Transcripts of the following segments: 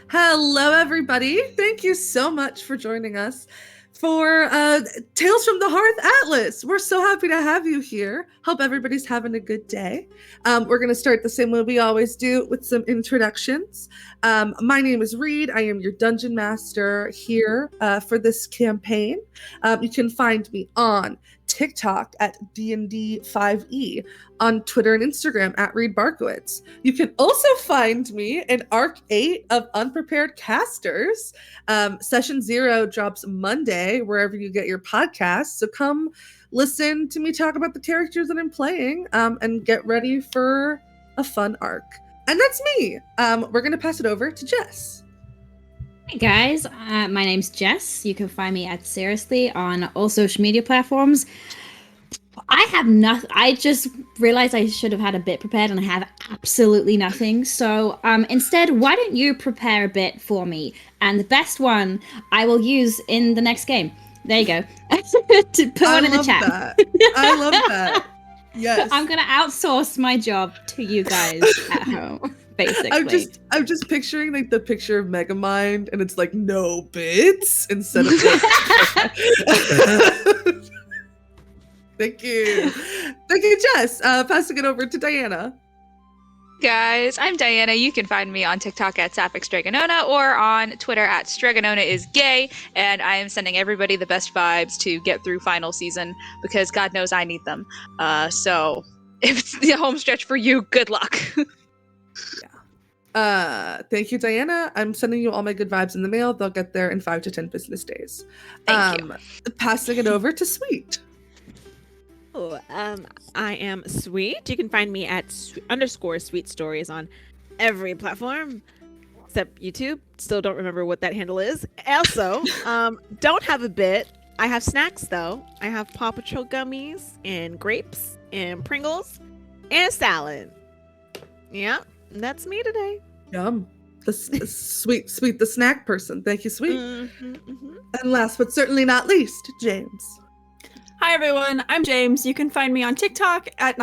Hello, everybody. Thank you so much for joining us for Tales from the Hearth Atlas. We're so happy to have you here. Hope everybody's having a good day. We're going to start the same way we always do with some introductions. My name is Reed. I am your dungeon master here for this campaign. You can find me on TikTok at DND5E, on Twitter and Instagram at Reed Barkowitz. You can also find me in Arc 8 of Unprepared Casters. Session 0 drops Monday, wherever you get your podcasts. So come listen to me talk about the characters that I'm playing and get ready for a fun arc. And that's me. We're going to pass it over to Jess. Hey guys, my name's Jess. You can find me at Seriously on all social media platforms. I have nothing. I just realized I should have had a bit prepared and I have absolutely nothing. So instead, why don't you prepare a bit for me? And the best one I will use in the next game. There you go. To put one in the chat. I love that. Yes. I'm going to outsource my job to you guys at home. Basically. I'm just picturing like the picture of Megamind and it's like no bits instead of like Thank you, Jess. Passing it over to Diana. Guys, I'm Diana. You can find me on TikTok at SapphicsDragonona or on Twitter at Stragonona and I am sending everybody the best vibes to get through final season because God knows I need them. So if it's the home stretch for you, good luck. Thank you, Diana. I'm sending you all my good vibes in the mail. They'll get there in 5 to 10 business days. Thank you. Passing it over to Sweet. Oh, I am Sweet. You can find me at _Sweet Stories on every platform except YouTube. Still don't remember what that handle is. Also, don't have a bit. I have snacks though. I have Paw Patrol gummies and grapes and Pringles and salad. Yeah. That's me today. Yum. The sweet, the snack person. Thank you, Sweet. Mm-hmm, mm-hmm. And last but certainly not least, James. Hi everyone, I'm James. You can find me on TikTok at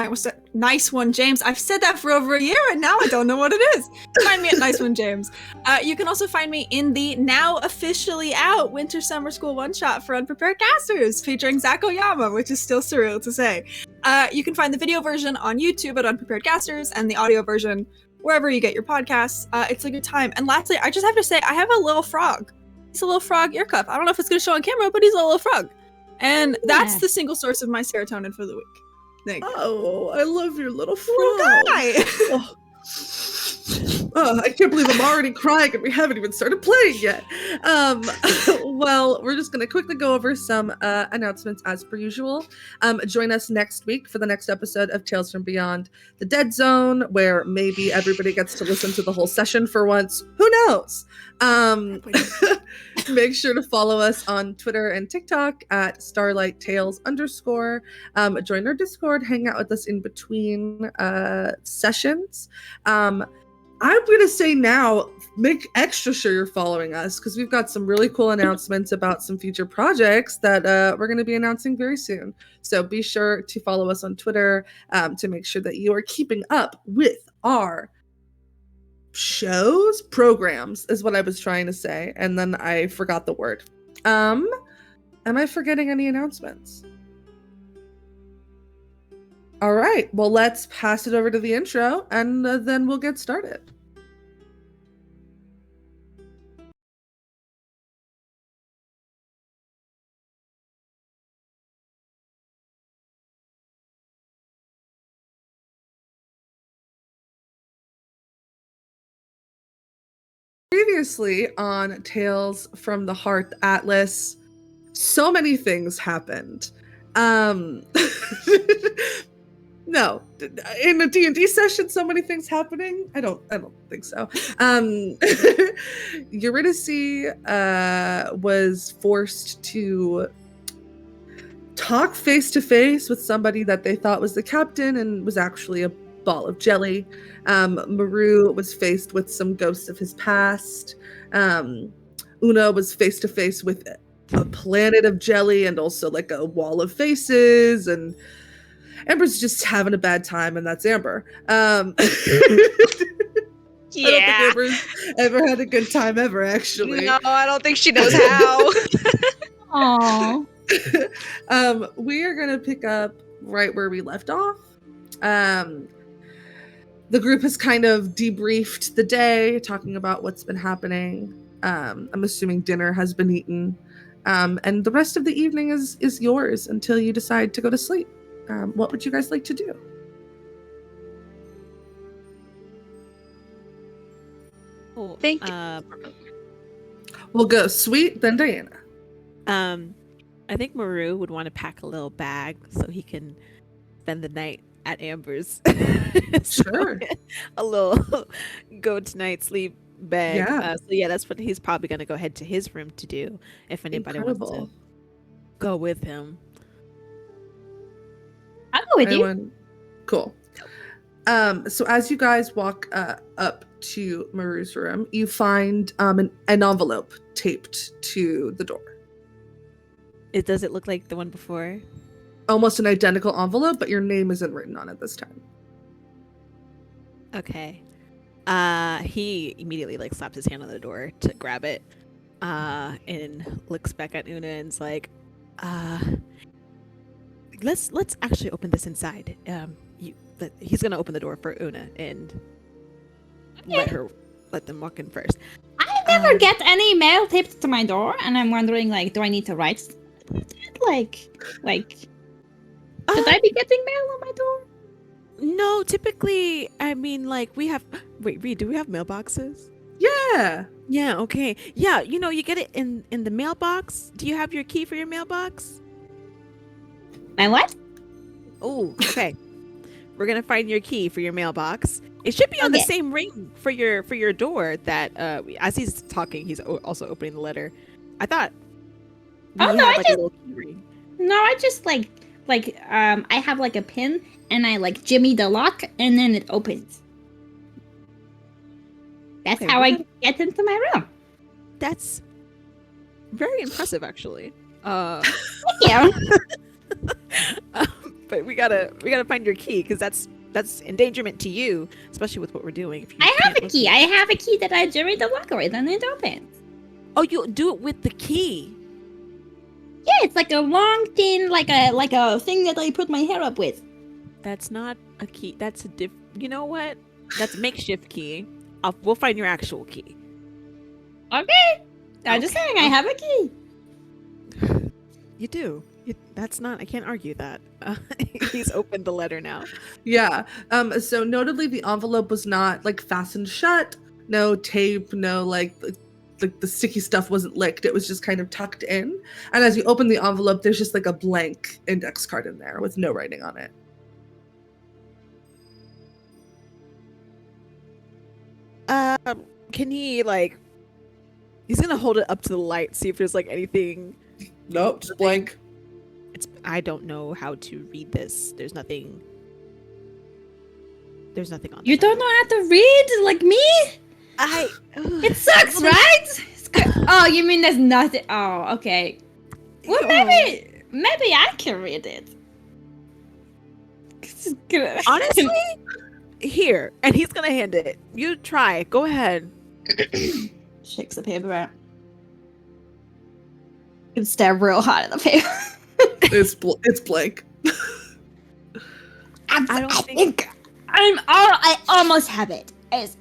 Nice One James. I've said that for over a year and now I don't know what it is. Find me at Nice One James. You can also find me in the now officially out Winter Summer School one-shot for Unprepared Casters featuring Zach Oyama, which is still surreal to say. You can find the video version on YouTube at Unprepared Casters and the audio version wherever you get your podcasts. It's a good time. And lastly, I just have to say, I have a little frog. He's a little frog ear cup. I don't know if it's going to show on camera, but he's a little frog. And that's the single source of my serotonin for the week. Thank you. Oh, I love your little frog. Guy. I can't believe I'm already crying and we haven't even started playing yet. Well, we're just going to quickly go over some announcements as per usual. Join us next week for the next episode of Tales from Beyond the Dead Zone, where maybe everybody gets to listen to the whole session for once. Who knows? Make sure to follow us on Twitter and TikTok at Starlight Tales _. Join our Discord, hang out with us in between sessions. I'm going to say now, make extra sure you're following us because we've got some really cool announcements about some future projects that we're going to be announcing very soon. So be sure to follow us on Twitter to make sure that you are keeping up with our programs is what I was trying to say. And then I forgot the word. Am I forgetting any announcements? All right, well, let's pass it over to the intro and then we'll get started. Previously on Tales from the Hearth Atlas, so many things happened. No, in a D&D session, so many things happening. I don't think so. Eurydice was forced to talk face to face with somebody that they thought was the captain and was actually a ball of jelly. Maru was faced with some ghosts of his past. Oona was face to face with a planet of jelly and also like a wall of faces, and Amber's just having a bad time, and that's Amber. I don't think Yeah. Amber's ever had a good time ever, actually. No, I don't think she knows how. Aww. We are gonna pick up right where we left off. The group has kind of debriefed the day, talking about what's been happening. I'm assuming dinner has been eaten. And the rest of the evening is yours until you decide to go to sleep. What would you guys like to do? Oh, Thank We'll go Sweet, then Diana. I think Maru would want to pack a little bag so he can spend the night at Amber's. So, Sure. a little go tonight sleep bag. Yeah. So yeah, that's what he's probably gonna go head to his room to do if anybody wants Incredible. to go with him. I'll go with you. Anyone? Cool. So as you guys walk up to Maru's room, you find an envelope taped to the door. Does it look like the one before? Almost an identical envelope, but your name isn't written on it this time. Okay. He immediately like slaps his hand on the door to grab it, and looks back at Oona and's like, let's actually open this inside. He's gonna open the door for Oona and let them walk in first. I never get any mail taped to my door, and I'm wondering, like, do I need to write it? Like, should I be getting mail on my door? No, typically, I mean, like we have. Wait, Reed, do we have mailboxes? Yeah. Yeah. Okay. Yeah. You get it in the mailbox. Do you have your key for your mailbox? My what? Oh, okay. We're gonna find your key for your mailbox. It should be on the Okay. same ring for your door. That as he's talking, he's also opening the letter. I thought. Oh, we no, had, I like, just- a little key ring. No, I just I have like a pin, and I like jimmy the lock, and then it opens. That's Okay, how we I gotta- get into my room. That's very impressive, actually. Yeah. But we gotta find your key because that's endangerment to you, especially with what we're doing. If you I have can't a key. listen- I have a key that I jimmy the lock with, and it opens. Oh, you do it with the key. Yeah, it's like a long thin, like a thing that I put my hair up with. That's not a key. That's a You know what? That's a makeshift key. We'll find your actual key. Okay. I'm just Okay. saying I have a key. You do. That's not. I can't argue that. He's opened the letter now. Yeah. So notably, the envelope was not like fastened shut. No tape. No like the sticky stuff wasn't licked. It was just kind of tucked in. And as you open the envelope, there's just like a blank index card in there with no writing on it. Can he like? He's gonna hold it up to the light, see if there's like anything. Nope, just blank. I don't know how to read this. There's nothing. There's nothing on. You there. don't know how to read like me? It sucks, right? It's good. Oh, you mean there's nothing? Oh, okay. Well, maybe I can read it. This is good. Honestly, here, and he's gonna hand it. You try. Go ahead. Shakes the paper out. You can stare real hard at the paper. It's blank. I don't think- I almost have it. It's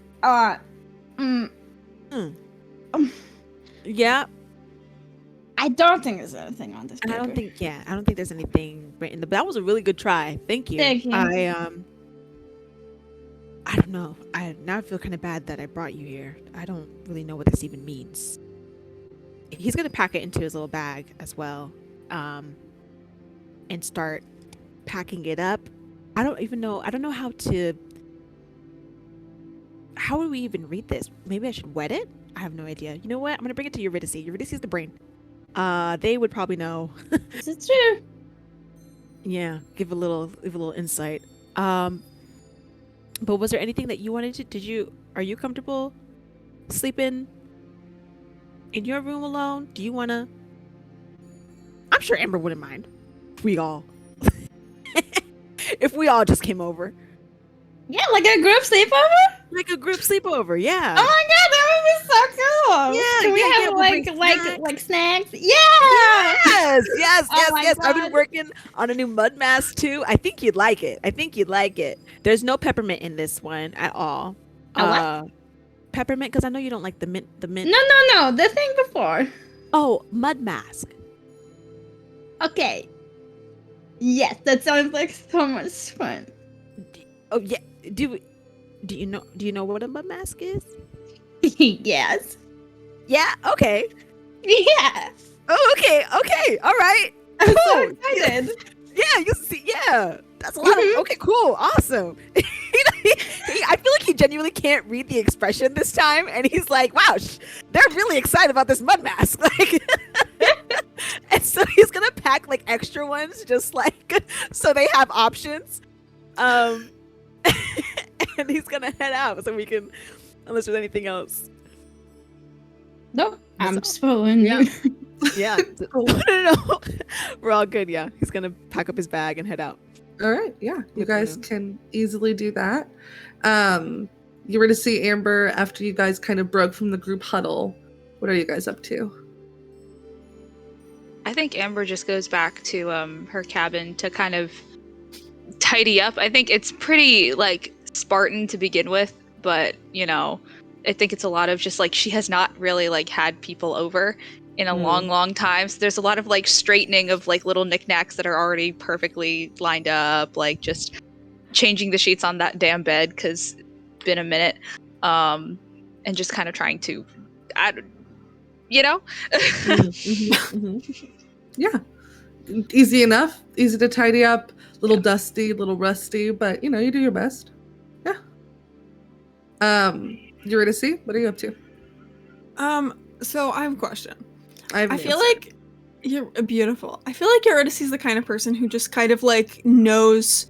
Yeah, I don't think there's anything on this and paper. I don't think there's anything written. But that was a really good try. Thank you. Thank you. I don't know. Now I feel kind of bad that I brought you here. I don't really know what this even means. He's gonna pack it into his little bag as well, and start packing it up. I don't know how to. How would we even read this? Maybe I should wet it. I have no idea. You know what? I'm gonna bring it to Eurydice. Eurydice is the brain. They would probably know. This is true. Yeah, give a little insight. But was there anything that you wanted to? Are you comfortable sleeping in your room alone? Do you wanna? I'm sure Amber wouldn't mind. If we all just came over. Yeah, like a group sleepover. like a group sleepover. Yeah. Oh my god, that would be so cool. Yeah, Can we yeah, have yeah, we'll bring like snacks? Yeah. Yes, yes, Oh yes, my yes. I've been God. working on a new mud mask too. I think you'd like it. There's no peppermint in this one at all. A what? Peppermint, because I know you don't like the mint. The mint. No. The thing before. Oh, mud mask. Okay. Yes, that sounds like so much fun. Oh yeah. Do you know what a mud mask is? Yes. Yeah. Okay. Yeah. Oh, okay. Okay. All right. I'm so Cool. excited. Yeah. You see. Yeah. That's a lot of. Okay. Cool. Awesome. I feel like he genuinely can't read the expression this time, and he's like, "Wow, they're really excited about this mud mask." Like, and so he's gonna pack like extra ones, just like so they have options. And he's gonna head out so we can, unless there's anything else. Nope. I'm just following Yeah. you. Yeah. No. We're all good. Yeah. He's gonna pack up his bag and head out. All right, yeah, you Good guys plan. can easily do that. You were to see Amber after you guys kind of broke from the group huddle. What are you guys up to? I think Amber just goes back to her cabin to kind of tidy up. I think it's pretty like Spartan to begin with, but you know, I think it's a lot of just like she has not really like had people over in a long time. So there's a lot of like straightening of like little knickknacks that are already perfectly lined up, like just changing the sheets on that damn bed because it's been a minute, and just kind of trying to, Yeah, easy enough, easy to tidy up. Little dusty, little rusty, but you know you do your best. Yeah. You ready to see? What are you up to? So I have a question. have I an feel answer. like you're beautiful. I feel like Eurydice is the kind of person who just kind of like knows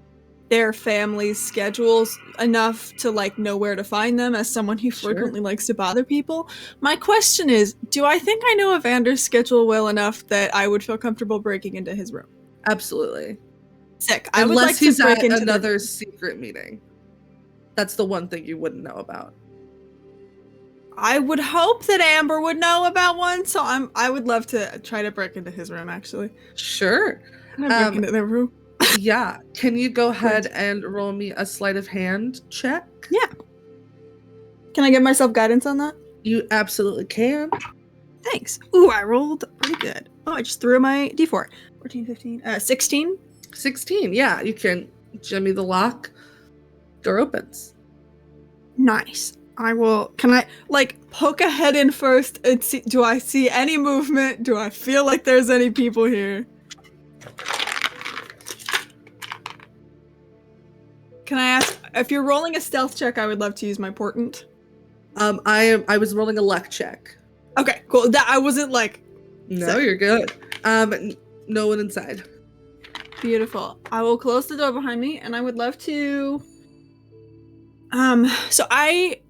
their family's schedules enough to like know where to find them as someone who Sure. frequently likes to bother people. My question is, do I think I know Evander's schedule well enough that I would feel comfortable breaking into his room? Absolutely. Sick. I would like Unless he's to break at into another secret meeting. That's the one thing you wouldn't know about. I would hope that Amber would know about one, so I would love to try to break into his room actually. Sure. Can I break into their room? Yeah. Can you go ahead and roll me a sleight of hand check? Yeah. Can I give myself guidance on that? You absolutely can. Thanks. Ooh, I rolled pretty good. Oh, I just threw my d4. 14, 15, 16. 16. Yeah, you can jimmy the lock. Door opens. Nice. I will. Can I like poke a head in first and see? Do I see any movement? Do I feel like there's any people here? Can I ask if you're rolling a stealth check? I would love to use my portent. I was rolling a luck check. Okay, cool. That I wasn't like. No, Sick. you're good. No one inside. Beautiful. I will close the door behind me, and I would love to. So I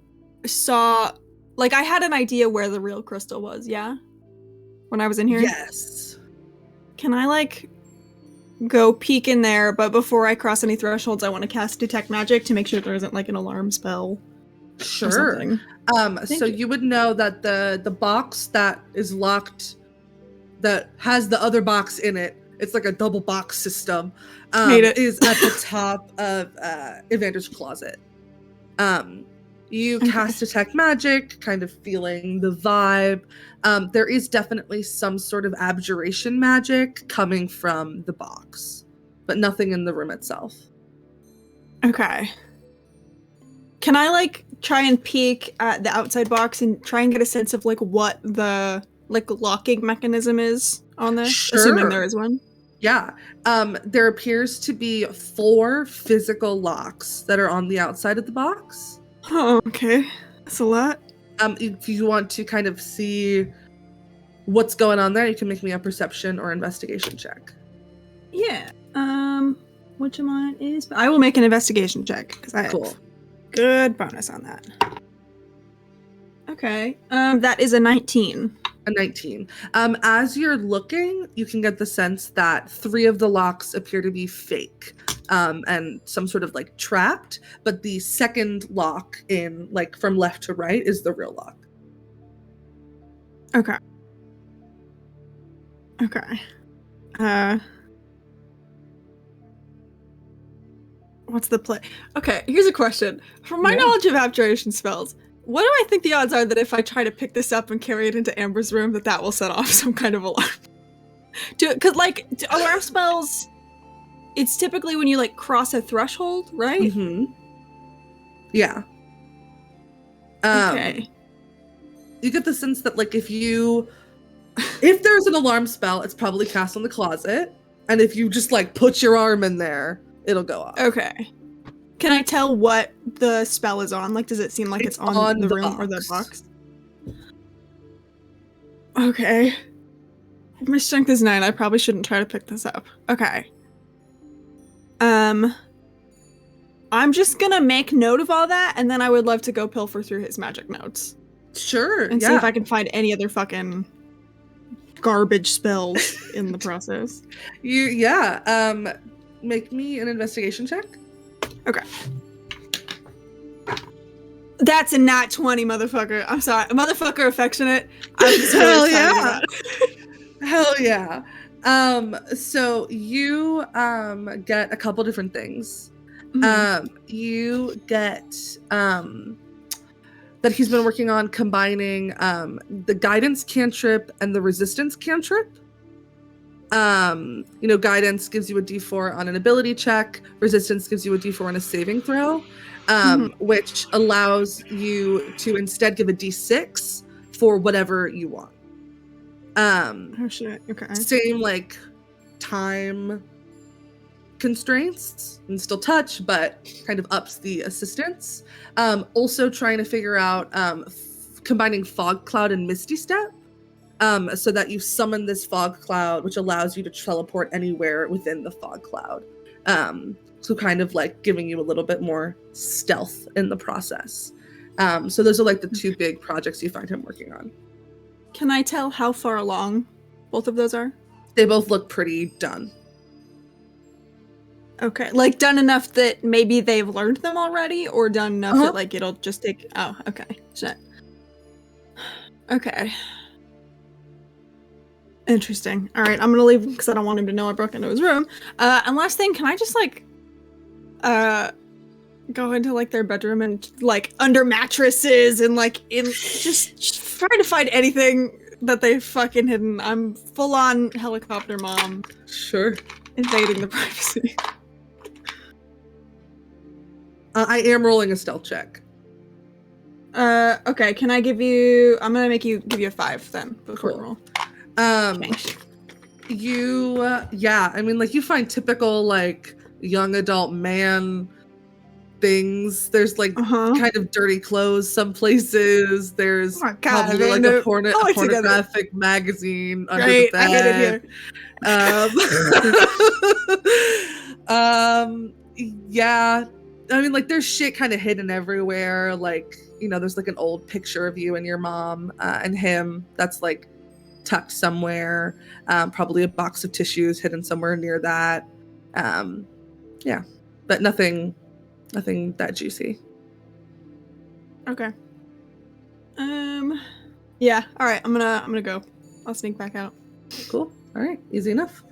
saw, like, I had an idea where the real crystal was. Yeah. When I was in here. Yes. Can I like go peek in there? But before I cross any thresholds, I want to cast detect magic to make sure there isn't like an alarm spell. Or Sure. something. So you would know that the box that is locked, that has the other box in it, it's like a double box system, Hate it. is at the top of Evander's closet. You Okay. cast detect magic, kind of feeling the vibe. There is definitely some sort of abjuration magic coming from the box, but nothing in the room itself. Okay. Can I like try and peek at the outside box and try and get a sense of like what the like locking mechanism is on there? Assuming Sure. there is one. Yeah. There appears to be 4 physical locks that are on the outside of the box. Oh, okay. That's a lot. If you want to kind of see what's going on there, you can make me a perception or investigation check. Yeah. Which of mine is? I will make an investigation check because I Cool. have good bonus on that. Okay. That is a 19. A 19. As you're looking, you can get the sense that 3 of the locks appear to be fake. and some sort of like trapped, but the second lock in like from left to right is the real lock. Okay. What's the play? Okay, here's a question. From my knowledge of abjuration spells, what do I think the odds are that if I try to pick this up and carry it into Amber's room, that will set off some kind of alarm? Because, like, alarm spells, it's typically when you, like, cross a threshold, right? Mm-hmm. Yeah. Okay. You get the sense that, like, if there's an alarm spell, it's probably cast on the closet, and if you just, like, put your arm in there, it'll go off. Okay. Can I tell what the spell is on? Like, does it seem like it's on the room or the box? Okay. My strength is 9. I probably shouldn't try to pick this up. Okay. I'm just gonna make note of all that, and then I would love to go pilfer through his magic notes. Sure, and see if I can find any other fucking garbage spells in the process. Make me an investigation check. Okay. That's a nat 20, motherfucker. I'm sorry. Motherfucker affectionate. I'm just really Hell yeah. So you get a couple different things. Mm-hmm. You get that he's been working on combining the guidance cantrip and the resistance cantrip. Guidance gives you a D4 on an ability check. Resistance gives you a D4 on a saving throw, which allows you to instead give a D6 for whatever you want. Oh shit. Okay. Same like time constraints and still touch, but kind of ups the assistance. Also trying to figure out combining fog cloud and misty step. So that you summon this fog cloud, which allows you to teleport anywhere within the fog cloud. So kind of like giving you a little bit more stealth in the process. So those are like the two big projects you find him working on. Can I tell how far along both of those are? They both look pretty done. Okay, like done enough that maybe they've learned them already, or done enough that like it'll just take. Oh, okay, shit. Okay. Interesting. All right, I'm gonna leave because I don't want him to know I broke into his room. And last thing, can I just like, go into like their bedroom and like under mattresses and like in just trying to find anything that they've fucking hidden. I'm full on helicopter mom. Sure. Invading the privacy. I am rolling a stealth check. Okay. Can I give you? I'm gonna give you a 5 then before you roll. I mean, like you find typical like young adult man things. There's like kind of dirty clothes some places. There's probably like a pornographic magazine under the bed. I hate it here. Yeah. I mean, like there's shit kind of hidden everywhere. Like, there's like an old picture of you and your mom and him that's like tucked somewhere. Probably a box of tissues hidden somewhere near that. Yeah, but nothing that juicy. Okay. Yeah. All right. I'm gonna go. I'll sneak back out. Cool. All right. Easy enough.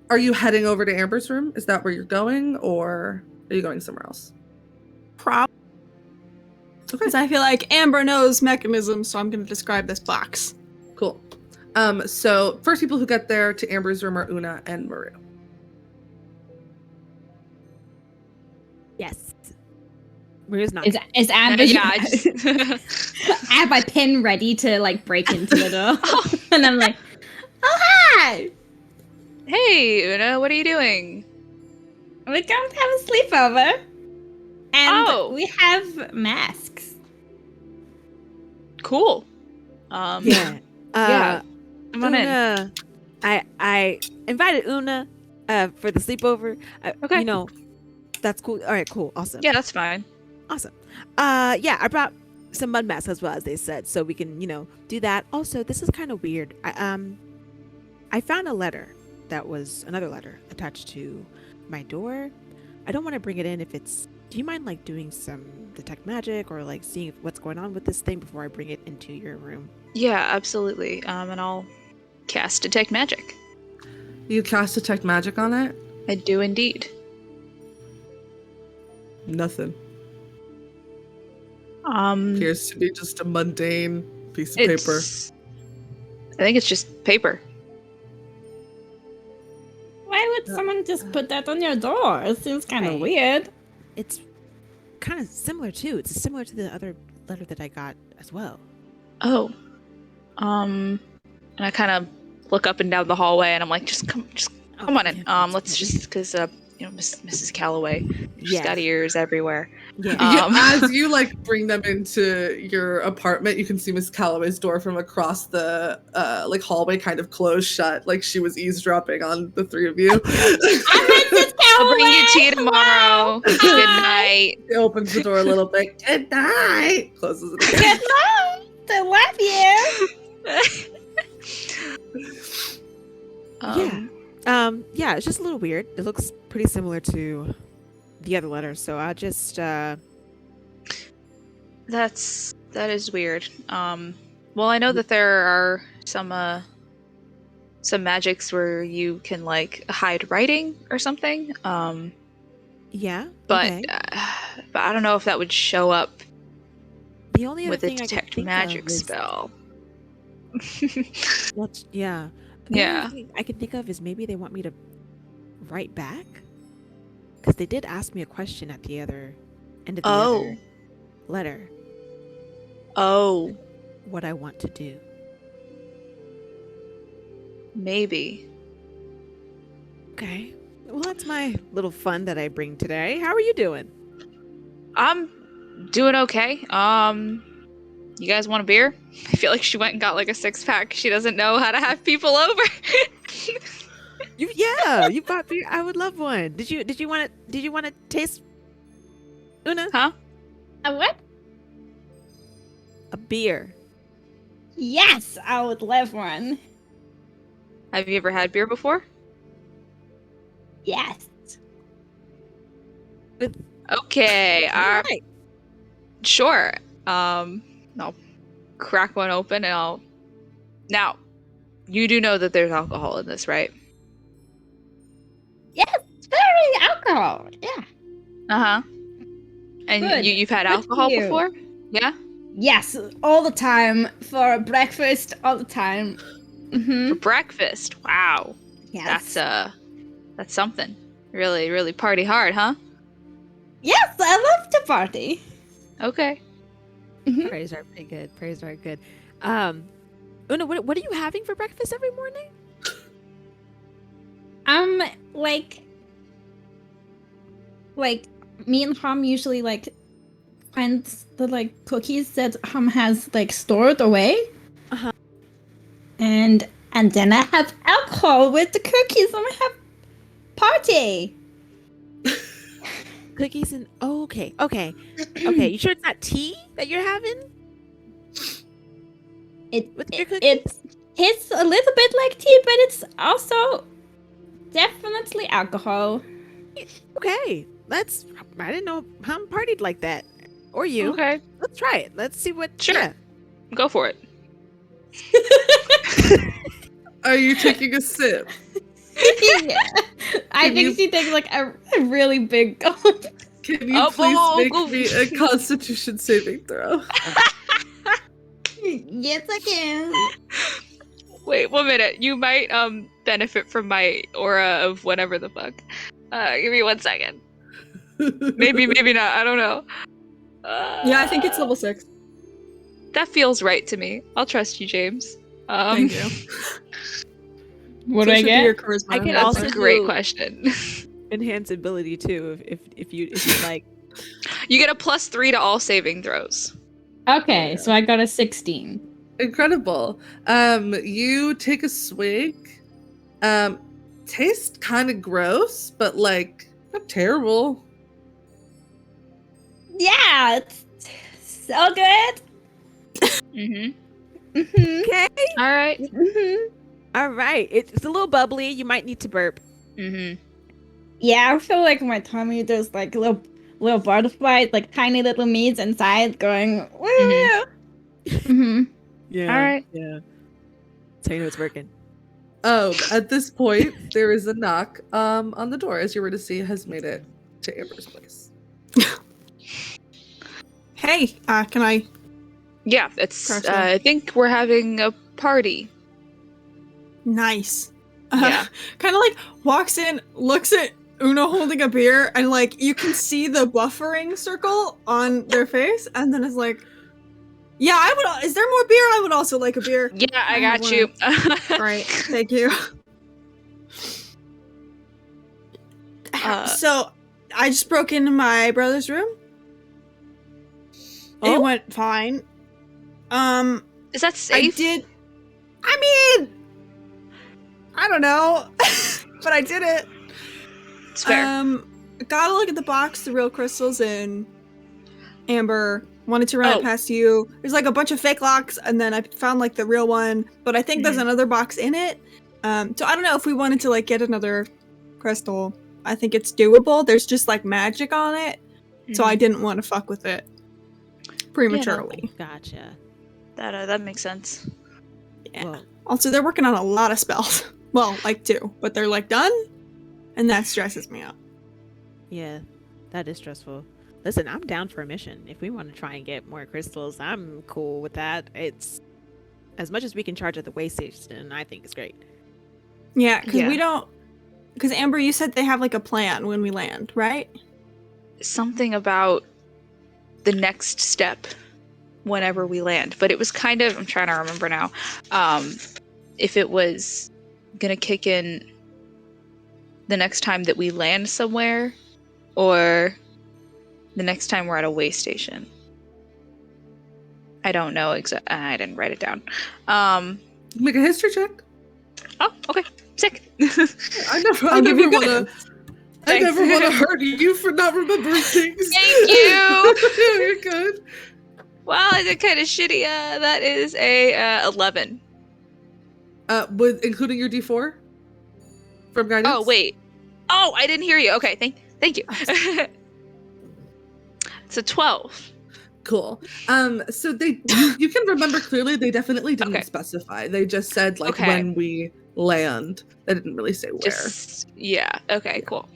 Are you heading over to Amber's room? Is that where you're going, or are you going somewhere else? Probably. Because I feel like Amber knows mechanisms, so I'm going to describe this box. Cool. So first people who get there to Amber's room are Oona and Maru. Yes. Maru's not. Is Amber? Yeah. I have my pin ready to like break into the door, and I'm like, "Oh hi! Hey, Oona, what are you doing? We're going to have a sleepover, and we have masks." Cool. Yeah. Come on in. I invited Oona for the sleepover. Okay. That's cool. All right, cool. Awesome. Yeah, that's fine. Awesome. I brought some mud masks as well, as they said, so we can, do that. Also, this is kind of weird. I found a letter that was another letter attached to my door. I don't want to bring it in if it's. Do you mind like doing some detect magic or like seeing what's going on with this thing before I bring it into your room? Yeah, absolutely. And I'll cast Detect Magic. You cast Detect Magic on it? I do indeed. Nothing. It's, Appears to be just a mundane piece of paper. I think it's just paper. Why would someone just put that on your door? It seems kind of weird. It's kind of similar too. It's similar to the other letter that I got as well. Oh. And I kind of look up and down the hallway, and I'm like, just come on in. Let's just, because Mrs. Calloway, she's got ears everywhere. Yeah. As you like bring them into your apartment, you can see Miss Calloway's door from across the like hallway kind of closed shut, like she was easdropping on the three of you. I'll bring you tea tomorrow. Good night. She opens the door a little bit. Good night. Closes it again. Good night. I love you. Yeah, it's just a little weird. It looks pretty similar to the other letter, so I just that is weird. Well, I know that there are some magics where you can like hide writing or something. yeah. But okay. But I don't know if that would show up The only other with a thing I can detect think magic of is, spell. yeah. Yeah. Only thing I can think of is maybe they want me to write back, because they did ask me a question at the other end of the other letter. Oh, What I want to do. maybe. Okay. Well, that's my little fun that I bring today. How are you doing? I'm doing okay. You guys want a beer? I feel like she went and got like a 6-pack. She doesn't know how to have people over. You bought beer. I would love one. Did you want to taste, Oona? Huh? A what? A beer. Yes, I would love one. Have you ever had beer before? Yes. Okay. Right. Sure. I'll crack one open and I'll. Now, you do know that there's alcohol in this, right? Yes, it's very alcohol. Yeah. Uh-huh. And Good. you've had Good for alcohol you. before? Yeah? Yes, all the time for breakfast, all the time. For breakfast. Wow. Yes. That's something. Really, really party hard, huh? Yes, I love to party. Okay. Praise are pretty good. Praise are good. Oona, what are you having for breakfast every morning? Like me and Hum usually like find the like cookies that Hum has like stored away. Uh-huh. And then I have alcohol with the cookies and I have party. Cookies and okay. You sure it's not tea that you're having? With your cookies? It tastes a little bit like tea, but it's also definitely alcohol. Okay, I didn't know Hum partied like that, or you. Okay. Let's try it. Let's see what. Sure. Yeah. Go for it. Are you taking a sip? Yeah. I think she takes like a really big gulp. Can you please make me a Constitution saving throw? Yes, I can. Wait, 1 minute. You might benefit from my aura of whatever the fuck. Give me 1 second. Maybe not. I don't know. Yeah, I think it's level 6. That feels right to me. I'll trust you, James. Thank you. What So do I it should be get? your charisma. I can That's also a great do- question. Enhance ability too, if you like. You get a +3 to all saving throws. Okay, so I got a 16. Incredible. You take a swig. Tastes kind of gross, but like not terrible. Yeah, it's so good. Mm-hmm. Mm-hmm. Okay. All right. Mm-hmm. All right. It's a little bubbly. You might need to burp. Mm-hmm. Yeah, I feel like my tummy there's like little butterflies, like tiny little meats inside going. Mm-hmm. Yeah. All right. Yeah. So you know it's working. At this point, there is a knock on the door, as you were to see, has made it to Amber's place. Hey, can I? Yeah, it's. Crouch down. I think we're having a party. Nice. Yeah. Kind of like walks in, looks at Oona holding a beer, and like you can see the buffering circle on their face, and then it's like, yeah, I would. Is there more beer? I would also like a beer. Yeah, I have got one you. Right. Thank you. So I just broke into my brother's room. Oh? It went fine. Is that safe? I mean, I don't know, but I did it. It's fair. Gotta look at the box, the real crystals in. Amber wanted to run it past you. There's like a bunch of fake locks, and then I found like the real one, but I think there's another box in it. So I don't know if we wanted to like get another crystal. I think it's doable. There's just like magic on it, so I didn't want to fuck with it prematurely. Gotcha. That makes sense. Yeah. Well, Also, they're working on a lot of spells. Well, like 2, but they're like done, and that stresses me out. yeah, that is stressful. Listen, I'm down for a mission. If we want to try and get more crystals, I'm cool with that. It's as much as we can charge at the way station, I think it's great. Yeah, because Yeah. we don't. Because Amber, you said they have like a plan when we land, right? Something about the next step whenever we land, but it was kind of, I'm trying to remember now, if it was gonna kick in the next time that we land somewhere or the next time we're at a way station. I don't know I didn't write it down. Make a history check. Oh, okay. Sick. I never I'll give you want good. to. I never want to hurt you for not remembering things. Thank you. Yeah, you're good. Well, I did kind of shitty. That is a 11. With including your D4 from guidance. Oh, wait. Oh, I didn't hear you. Okay, thank you. It's a 12. Cool. So you can remember clearly. They definitely didn't Okay. specify. They just said like Okay. when we land. They didn't really say where. Yeah. Okay. Cool.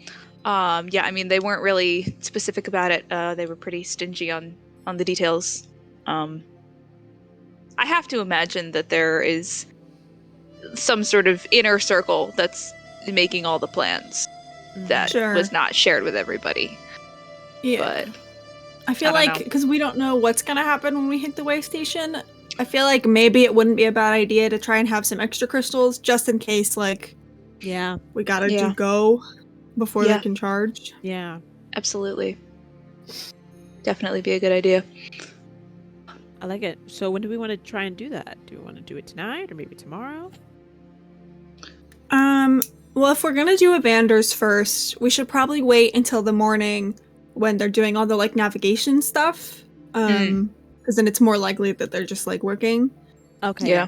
Yeah. I mean, they weren't really specific about it. They were pretty stingy on the details. I have to imagine that there is some sort of inner circle that's making all the plans that Sure. was not shared with everybody. Yeah. But I feel I don't like know. because we don't know what's gonna happen when we hit the way station, I feel like maybe it wouldn't be a bad idea to try and have some extra crystals just in case, like, Yeah, we gotta Yeah. do go before Yeah. they can charge. yeah. absolutely, definitely be a good idea. I like it. So when do we want to try and do that? Do we want to do it tonight or maybe tomorrow? Well, if we're gonna do Evanders first, we should probably wait until the morning when they're doing all the like navigation stuff. Because then it's more likely that they're just like working. Okay. Yeah.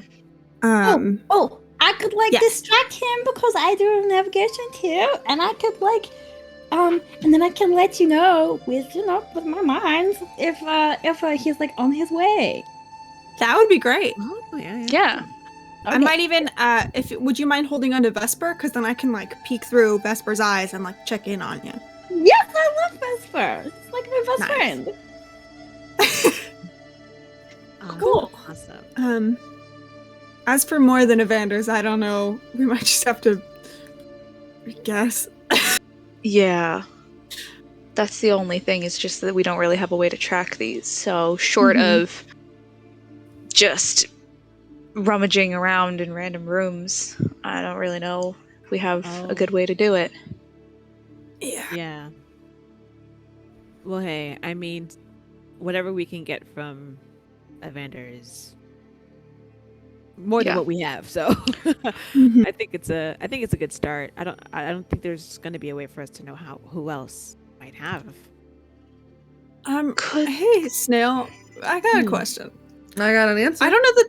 Oh, I could like Yeah. distract him because I do navigation too, and I could like, and then I can let you know with my mind if he's like on his way. That would be great. Oh, yeah. Yeah. I might even, would you mind holding on to Vesper? Because then I can like peek through Vesper's eyes and like check in on you. Yes, I love Vesper. It's like my best Nice. friend. Cool. Awesome. As for more than Evanders, I don't know. We might just have to guess. Yeah. That's the only thing, is just that we don't really have a way to track these. So short of just rummaging around in random rooms, I don't really know if we have a good way to do it. Yeah. Yeah. Well, hey, I mean, whatever we can get from Evander is more than Yeah. what we have. So Mhm. I think it's a good start. I don't think there's going to be a way for us to know who else might have. Could Hey, Snail, I got a question. I got an answer. I don't know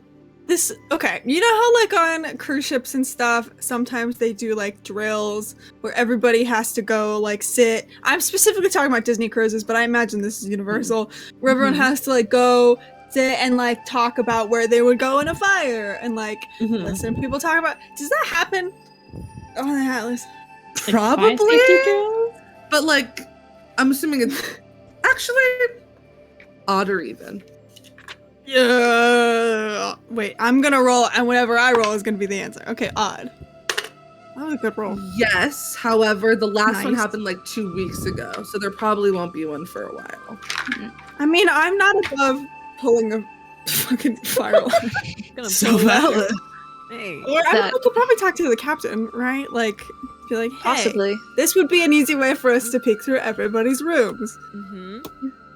Okay, you know how like on cruise ships and stuff, sometimes they do like drills where everybody has to go like sit. I'm specifically talking about Disney cruises, but I imagine this is universal, where everyone has to like go sit and like talk about where they would go in a fire and like listen to people talk about. Does that happen on the Atlas? Probably, Fire safety drills? but like, I'm assuming it's actually odd or even. Yeah. Wait, I'm gonna roll, and whatever I roll is gonna be the answer. Okay, odd. That was a good roll. Yes, however, the last one Nice. happened like 2 weeks ago, so there probably won't be one for a while. I mean, I'm not above pulling a fucking fire alarm. Gonna So pull that. valid. Hey. Or I could probably talk to the captain, right? Like, be like, hey, Possibly. this would be an easy way for us to peek through everybody's rooms.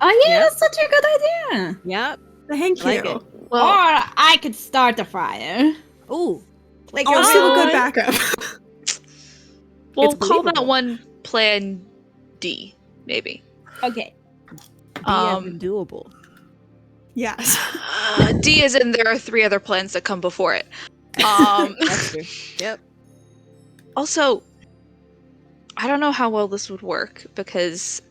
Oh yeah, Yep. that's such a good idea. Yep. Thank I like you. it. Well, Or I could start a fire. Ooh. Like Also a good what? backup. we'll It's call that believable. one Plan D, maybe. Okay. D as in doable. Yes. D is in there are 3 other plans that come before it. That's true. Yep. Also, I don't know how well this would work because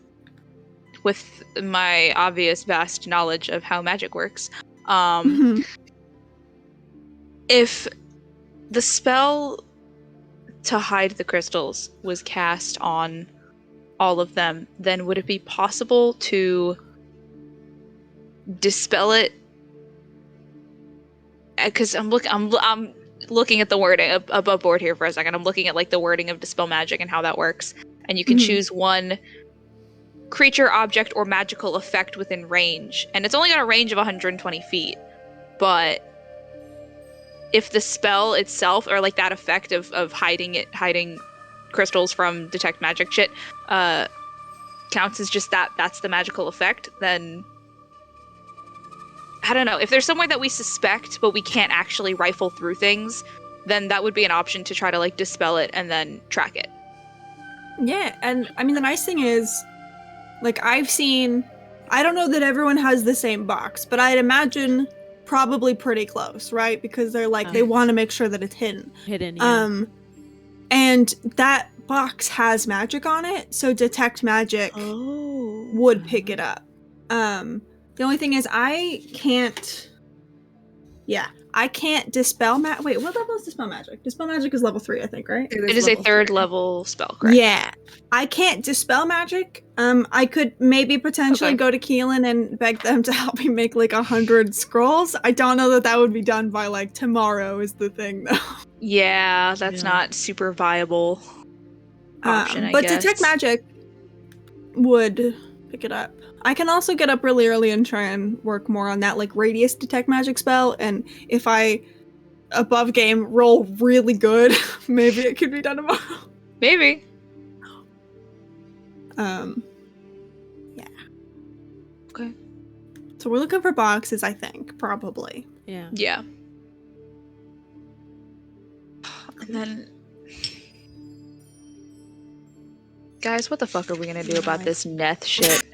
with my obvious vast knowledge of how magic works, if the spell to hide the crystals was cast on all of them, then would it be possible to dispel it? Because I'm looking at the wording above board here for a second. I'm looking at like the wording of dispel magic and how that works, and you can choose one creature, object, or magical effect within range, and it's only got a range of 120 feet. But if the spell itself, or like that effect of hiding crystals from detect magic shit, counts as just that's the magical effect, then I don't know. If there's somewhere that we suspect but we can't actually rifle through things, then that would be an option to try to like dispel it and then track it. Yeah, and I mean the nice thing is, like I don't know that everyone has the same box, but I'd imagine probably pretty close, right? Because they're like they want to make sure that it's hidden. Hidden. Yeah. And that box has magic on it, so detect magic would pick it up. The only thing is I can't dispel magic. Wait, what level is dispel magic? Dispel magic is level 3, I think, right? It is a level 3rd three. level spell, correct? Yeah. I can't dispel magic. I could maybe potentially Okay. go to Keelan and beg them to help me make like 100 scrolls. I don't know that would be done by like tomorrow is the thing though. Yeah, that's Yeah. not super viable option, I But guess. detect magic would pick it up. I can also get up really early and try and work more on that like radius detect magic spell, and if I above game roll really good, maybe it could be done tomorrow. Maybe. Yeah. Okay. So we're looking for boxes, I think, probably. Yeah. Yeah. And then, guys, what the fuck are we gonna do about this Neth shit?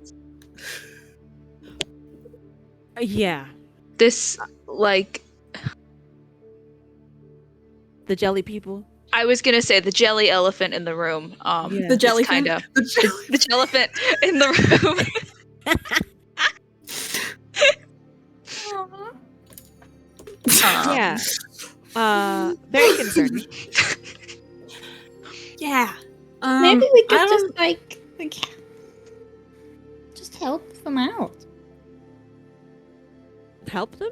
Yeah. This, like, The jelly people. I was gonna say the jelly elephant in the room. Yeah. The jellyfin? kind of the jellyfant in the room. Yeah. Very concerning. Yeah. Maybe we I could don't- just like just help them out. Help them?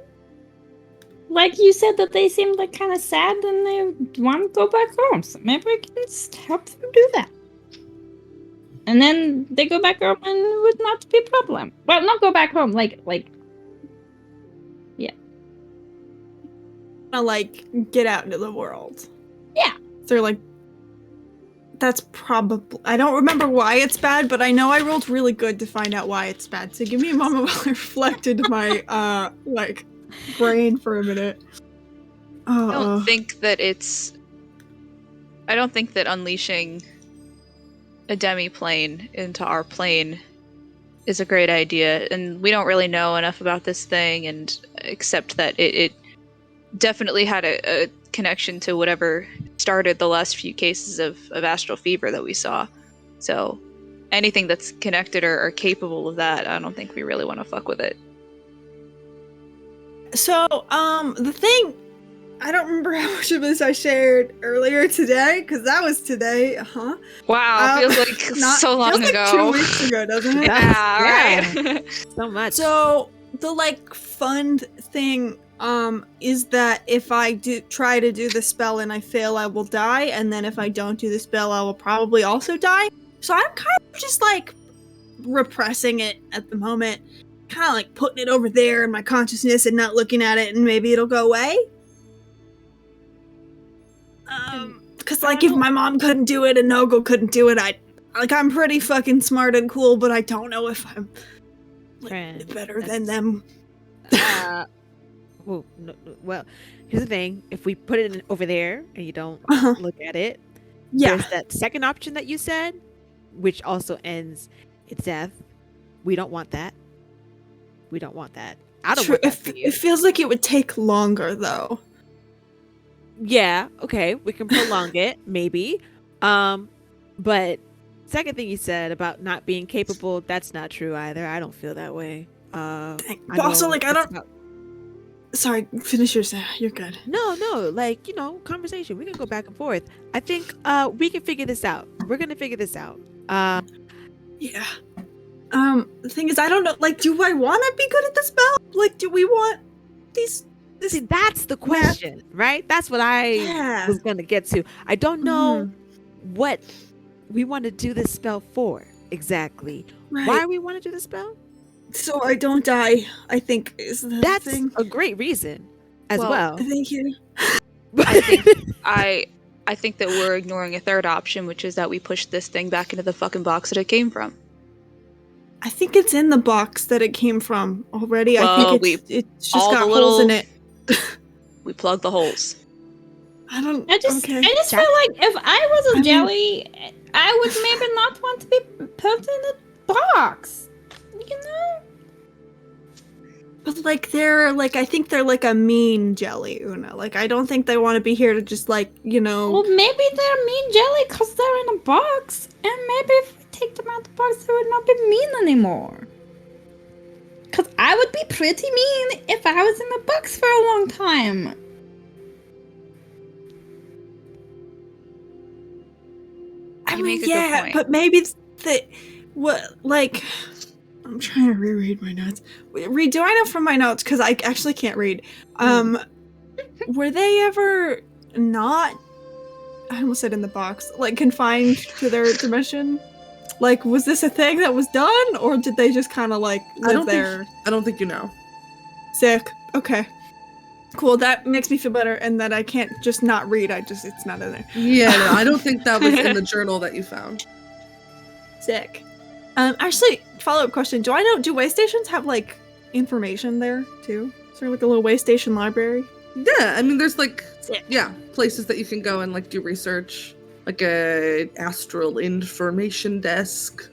Like you said that they seemed like kind of sad and they want to go back home. So maybe we can just help them do that. And then they go back home and it would not be a problem. Well, not go back home, like like get out into the world. Yeah. They're like, that's probably. I don't remember why it's bad, but I know I rolled really good to find out why it's bad. So give me a moment while I reflect into my like brain for a minute. I don't think that unleashing a demi-plane into our plane is a great idea, and we don't really know enough about this thing, and except that it definitely had a connection to whatever started the last few cases of astral fever that we saw. So anything that's connected or capable of that, I don't think we really want to fuck with it. So, the thing, I don't remember how much of this I shared earlier today, because that was today, Wow, feels like so long feels ago. Like 2 weeks ago, doesn't it? Yeah, right. So much. So the like fun thing is that if I do try to do the spell and I fail, I will die, and then if I don't do the spell, I will probably also die. So I'm kind of just like repressing it at the moment, kind of like putting it over there in my consciousness and not looking at it, and maybe it'll go away. Because like if my mom couldn't do it and Nogel couldn't do it, I'm pretty fucking smart and cool, but I don't know if I'm better than them. Well, here's the thing: if we put it over there and you don't look at it, there's that second option that you said, which also ends its death. We don't want that. We don't want that. I don't want that for you. It feels like it would take longer, though. Yeah, okay, we can prolong it, maybe. But second thing you said about not being capable, that's not true either. I don't feel that way. But also, like, I don't... Sorry, finish yours. You're good. No, like, conversation. We can go back and forth. I think we can figure this out. We're gonna figure this out. Yeah. The thing is, I don't know, like, do I want to be good at the spell? Like, do we want this? See, that's the question, right? That's what I was gonna get to. I don't know what we want to do this spell for exactly. Right. Why we want to do the spell? So I don't die, I think is the That's thing. a great reason as well. Thank you. I think that we're ignoring a third option, which is that we push this thing back into the fucking box that it came from. I think it's in the box that it came from already. Well, I think it's just got holes in it. We plug the holes. I just feel like if I was a jelly, I would maybe not want to be put in a box. But like I think they're like a mean jelly, Oona. Like I don't think they want to be here to just like, Well, maybe they're mean jelly because they're in a box, and maybe if we take them out of the box, they would not be mean anymore. Because I would be pretty mean if I was in the box for a long time. You make a good point. But maybe I'm trying to reread my notes. Do I know from my notes? Because I actually can't read. Were they ever not, I almost said in the box, like confined to their dimension? Like, was this a thing that was done? Or did they just kind of like live there? I don't think you know. Sick. Okay. Cool, that makes me feel better, and that I can't just not read, it's not in there. Yeah, no, I don't think that was in the journal that you found. Sick. Actually, follow-up question. Do way stations have, like, information there, too? Is there, like, a little way station library? Yeah, I mean, there's, like, places that you can go and, like, do research. Like a astral information desk.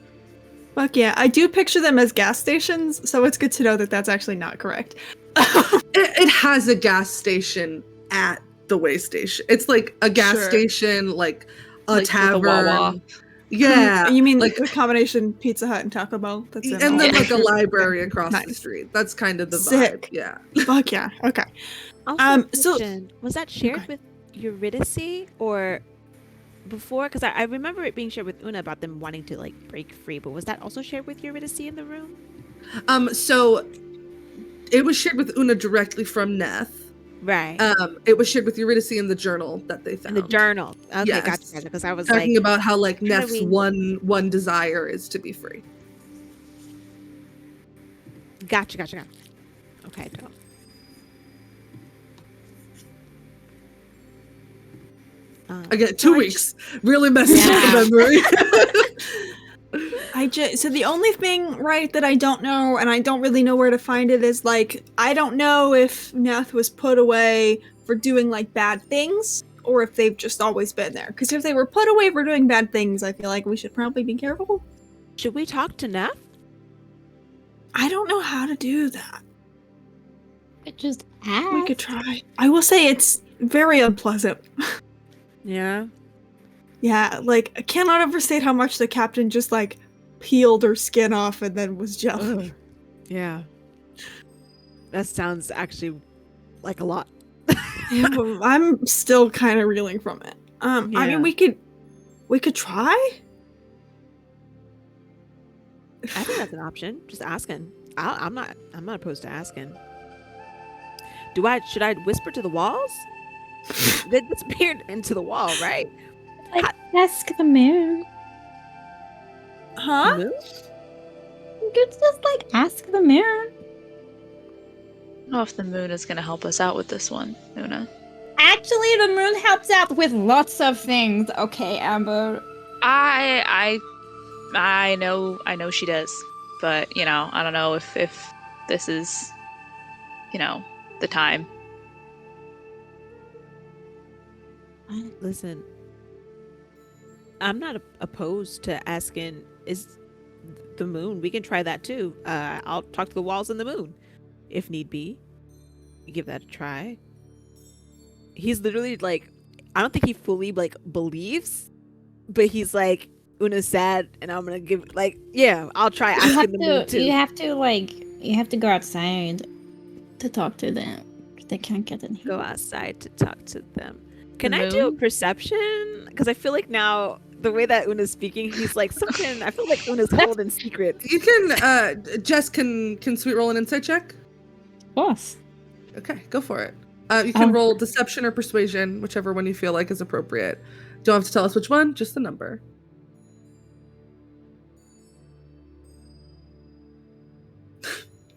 Fuck yeah. I do picture them as gas stations, so it's good to know that that's actually not correct. It has a gas station at the way station. It's like a gas station, like a tavern. Yeah. You mean like a combination Pizza Hut and Taco Bell? And then like a library across the street. That's kind of the vibe. Yeah. Fuck yeah. Okay. Also, was that shared with Eurydice or before? Because I remember it being shared with Oona about them wanting to like break free, but was that also shared with Eurydice in the room? So it was shared with Oona directly from Neth. Right. It was shared with Eurydice in the journal that they found. In the journal. Okay, yes. gotcha. Because I was talking about how like Neth's one desire is to be free. Gotcha. Okay, dope. Again, 2 weeks really messes with the memory. So the only thing, right, that I don't know, and I don't really know where to find it, is like I don't know if Neth was put away for doing like bad things, or if they've just always been there. Because if they were put away for doing bad things, I feel like we should probably be careful. Should we talk to Neth? I don't know how to do that. We could try. I will say it's very unpleasant. Yeah. Yeah, like, I cannot overstate how much the captain just, like, peeled her skin off and then was jelly. Ugh. Yeah. That sounds actually like a lot. Yeah, but I'm still kind of reeling from it. I Yeah. mean, we could try. I think that's an option. Just asking. I'm not opposed to asking. Should I whisper to the walls? They disappeared into the wall, right? Like, ask the moon. Huh? Moon? You could just like ask the moon. I don't know if the moon is going to help us out with this one, Oona. Actually, the moon helps out with lots of things. Okay, Amber. I know she does, but I don't know if this is, the time. Listen, I'm not opposed to asking. Is the moon? We can try that too. I'll talk to the walls and the moon, if need be. Give that a try. He's literally like, I don't think he fully like believes, but he's like, Una's sad, and I'm gonna give I'll try asking the moon too. You have to go outside to talk to them. They can't get in here. Go outside to talk to them. Can The I do a moon? perception? Because I feel like now the way that Una's speaking, he's like something. I feel like Una's holding secret. You can, Jess can sweet roll an insight check. Of course. Okay, go for it. You can roll deception or persuasion, whichever one you feel like is appropriate. Don't have to tell us which one, just the number.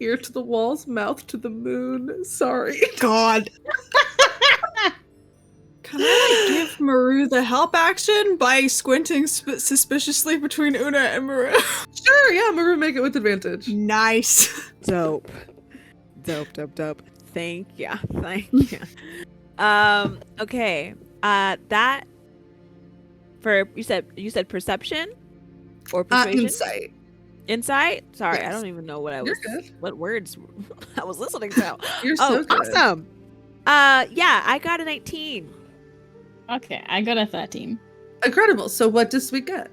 Ear to the walls, mouth to the moon. Sorry. God. Can I like, give Maru the help action by squinting suspiciously between Oona and Maru? Sure, yeah, Maru, make it with advantage. Nice. Dope. Thank you. Okay. That for you said perception or persuasion? Insight. Insight? Sorry, I Yes. don't even know what You're good. what words I was listening to. You're so good. Awesome. Yeah, I got a 19. Okay, I got a 13. Incredible. So what does Sweet get?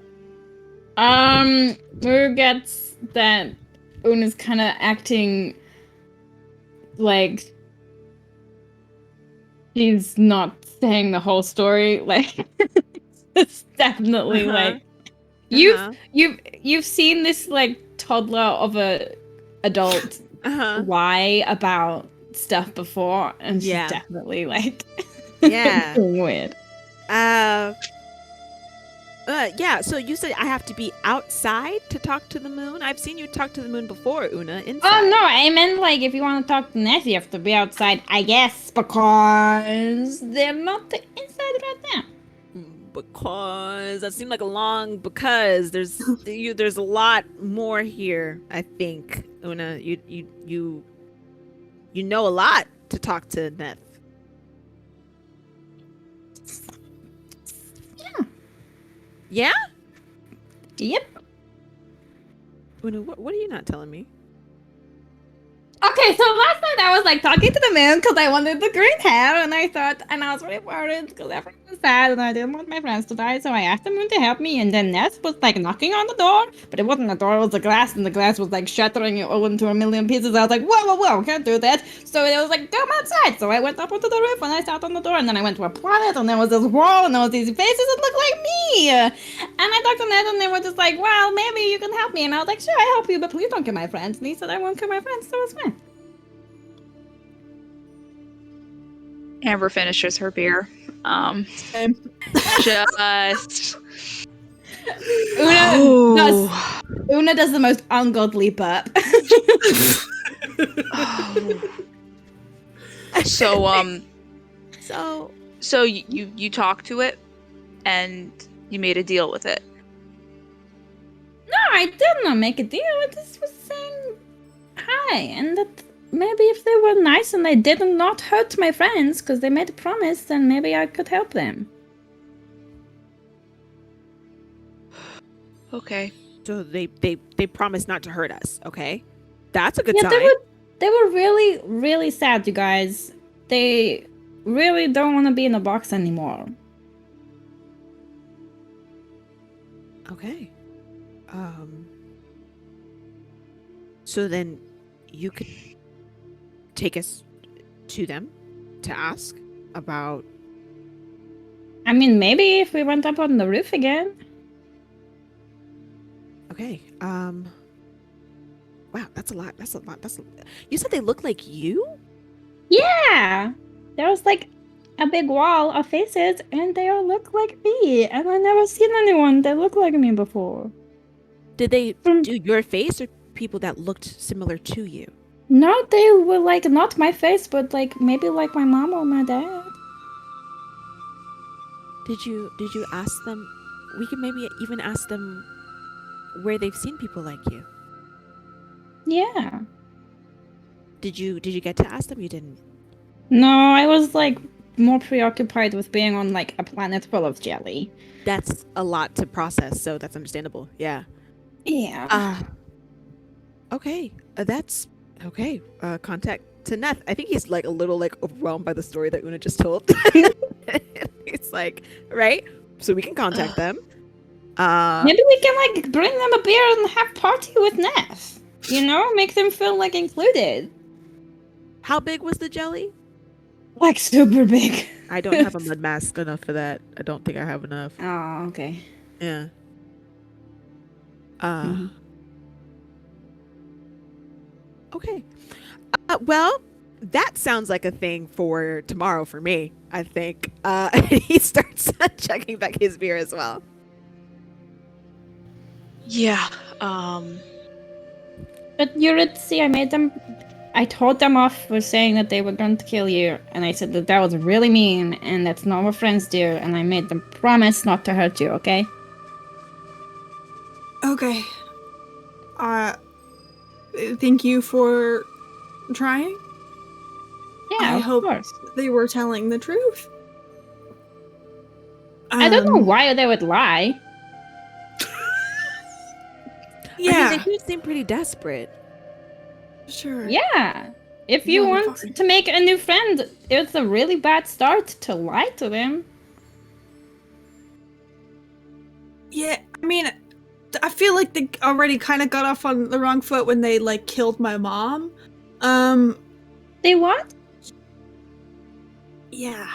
Muru gets that Una's kind of acting like she's not saying the whole story. Like, it's definitely like you've seen this like toddler of a adult lie about stuff before, and she's definitely like Yeah. weird. Yeah, so you said I have to be outside to talk to the moon? I've seen you talk to the moon before, Oona, inside. Oh no, I meant like if you want to talk to Neth, you have to be outside, I guess, because they're not the inside right now. Because that seemed like a long because there's a lot more here, I think. Oona, you know a lot to talk to Neth. Yeah? Yep. Oona, what are you not telling me? Okay, so last night I was like talking to the moon because I wanted the green hair, and I was really worried because everyone was sad and I didn't want my friends to die, so I asked the moon to help me, and then Neth was like knocking on the door, but it wasn't a door, it was a glass, and the glass was like shattering it all into a million pieces. I was like, whoa, can't do that. So it was like, come outside. So I went up onto the roof and I sat on the door, and then I went to a planet, and there was this wall, and there was these faces that looked like me. And I talked to Neth, and they were just like, well, maybe you can help me. And I was like, sure, I'll help you, but please don't kill my friends. And he said, I won't kill my friends, so it's fine. Amber finishes her beer. Just Oona does the most ungodly burp. So you talked to it, and you made a deal with it. No, I did not make a deal. I just was saying hi, and that maybe if they were nice and they did not hurt my friends because they made a promise, then maybe I could help them. Okay. So they promised not to hurt us, okay? That's a good Yeah, sign. they were really, really sad, you guys. They really don't want to be in a box anymore. Okay. So then you could take us to them to ask about. I mean, maybe if we went up on the roof again. Okay. Wow, that's a lot. You said they look like you? Yeah! There was like a big wall of faces, and they all look like me. And I've never seen anyone that looked like me before. Did they From- do your face or people that looked similar to you? No, they were like not my face, but like maybe like my mom or my dad. Did you ask them? We could maybe even ask them where they've seen people like you. Yeah. Did you get to ask them? You didn't. No, I was like more preoccupied with being on like a planet full of jelly. That's a lot to process, so that's understandable. Yeah. Yeah. Okay. That's okay. Contact to Neth. I think he's like a little like overwhelmed by the story that Oona just told. It's like, right? So we can contact them. Maybe we can like bring them a beer and have party with Neth. You know, make them feel like included. How big was the jelly? Like super big. I don't have a mud mask enough for that. I don't think I have enough. Oh, okay. Yeah. Mhm. Okay. Well, that sounds like a thing for tomorrow for me, I think. He starts checking back his beer as well. Yeah. But Eurydice, I told them off for saying that they were going to kill you, and I said that that was really mean, and that's not what friends do, and I made them promise not to hurt you, okay? Okay. Thank you for trying. Yeah, I of hope course. they were telling the truth. I don't know why they would lie. Yeah, I mean, they do seem pretty desperate. sure. Yeah. If you No, want fine. to make a new friend, it's a really bad start to lie to them. Yeah, I mean, I feel like they already kind of got off on the wrong foot when they like killed my mom. They what? Yeah.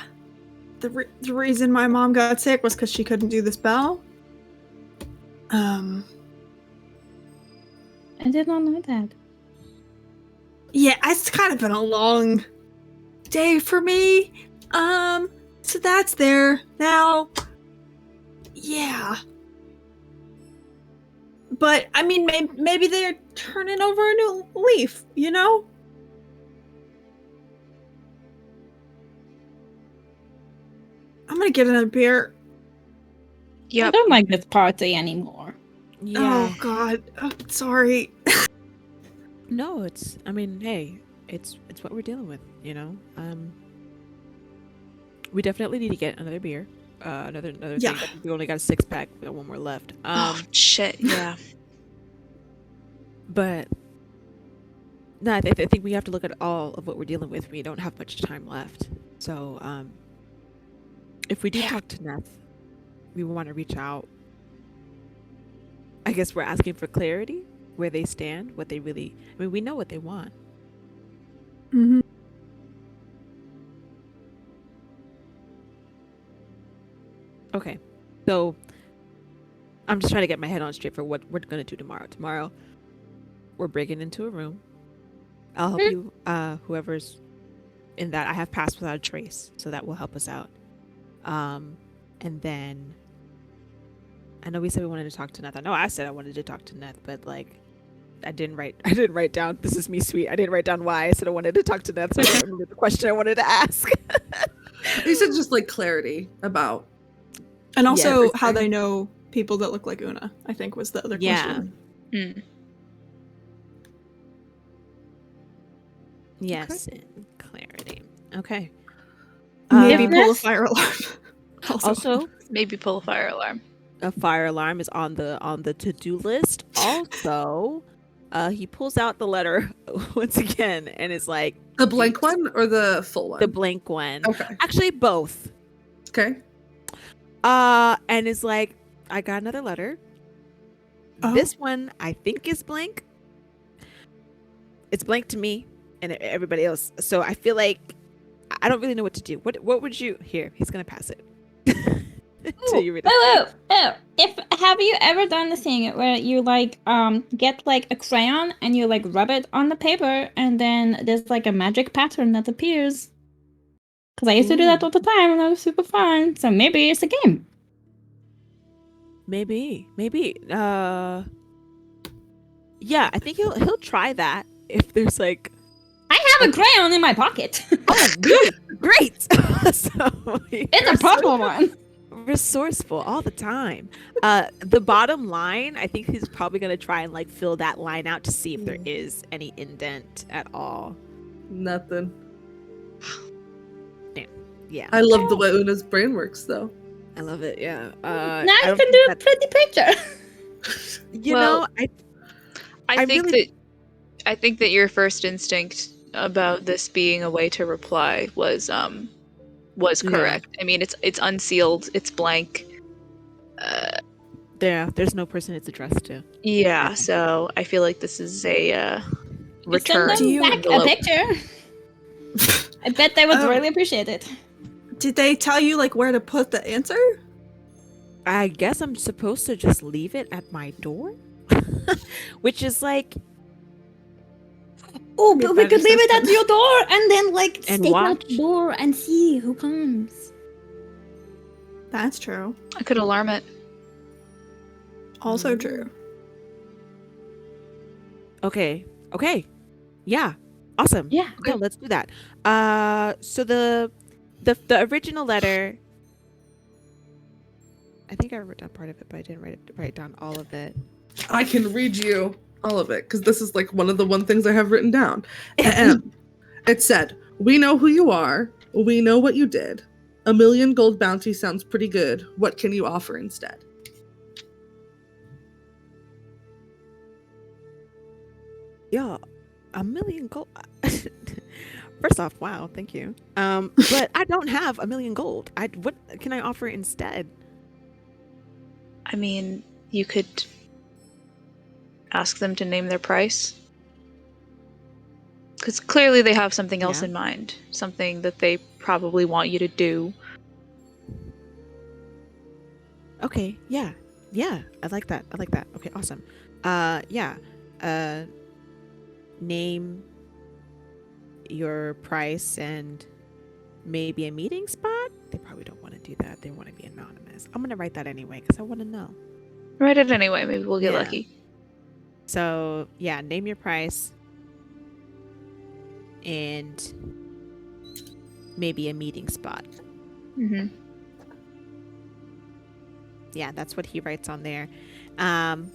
The reason my mom got sick was because she couldn't do the spell. I did not know that. Yeah, it's kind of been a long day for me. So that's there now. Yeah. But I mean, maybe they're turning over a new leaf, you know? I'm gonna get another beer. I Yep. don't like this party anymore. Yeah. Oh God, oh, sorry. No, it's. I mean, hey, it's what we're dealing with, you know. We definitely need to get another beer. Another Yeah. thing. I think we only got a 6-pack. We got one more left. Oh shit. Yeah. But no, I think we have to look at all of what we're dealing with. We don't have much time left. So, if we do Yeah. talk to Neth, we want to reach out. I guess we're asking for clarity, where they stand, what they really. I mean, we know what they want. Mm-hmm. Okay, so I'm just trying to get my head on straight for what we're gonna do tomorrow. Tomorrow, we're breaking into a room. I'll help you, whoever's in that. I have passed without a trace, so that will help us out. And then I know we said we wanted to talk to Neth. I know I said I wanted to talk to Neth, but like I didn't write down. This is me, sweet. I didn't write down why I said I wanted to talk to Neth. So I don't remember the question I wanted to ask. You said just like clarity about. And also Yeah, how they know people that look like Oona, I think was the other Yeah. question. Mm. Yes, and clarity. Okay. Maybe Um, pull a Neth? fire alarm. Also, Maybe pull a fire alarm. a fire alarm is on the to-do list. Also, He pulls out the letter once again and is like, The blank one or the full one? the blank one. Okay. Actually, both. Okay. And is like, I got another letter. Oh. This one I think is blank. It's blank to me and everybody else. So I feel like I don't really know what to do. What would you? Here, he's gonna pass it. So you read it. Oh, have you ever done the thing where you like get like a crayon and you like rub it on the paper and then there's like a magic pattern that appears? Because I used to do that all the time and that was super fun. So maybe it's a game. Maybe. Yeah, I think he'll try that if there's like. I have a crayon in my pocket. Oh, great. So It's a purple one. resourceful all the time. The bottom line, I think he's probably gonna try and like fill that line out to see if there is any indent at all. Nothing. Yeah, I love the way Una's brain works, though. I love it. Yeah. Now you can do a pretty picture. You Well, know, I I think that your first instinct about this being a way to reply was correct. I mean, it's unsealed, it's blank. there's no person it's addressed to. Yeah, so I feel like this is a return. Send them back a envelope. picture. I bet they would Oh. really appreciate it. Did they tell you like where to put the answer? I guess I'm supposed to just leave it at my door, which is like Oh, Your but we could better leave it at system. your door and then like And stake out watch. the door and see who comes. That's true. I could alarm it. Also true. okay. Yeah. Awesome. Yeah. Yeah, let's do that. So the original letter, I think I wrote down part of it, but I didn't write down all of it. I can read you all of it because this is like one of the things I have written down. And it said, "We know who you are. We know what you did. $1 million gold bounty sounds pretty good. What can you offer instead?" Yeah, $1 million gold. First off, wow, thank you. But I don't have $1 million gold. What can I offer instead? I mean, you could ask them to name their price. Because clearly they have something else Yeah. in mind. Something that they probably want you to do. Okay, yeah, I like that. Okay, awesome. Name your price and maybe a meeting spot. They probably don't want to do that. They want to be anonymous. I'm gonna write that anyway because I want to know. Write it anyway, maybe we'll get Yeah. lucky. So yeah, name your price and maybe a meeting spot. Mm-hmm. Yeah, that's what he writes on there. And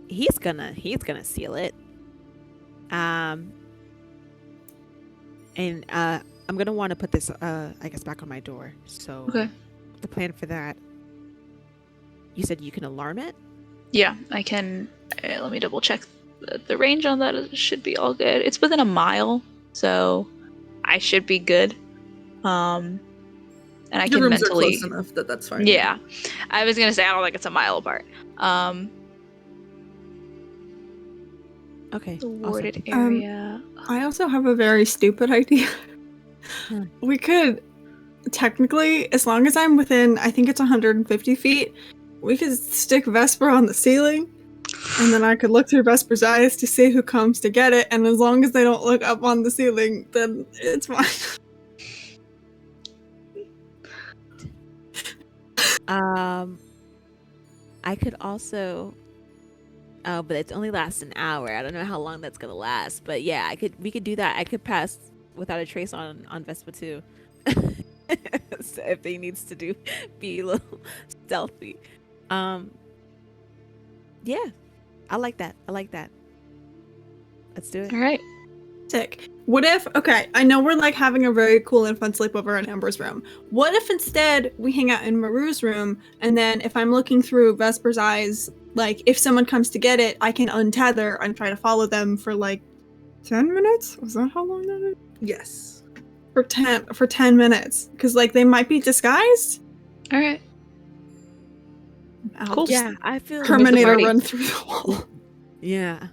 he's gonna seal it. And I'm gonna want to put this I guess back on my door. So Okay. the plan for that, you said you can alarm it? Yeah, I can. Let me double check. The range on that should be all good. It's within a mile, so I should be good. And I Your can rooms mentally. are close enough that that's fine. Yeah, I was gonna say I don't think it's a mile apart. Okay. The awesome. warded area. I also have a very stupid idea. Hmm. We could technically, as long as I'm within, I think it's 150 feet, we could stick Vesper on the ceiling, and then I could look through Vesper's eyes to see who comes to get it. And as long as they don't look up on the ceiling, then it's fine. I could also but it only lasts an hour. I don't know how long that's gonna last. But yeah, we could do that. I could pass without a trace on Vespa too. So if they needs to be a little stealthy. Yeah. I like that. Let's do it. All right. Sick. What if, okay, I know we're like having a very cool and fun sleepover in Amber's room. What if instead we hang out in Maru's room, and then if I'm looking through Vesper's eyes like if someone comes to get it, I can untether and try to follow them for like 10 minutes. Was that how long that is? Yes. For 10 minutes, because like they might be disguised. All right. I'll Cool. just Yeah, I feel Terminator party. run through the wall. Yeah,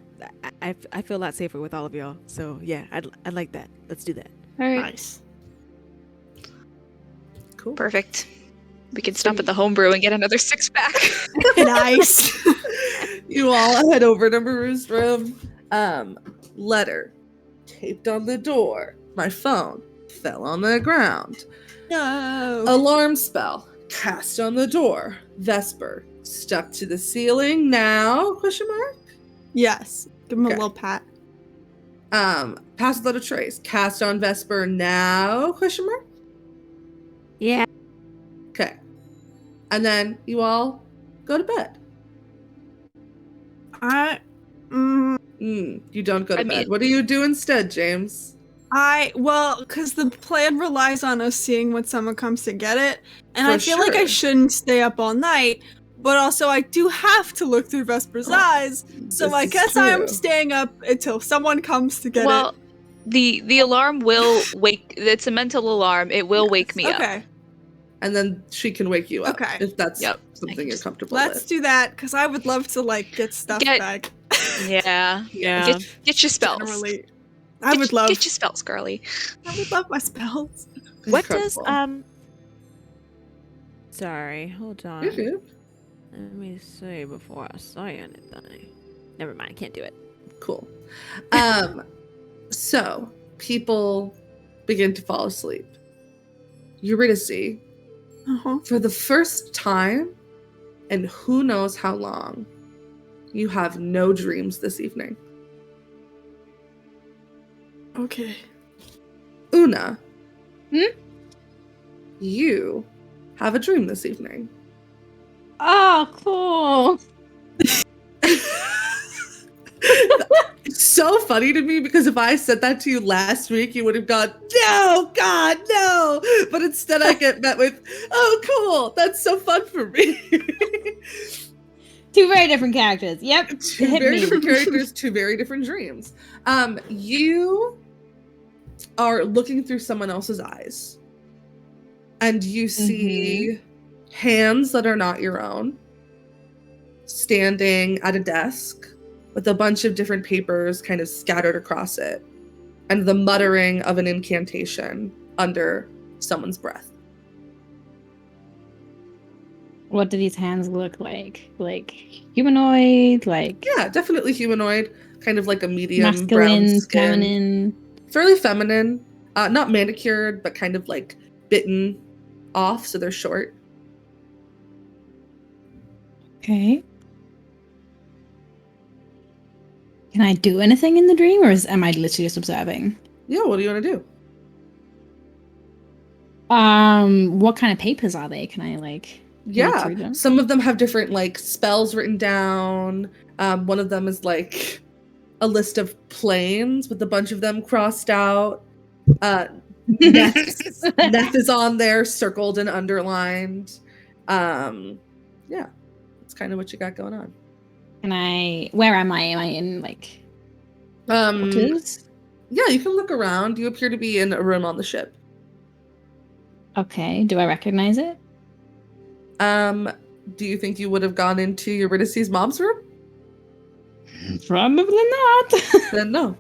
I feel a lot safer with all of y'all. So yeah, I'd like that. Let's do that. All right. Nice. Cool. Perfect. We can stop at the homebrew and get another 6-pack. Nice. You all head over to Maru's room. Letter taped on the door. My phone fell on the ground. No. Alarm spell cast on the door. Vesper stuck to the ceiling now? Question mark. Yes. Give him Okay. a little pat. Pass without a trace. Cast on Vesper now? Question mark. Yeah. Okay. And then you all go to bed. You don't go to I bed. mean- What do you do instead, James? Because the plan relies on us seeing when someone comes to get it, and For I feel like I sure. shouldn't stay up all night, but also I do have to look through Vesper's eyes, so This I is guess true. I'm staying up until someone comes to get Well, it. the alarm will wake. It's a mental alarm. It will wake me up. Okay, And then she can wake you up Okay. if that's Yep. something you're comfortable let's with. do that, because I would love to, like, get stuff Get- back. Yeah. Yeah. Get your spells. Generally. I would love Get your spells, girly. I would love my spells. What does Incredible. Sorry, hold on. You're good. Let me see before I say anything. Never mind, can't do it. Cool. So people begin to fall asleep. Eurydice, Uh-huh. for the first time, and who knows how long, you have no dreams this evening. Okay. Oona. Hmm? You have a dream this evening. Oh, cool. It's so funny to me because if I said that to you last week, you would have gone, no, God, no. But instead I get met with, oh, cool. That's so fun for me. Two very different characters. Yep. Two Hit very me. different characters, two very different dreams. You are looking through someone else's eyes, and you see hands that are not your own, standing at a desk with a bunch of different papers kind of scattered across it, and the muttering of an incantation under someone's breath. What do these hands look like? Like humanoid? Like Yeah, definitely humanoid, kind of like a medium brown masculine, skin. feminine? Fairly feminine, not manicured, but kind of like bitten off, so they're short. Okay. Can I do anything in the dream, or am I literally just observing? Yeah, what do you want to do? What kind of papers are they? Can I like read Yeah, through them? some of them have different like spells written down. One of them is like a list of planes with a bunch of them crossed out. Neth is on there, circled and underlined. Yeah, that's kind of what you got going on. Can I? Where am I? Am I in like Um, quarters? yeah, you can look around. You appear to be in a room on the ship. Okay. Do I recognize it? Do you think you would have gone into Eurydice's mom's room? Probably not. Then no.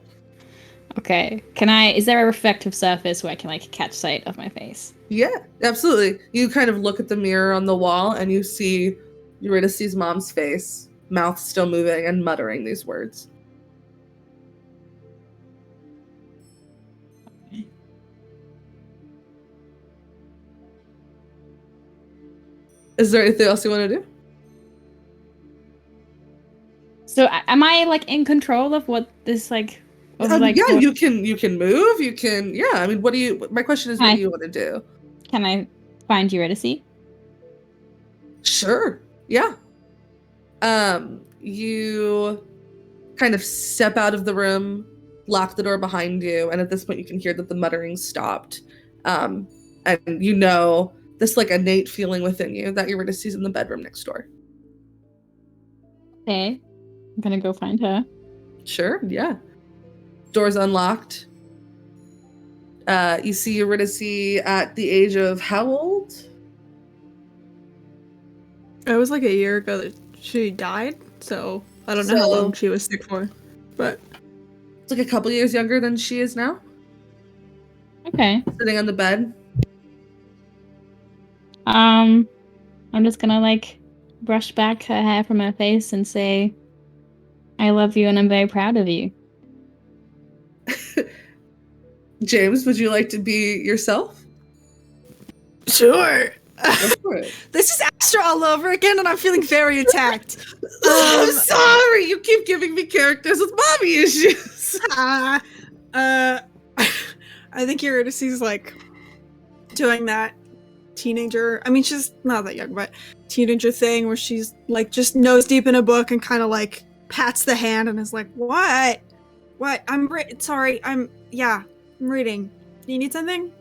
Okay. Can I? Is there a reflective surface where I can like catch sight of my face? Yeah, absolutely. You kind of look at the mirror on the wall and you see Eurydice's mom's face, mouth still moving and muttering these words. Is there anything else you want to do? So am I like in control of what this like? Of, like, Yeah, what- you can move. You can. Yeah, I mean, what do you? My question is, what Hi. do you want to do? Can I find Eurydice? Sure. Yeah. You kind of step out of the room, lock the door behind you, and at this point you can hear that the muttering stopped. And you know this like innate feeling within you that Eurydice is in the bedroom next door. Okay. I'm gonna go find her. Sure, yeah. Door's unlocked. You see Eurydice at the age of how old? It was like a year ago that she died, so I don't know how long she was sick for. But It's like a couple years younger than she is now. Okay. Sitting on the bed. I'm just gonna like brush back her hair from her face and say, I love you and I'm very proud of you. James, would you like to be yourself? sure. Go for it. This is Astra all over again, and I'm feeling very attacked. I'm sorry, you keep giving me characters with mommy issues. I think Eurydice's like doing that teenager. I mean, she's not that young, but teenager thing where she's like just nose deep in a book and kind of like pats the hand and is like, "What? What? Sorry. I'm reading. Do you need something?"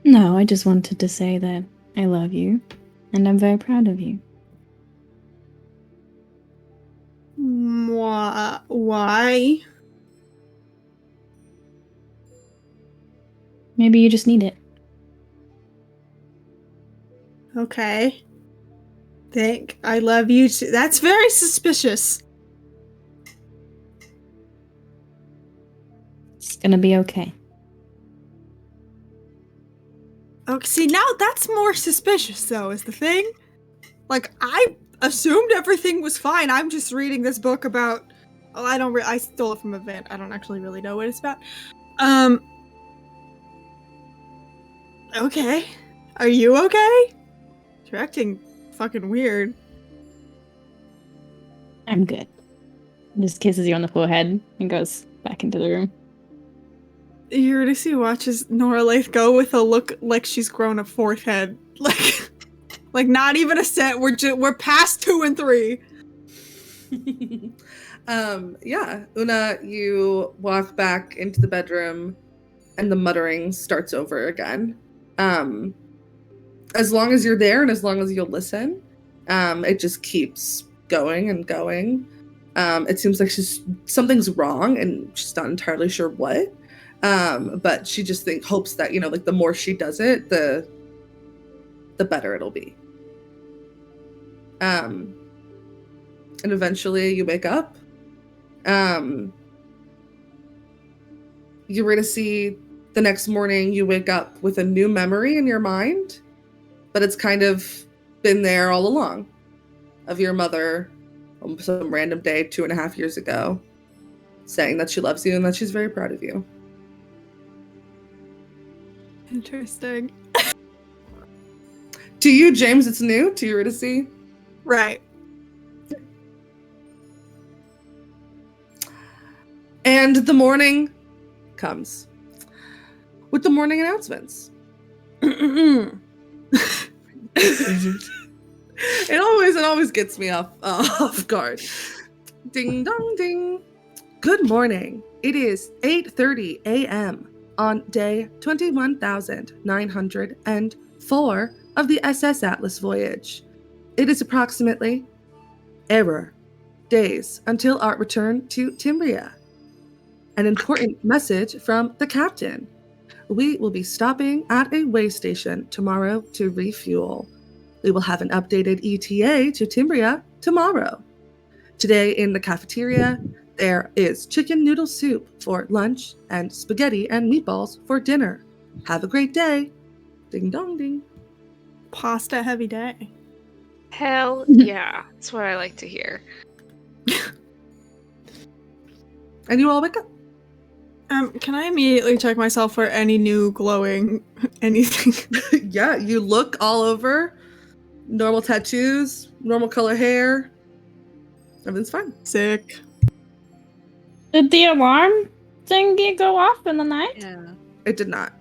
No, I just wanted to say that I love you and I'm very proud of you. Why? Maybe you just need it. Okay. I love you too. That's very suspicious. It's gonna be okay. Okay, see, now that's more suspicious, though, is the thing. Like, I assumed everything was fine. I'm just reading this book about... Oh, I stole it from a vent. I don't actually really know what it's about. Okay. Are you okay? You're acting fucking weird. I'm good. Just kisses you on the forehead and goes back into the room. Eurydice watches Nora Laith go with a look like she's grown a fourth head. Like not even a set. We're past 2 and 3. Yeah, Oona, you walk back into the bedroom and the muttering starts over again. As long as you're there and as long as you'll listen, it just keeps going and going. It seems like something's wrong and she's not entirely sure what. But she just hopes that, like the more she does it, the better it'll be. And eventually you wake up. Eurydice, the next morning you wake up with a new memory in your mind, but it's kind of been there all along, of your mother on some random day 2.5 years ago saying that she loves you and that she's very proud of you. Interesting. To you, James, it's new. To Eurydice, Right. and the morning comes with the morning announcements. It always gets me off guard. Ding dong ding. Good morning. It is 8:30 a.m. on day 21,904 of the SS Atlas voyage. It is approximately days until our return to Timbria. An important message from the captain. We will be stopping at a way station tomorrow to refuel. We will have an updated ETA to Timbria tomorrow. Today in the cafeteria, there is chicken noodle soup for lunch and spaghetti and meatballs for dinner. Have a great day. Ding dong ding. Pasta heavy day. Hell yeah. That's what I like to hear. And you all wake up. Can I immediately check myself for any new glowing anything? Yeah, you look all over. Normal tattoos, normal color hair. Everything's fine. Sick. Did the alarm thingy go off in the night? Yeah. It did not.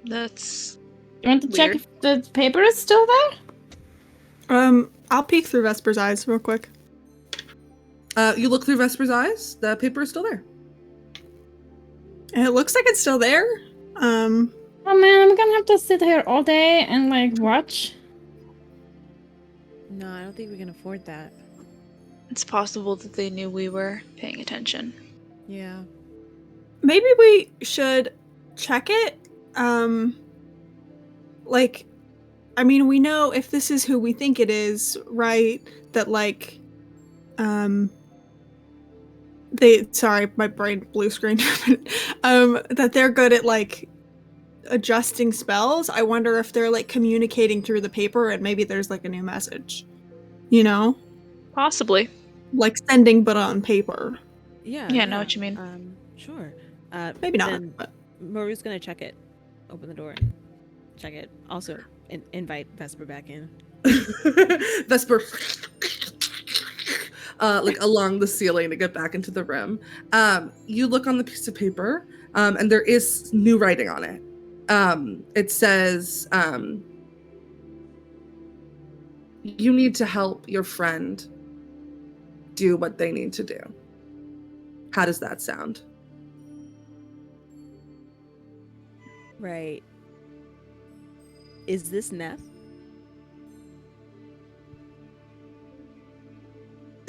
That's You want to check Weird. if the paper is still there? I'll peek through Vesper's eyes real quick. You look through Vesper's eyes. The paper is still there. And it looks like it's still there. Oh man, I'm gonna have to sit here all day and like watch. No, I don't think we can afford that. It's possible that they knew we were paying attention. Yeah. Maybe we should check it. Like, I mean, we know if this is who we think it is, right? That like, sorry, my brain blue screen. That they're good at like adjusting spells. I wonder if they're like communicating through the paper and maybe there's like a new message. You know? Possibly. Like sending but on paper. Yeah. Yeah, I know what you mean. Sure. Maybe not. Then But Maru's gonna check it. Open the door and check it. Also, invite Vesper back in. Vesper like along the ceiling to get back into the room. You look on the piece of paper, and there is new writing on it. It says, you need to help your friend do what they need to do. How does that sound? Right. Is this Neth?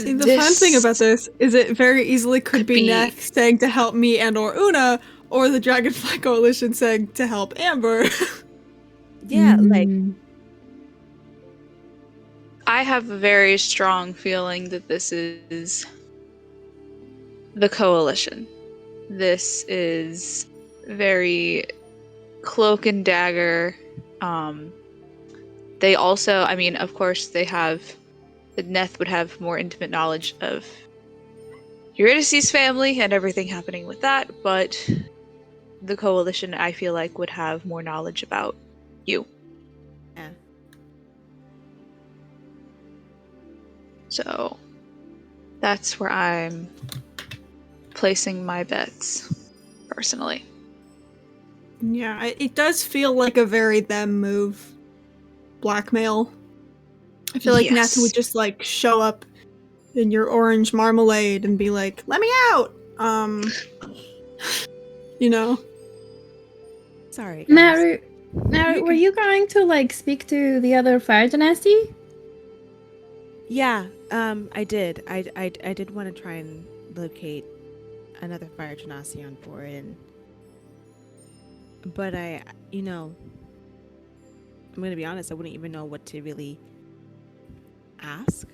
see, the fun thing about this is it very easily could be Neth saying to help me and or Oona, or the Dragonfly Coalition saying to help Amber. Yeah, like I have a very strong feeling that this is the coalition. This is very cloak and dagger. They also, I mean, of course, Neth would have more intimate knowledge of Eurydice's family and everything happening with that, but the coalition, I feel like, would have more knowledge about you. Yeah. So that's where I'm placing my bets, personally. Yeah, it does feel like a very them move. Blackmail. I feel like Neth would just like show up in your orange marmalade and be like, "Let me out." You know. sorry. Guys. Naru, were you going to like speak to the other fire dynasty? Yeah, I did. I did want to try and locate another fire genasi on board, but I'm gonna be honest. I wouldn't even know what to really ask.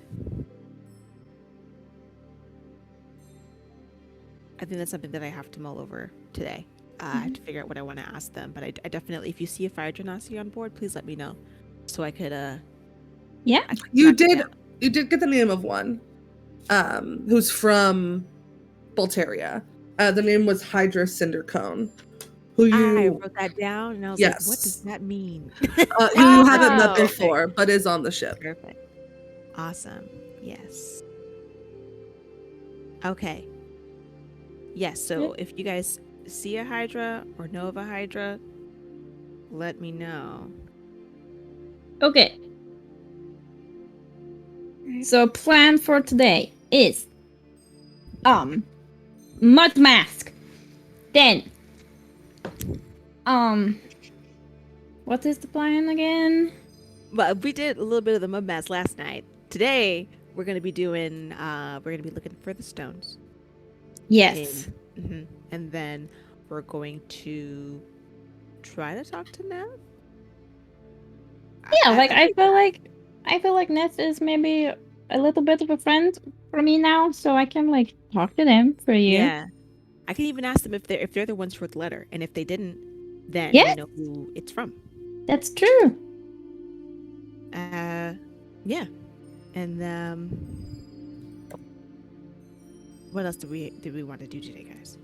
I think that's something that I have to mull over today. I have to figure out what I want to ask them. But I definitely, if you see a fire genasi on board, please let me know, so I could. Yeah. I could You track it did. down. You did get the name of one, who's from Bolteria. The name was Hydra Cindercone. Who I you wrote that down, and I was Yes. like, "What does that mean?" who you haven't met Oh. before, but is on the ship. Perfect. Awesome. Yes. Okay. Yes, so if you guys see a Hydra or know of a Hydra, let me know. Okay. So plan for today is mud mask. Then what is the plan again? Well, we did a little bit of the mud mask last night. Today, we're going to be doing we're going to be looking for the stones. Yes. And then we're going to try to talk to Neth. Yeah, I feel like Neth is maybe a little bit of a friend for me now, so I can like talk to them for you. Yeah. I can even ask them if they're the ones who wrote the letter, and if they didn't, then Yeah. we know who it's from. That's true. Yeah. And what else do we want to do today, guys?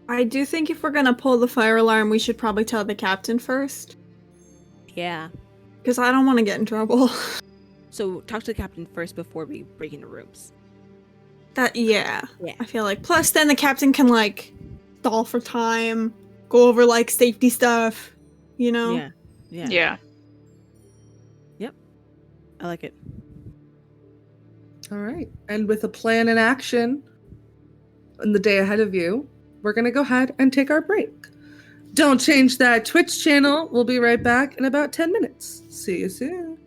I do think if we're gonna pull the fire alarm, we should probably tell the captain first. Yeah. Because I don't want to get in trouble. So talk to the captain first before we break into rooms. Yeah. Yeah. I feel like. Plus, then the captain can like stall for time, go over like safety stuff, you know? Yeah. Yeah. Yeah. Yep. I like it. All right. And with a plan in action in the day ahead of you, we're going to go ahead and take our break. Don't change that Twitch channel. We'll be right back in about 10 minutes. See you soon.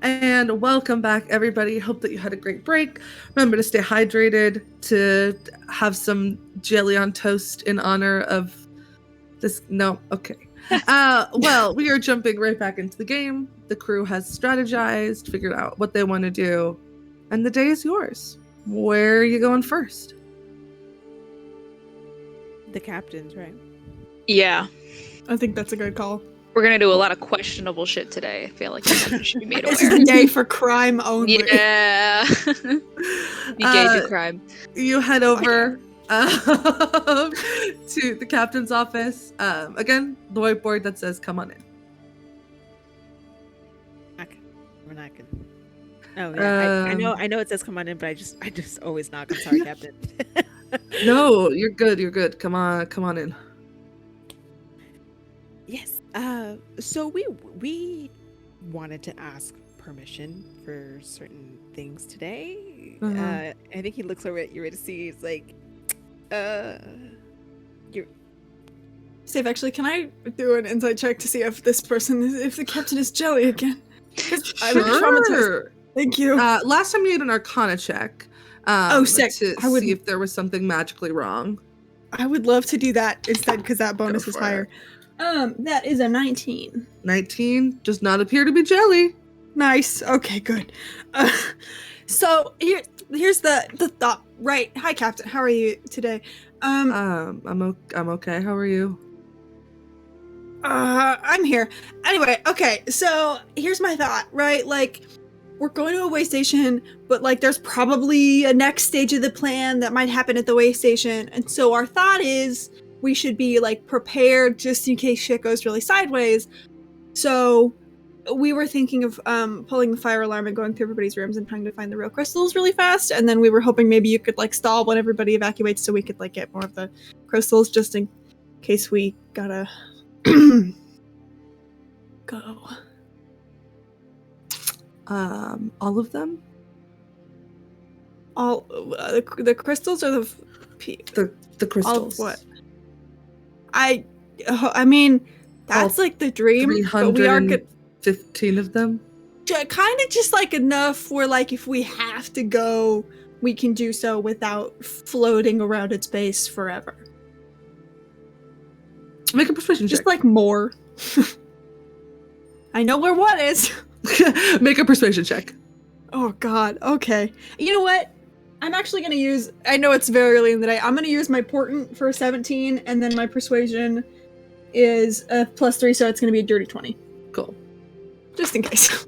And welcome back, everybody. Hope that you had a great break. Remember to stay hydrated, to have some jelly on toast in honor of this. No, okay. Well, we are jumping right back into the game. The crew has strategized, figured out what they want to do, and the day is yours. Where are you going first? The captains, right? Yeah. I think that's a good call. We're gonna do a lot of questionable shit today. I feel like everyone should be made This is aware. the day for crime only. Yeah. Be gay to crime. You head over to the captain's office. Again, the whiteboard that says "Come on in." We're not gonna. Oh yeah, I know it says come on in, but I just always knock. I'm sorry, Captain. No, you're good. You're good. Come on in. Yes. So we wanted to ask permission for certain things today. Uh-huh. I think he looks over at you to see. He's like, you're. Steve, actually, can I do an insight check to see if this person if the captain is jelly again? I'm traumatized. Thank you. Last time you had an Arcana check. Sick. To I would- see if there was something magically wrong. I would love to do that instead because that bonus Go is for higher. That is a 19. 19 does not appear to be jelly. Nice. Okay, good. So here's the thought. Right. Hi, Captain. How are you today? I'm okay. How are you? I'm here. Anyway, okay. So here's my thought. Right, like we're going to a way station, but like there's probably a next stage of the plan that might happen at the way station, and so our thought is we should be like prepared just in case shit goes really sideways. So we were thinking of pulling the fire alarm and going through everybody's rooms and trying to find the real crystals really fast, and then we were hoping maybe you could like stall when everybody evacuates so we could like get more of the crystals just in case we gotta go. All of them? All the crystals or The crystals. all of what? I mean that's like the dream, but we are good. 15 of them? Kind of just like enough where like if we have to go, we can do so without floating around its base forever. Make a persuasion Just check. like more. I know where one is. Make a persuasion check. Oh god, okay. You know what? I'm actually gonna use, I know it's very early in the day, I'm gonna use my portent for 17, and then my persuasion is a +3, so it's gonna be a dirty 20. Cool. Just in case.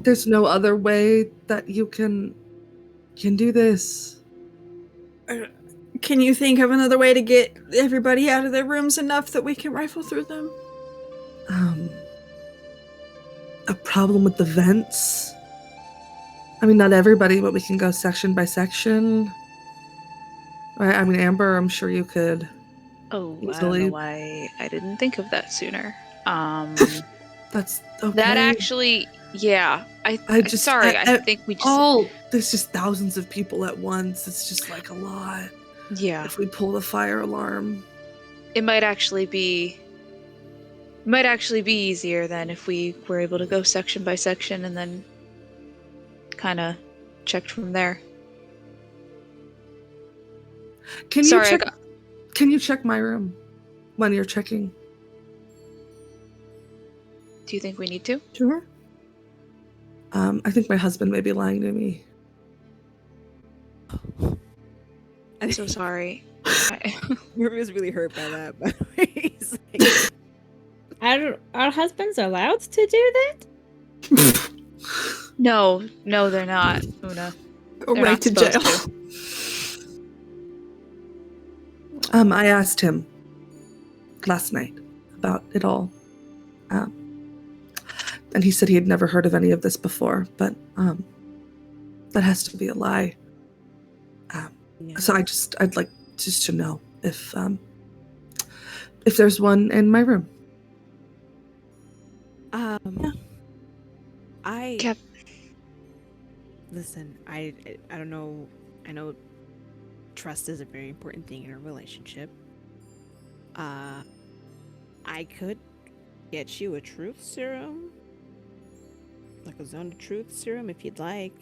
There's no other way that you can do this. Can you think of another way to get everybody out of their rooms enough that we can rifle through them? A problem with the vents? I mean, not everybody, but we can go section by section. Right? I mean, Amber, I'm sure you could. Oh, I don't Easily. know why I didn't think of that sooner. That's okay. That actually, yeah. I just- sorry. I I- think we just there's just thousands of people at once. It's just like a lot. yeah. If we pull the fire alarm. It might actually be easier than if we were able to go section by section and then kind of checked from there. Can Sorry, you check? Can you check my room when you're checking? Do you think we need to? Sure. I think my husband may be lying to me. I'm so sorry. Ruby was really hurt by that. By the way, he's like, Our husbands allowed to do that? No, they're not, Oona. Go They're right not to jail. supposed to. I asked him last night about it all. And he said he had never heard of any of this before, but that has to be a lie. yeah. So I'd like just to know if there's one in my room. Cap- Listen, I don't know. I know trust is a very important thing in a relationship. I could get you a truth serum. Like a zone of truth serum if you'd like.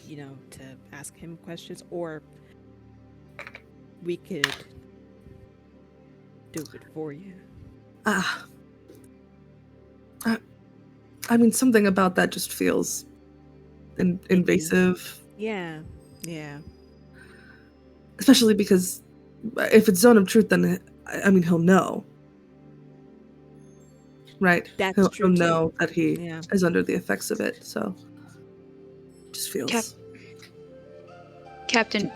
You know, to ask him questions, or we could do it for you. I mean, something about that just feels invasive. Yeah. Especially because if it's zone of truth, then I mean he'll know, right? That's he'll true, too. know that he Yeah. is under the effects of it. So, just feels. Captain,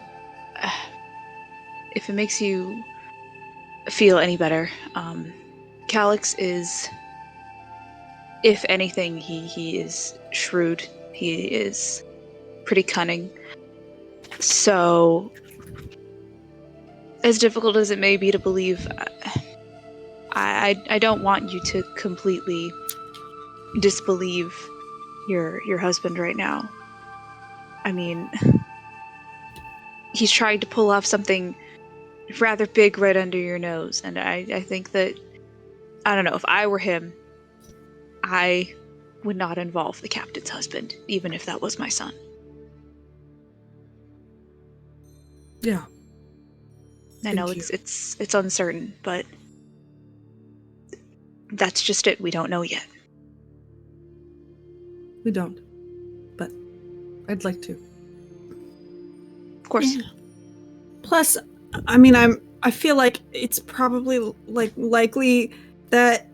if it makes you feel any better, Calix is, if anything, he is shrewd. He is pretty cunning. So, as difficult as it may be to believe, I don't want you to completely disbelieve your husband right now. I mean, he's trying to pull off something rather big right under your nose, and I think that, I don't know, if I were him, I would not involve the captain's husband, even if that was my son. Yeah. I know Thank it's uncertain, but that's just it. We don't know yet. We don't, but I'd like to. Of course. Yeah. Plus, I mean, I feel like it's probably like likely that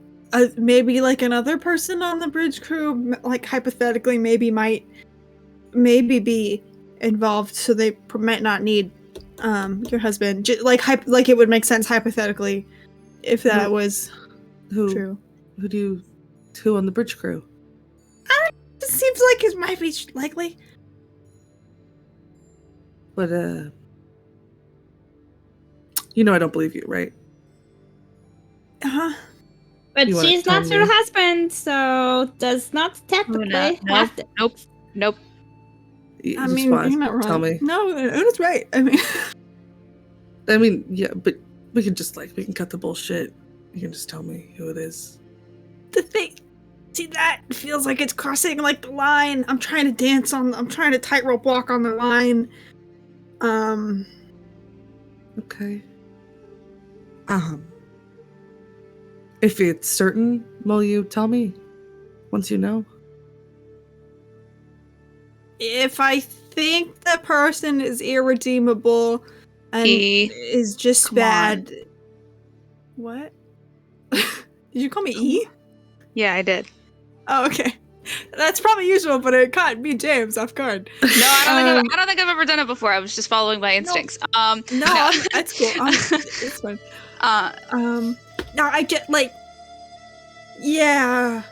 maybe like another person on the bridge crew, like hypothetically, might be involved, so they might not need your husband. Like it would make sense hypothetically if that was true. Who on the bridge crew? It seems like it might be likely. But you know I don't believe you, right? Uh-huh. But You wanna she's tell not your me? husband, so does not technically No. have to. Nope. You I just mean, wanna you're not wrong. tell me. No, Una's right. I mean, yeah, but we can just we can cut the bullshit. You can just tell me who it is. the thing, see, that feels like it's crossing like the line. I'm trying to tightrope walk on the line. Okay. If it's certain, will you tell me once you know? If I think the person is irredeemable and is just Come bad. What? Did you call me E? Yeah, I did. Oh, okay. That's probably usual, but it caught me, James, off guard. No, I don't think I've ever done it before. I was just following my instincts. No, that's cool. It's fine. No, I get yeah.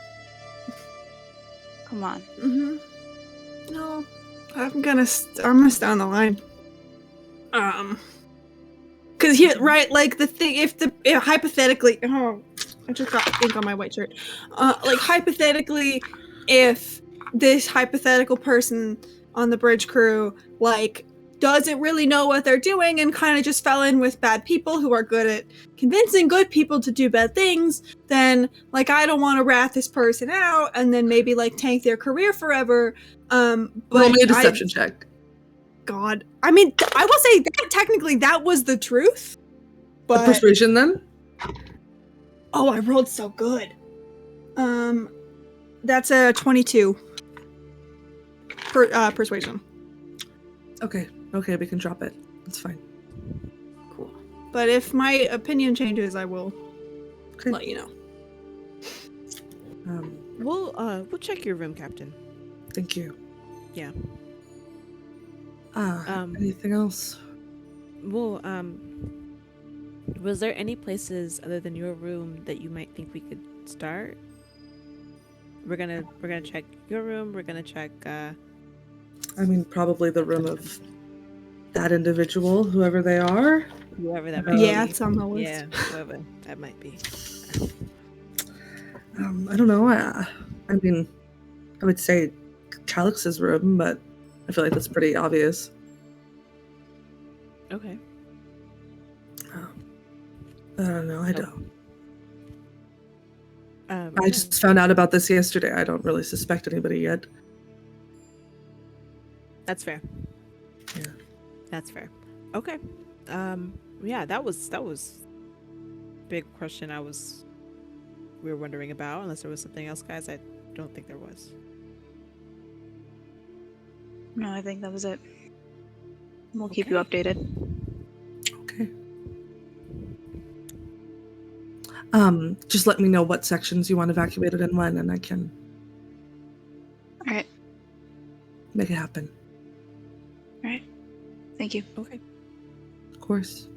Come on. Mm-hmm. No, I'm gonna stay on the line. Because here, right, like the thing, if hypothetically, I just got ink on my white shirt. Like hypothetically, if this hypothetical person on the bridge crew, like, doesn't really know what they're doing and kind of just fell in with bad people who are good at convincing good people to do bad things, then like I don't want to rat this person out and then maybe like tank their career forever. But Roll me a deception check. God, I mean, I will say that technically that was the truth. A But persuasion then? oh, I rolled so good. That's a 22 for persuasion. Okay, we can drop it. It's fine. Cool. But if my opinion changes, I will let you know. We'll check your room, Captain. Thank you. Yeah. Anything else? Well, was there any places other than your room that you might think we could start? We're gonna check your room. We're gonna check. I mean, probably the room of that individual, whoever they are. Whoever that might Yeah, be. it's on the list. Yeah, whoever that might be. I don't know. I mean, I would say Calix's room, but I feel like that's pretty obvious. Okay. I don't know. I Nope. don't. Yeah. I just found out about this yesterday. I don't really suspect anybody yet. That's fair. Yeah. That's fair. Okay. Yeah, that was big question we were wondering about, unless there was something else, guys. I don't think there was. No, I think that was it. We'll keep you updated. Okay. Just let me know what sections you want evacuated and when, and I can All right. make it happen. All right. Thank you. Okay. Of course.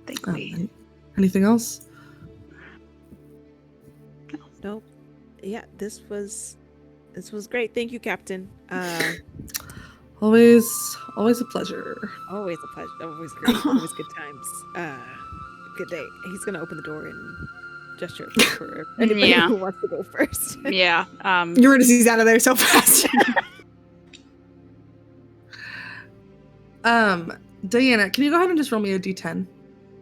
Think we. Anything else? Nope. Yeah, this was great. Thank you, Captain. Always a pleasure. Always a pleasure. Always great. Always good times. Good day. He's gonna open the door and gesture for anybody Yeah. who wants to go first. Yeah. Eurydice's out of there so fast. Diana, can you go ahead and just roll me a d10?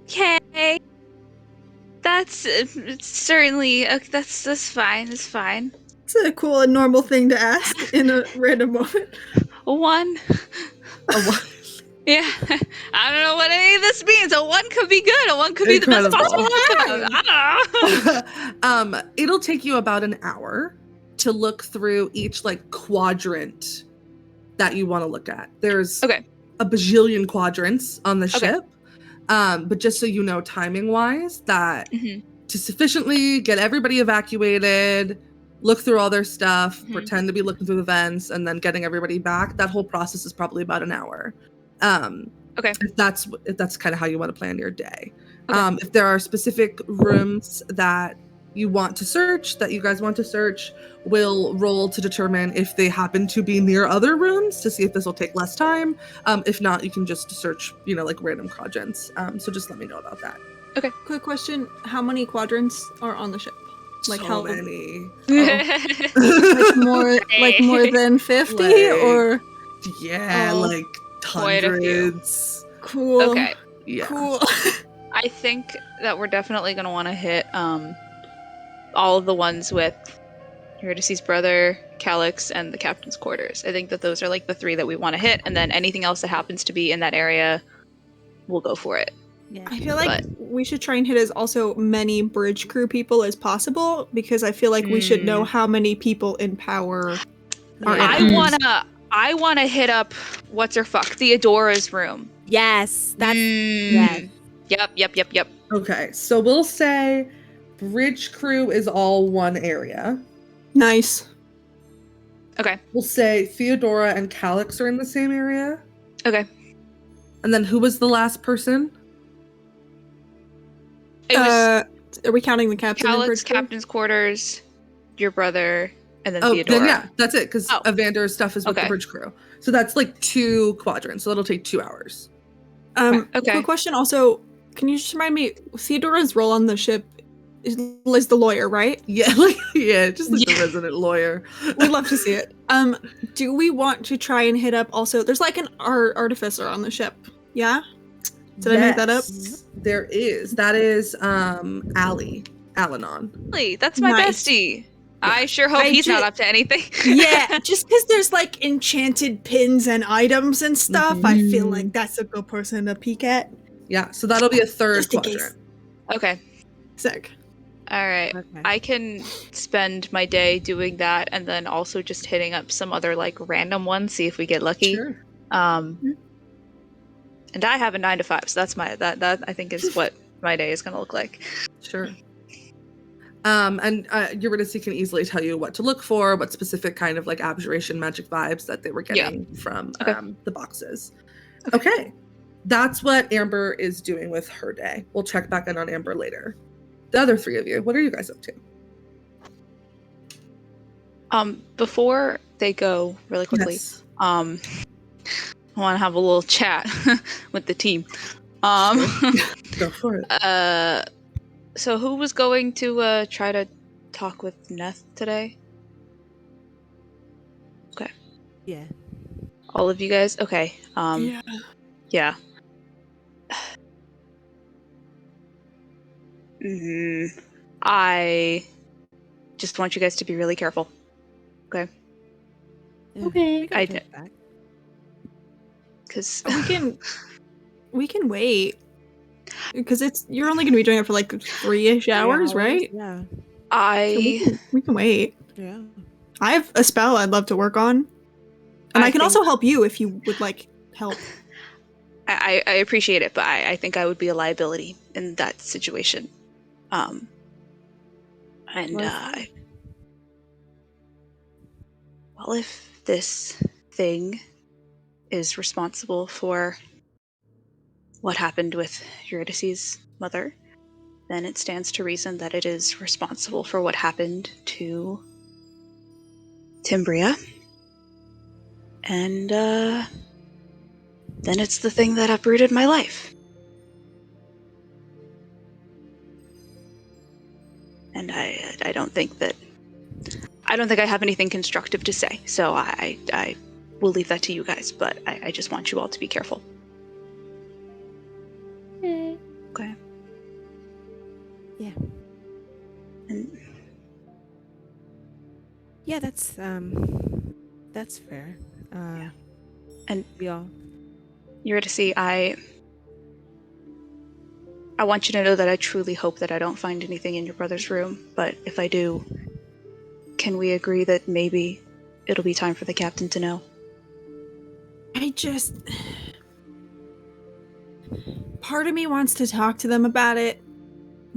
Okay. That's certainly that's fine. It's fine. It's a cool and normal thing to ask in a random moment. A 1. A what? Yeah. I don't know what any of this means. A 1 could be good. A 1 could be the best Incredible. possible outcome. I don't know. It'll take you about an hour to look through each like quadrant that you want to look at. There's Okay. a bajillion quadrants on the Okay. ship. But just so you know, timing wise, that Mhm. to sufficiently get everybody evacuated, look through all their stuff, Mhm. pretend to be looking through the vents, and then getting everybody back, that whole process is probably about an hour. Okay. If that's kind of how you want to plan your day. Okay. If there are specific rooms that you want to search, that you guys want to search, we'll roll to determine if they happen to be near other rooms to see if this will take less time. If not, you can just search, like random quadrants. So just let me know about that. Quick question: how many quadrants are on the ship? Like so how many. like more than 50 Like- or Yeah, Oh. like Quite a few. hundreds. cool? Okay. Yeah. Cool. I think that we're definitely going to want to hit all of the ones with Eurydice's brother, Calix, and the captain's quarters. I think that those are like the 3 that we want to hit, and then anything else that happens to be in that area, we'll go for it. Yeah. I feel like we should try and hit as also many bridge crew people as possible because I feel like we should know how many people in power are in Yeah. I wanna hit up what's her fuck Theodora's room. Yes, that's Mm. Yep. Okay, so we'll say bridge crew is all one area. Nice. Okay. We'll say Theodora and Calix are in the same area. Okay. And then who was the last person? It was Are we counting the captain? in Calix, bridge crew? captain's quarters, your brother, and then Oh, Theodora. then yeah, that's it, because Oh. Evander's stuff is with the Okay. bridge crew. So that's like 2 quadrants, so that'll take 2 hours. Okay. Quick question. Also, can you just remind me Theodora's role on the ship is the lawyer, right? Yeah, just like the resident lawyer. We'd love to see it. Do we want to try and hit up also? There's like an artificer on the ship. Yeah. Did I make that up? Yes, there is. That is Alanon. Really? That's my Nice. bestie. I sure hope I he's not ju- up to anything. Yeah, just because there's like enchanted pins and items and stuff, I feel Mhm. like that's a good person to peek at. Yeah, so that'll be a 3rd Just in case. quadrant. Okay. Sick. All right. okay. I can spend my day doing that and then also just hitting up some other like random ones, see if we get lucky. Sure. And I have a 9 to 5, so that's that I think is what my day is gonna look like. Sure. And Eurydice can easily tell you what to look for, what specific kind of like abjuration magic vibes that they were getting from Okay. the boxes. Okay. That's what Amber is doing with her day. We'll check back in on Amber later. The other 3 of you, what are you guys up to? Before they go, really quickly, Yes. I want to have a little chat with the team. Go for it. So who was going to try to talk with Neth today? Yeah. All of you guys? Okay. Yeah. Yeah. I just want you guys to be really careful. Okay? Okay. We got it back. Because We can wait. Because you're only gonna be doing it for like 3-ish hours, right? Yeah. So we can wait. Yeah. I have a spell I'd love to work on. And I can also help you if you would like help. I appreciate it, but I think I would be a liability in that situation. Well, if this thing is responsible for what happened with Eurydice's mother, then it stands to reason that it is responsible for what happened to Timbria. And then it's the thing that uprooted my life. And I don't think I have anything constructive to say, so I will leave that to you guys, but I just want you all to be careful. Okay. Yeah. And yeah, that's fair. Yeah. And we all. Eurydice, I want you to know that I truly hope that I don't find anything in your brother's room, but if I do, can we agree that maybe it'll be time for the captain to know? Part of me wants to talk to them about it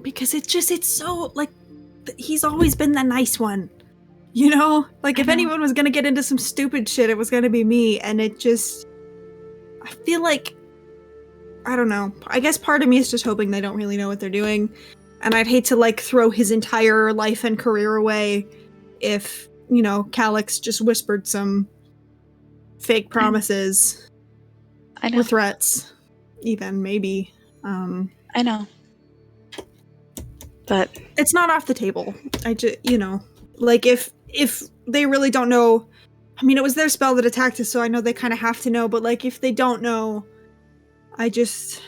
because it's so like he's always been the nice one, you know? Like if anyone was gonna get into some stupid shit, it was gonna be me, and I feel like, I don't know. I guess part of me is just hoping they don't really know what they're doing, and I'd hate to like throw his entire life and career away if, you know, Calix just whispered some fake promises or threats, even maybe. I know, but it's not off the table. I just, you know, like if they really don't know, I mean, it was their spell that attacked us, so I know they kind of have to know, but like if they don't know, I don't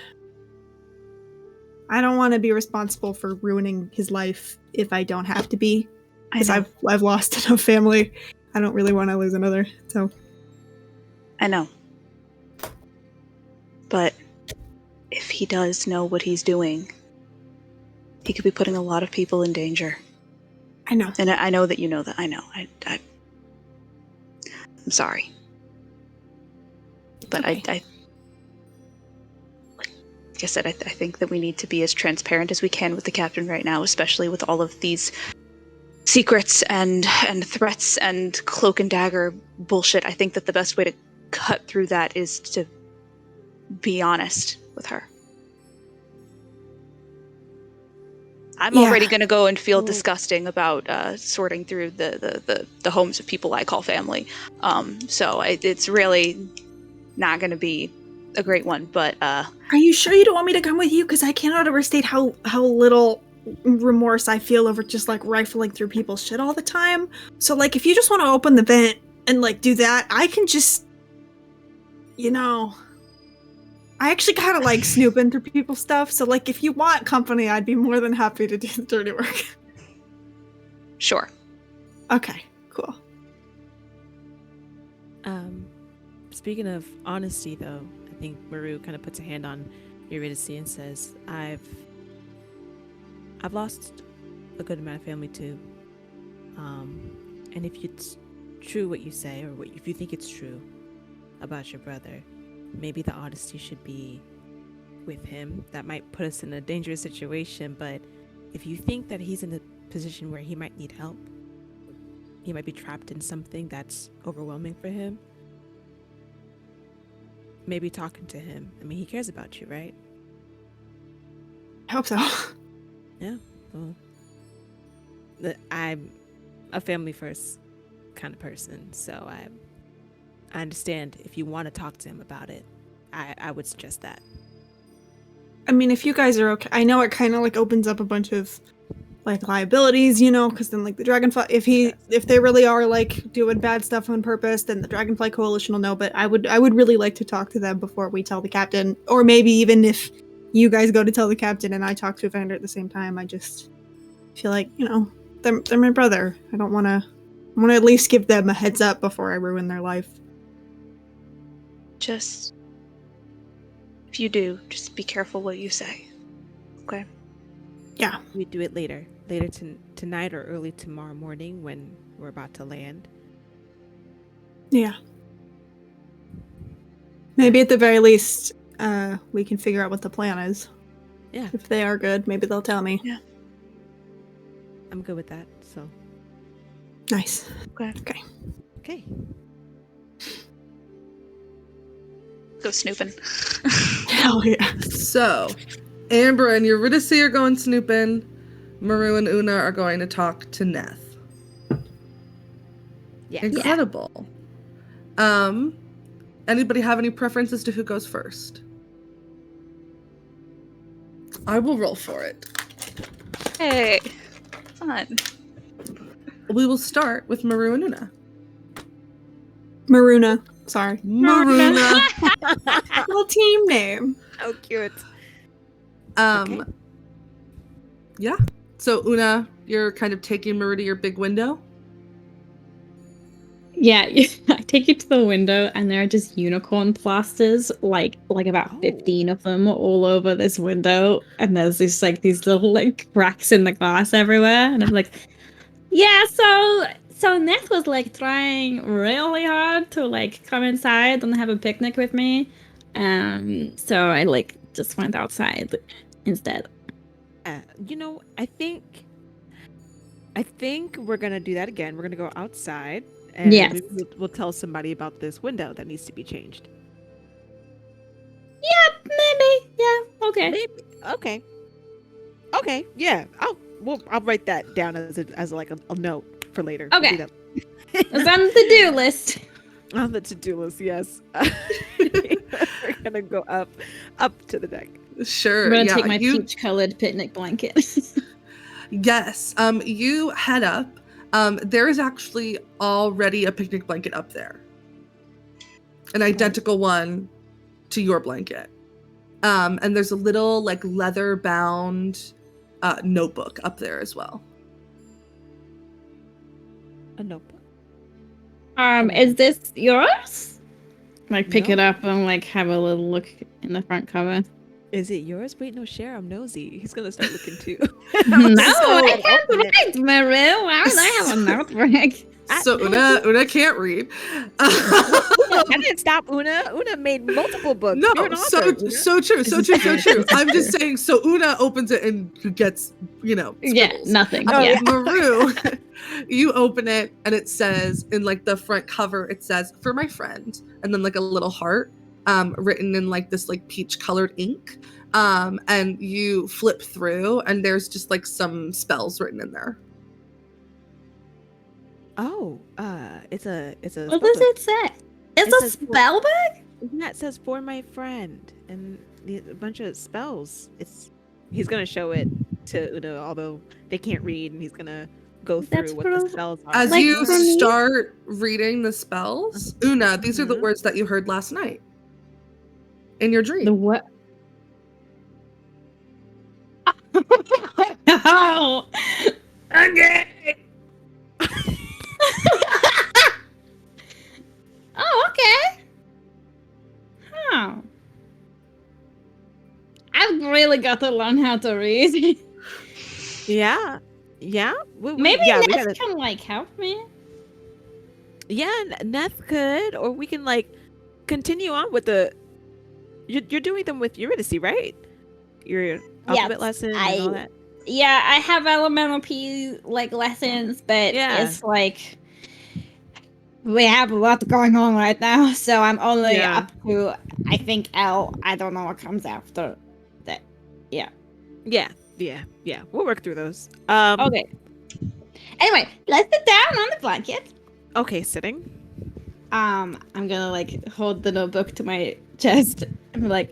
want to be responsible for ruining his life if I don't have to be. Because I've lost enough family. I don't really want to lose another. So I know. But if he does know what he's doing, he could be putting a lot of people in danger. I know. And I know that you know that. I know. I'm sorry. But okay. like I said, I think that we need to be as transparent as we can with the captain right now, especially with all of these secrets and threats and cloak and dagger bullshit. I think that the best way to cut through that is to be honest with her. I'm already going to go and feel disgusting about sorting through the homes of people I call family. So it's really not going to be a great one. But are you sure you don't want me to come with you? Because I cannot overstate how little remorse I feel over just like rifling through people's shit all the time. So like if you just want to open the vent and like do that, I can just, you know, I actually kind of like snooping through people's stuff. So like if you want company, I'd be more than happy to do the dirty work. Sure. Okay, cool. Speaking of honesty though, I think Maru kind of puts a hand on Eurydice and says, I've lost a good amount of family too. And if it's true what you say, or if you think it's true about your brother, maybe the honesty should be with him. That might put us in a dangerous situation, but if you think that he's in a position where he might need help, he might be trapped in something that's overwhelming for him, maybe talking to him. I mean, he cares about you, right? I hope so. Yeah, well, I'm a family first kind of person, so I understand if you want to talk to him about it. I would suggest that. I mean, if you guys are okay, I know it kind of like opens up a bunch of like liabilities, you know, because then like the Dragonfly, if they really are like doing bad stuff on purpose, then the Dragonfly Coalition will know. But I would really like to talk to them before we tell the captain, or maybe even if you guys go to tell the captain and I talk to Evander at the same time. I just feel like, they're my brother. I want to at least give them a heads up before I ruin their life. Just, if you do, just be careful what you say. Okay? Yeah. We do it later tonight or early tomorrow morning when we're about to land. Yeah. Maybe at the very least, we can figure out what the plan is. Yeah. If they are good, maybe they'll tell me. Yeah. I'm good with that. So. Nice. Okay. Go snooping. Hell yeah. So, Amber and Eurydice are going snooping. Maru and Oona are going to talk to Neth. Yeah. Incredible. Anybody have any preferences to who goes first? I will roll for it. Hey. Fun. We will start with Maru and Oona. Maruna. Sorry. Maruna. Little team name. Oh, cute. Okay. Okay. Yeah. So Oona, you're kind of taking Maru to your big window. Yeah, I take you to the window, and there are just unicorn plasters, like about 15 of them all over this window, and there's these little cracks in the glass everywhere, and I'm like, yeah, so Neth was trying really hard to come inside and have a picnic with me, so I just went outside instead. I think we're gonna do that again. We're gonna go outside. And Yes. we'll tell somebody about this window that needs to be changed. Yeah, maybe. Yeah, okay. Maybe. Okay. Yeah. I'll write that down as a note for later. We'll Okay. do that. It's on the to-do list. On the to-do list, yes. We're gonna go up to the deck. Sure. I'm gonna yeah, take my peach-colored picnic blanket. Yes. You head up. There is actually already a picnic blanket up there. An identical one to your blanket. And there's a little leather-bound notebook up there as well. A notebook. Is this yours? Pick No. it up and have a little look in the front cover. Is it yours? Wait, no, share. I'm nosy. He's gonna start looking too. No, So I can't open it. write, Maru. Why would I have a notebook? So Oona can't read. I didn't stop Oona. Oona made multiple books. No, You're an author, Oona. so true. I'm just saying. So Oona opens it and gets, Yeah, scribbles. nothing. Oh, Maru, you open it and it says in the front cover, it says "for my friend," and then a little heart, written in this peach colored ink. And you flip through and there's just some spells written in there. Oh, it's a. What spell does book. it say? It's It a says- spell book? Yeah, it says "for my friend" and a bunch of spells. He's gonna show it to Oona, although they can't read, and he's gonna go through That's what the for- spells are. As Like you for me? start reading the spells, Oona, these are the Mhm. words that you heard last night in your dream. The what? Oh, okay. Oh, okay. Huh. I've really got to learn how to read. Yeah. Maybe yeah, we Neth gotta- can help me. Yeah, Neth could, or we can continue on with the. You're doing them with Eurydice, right? Your alphabet lesson and all that. Yeah, I have elemental P lessons, but Yeah. it's we have a lot going on right now, so I'm only Yeah. up to I think L. I don't know what comes after that. Yeah. Yeah. We'll work through those. Okay. Anyway, let's sit down on the blanket. Okay, sitting. I'm gonna hold the notebook to my chest and be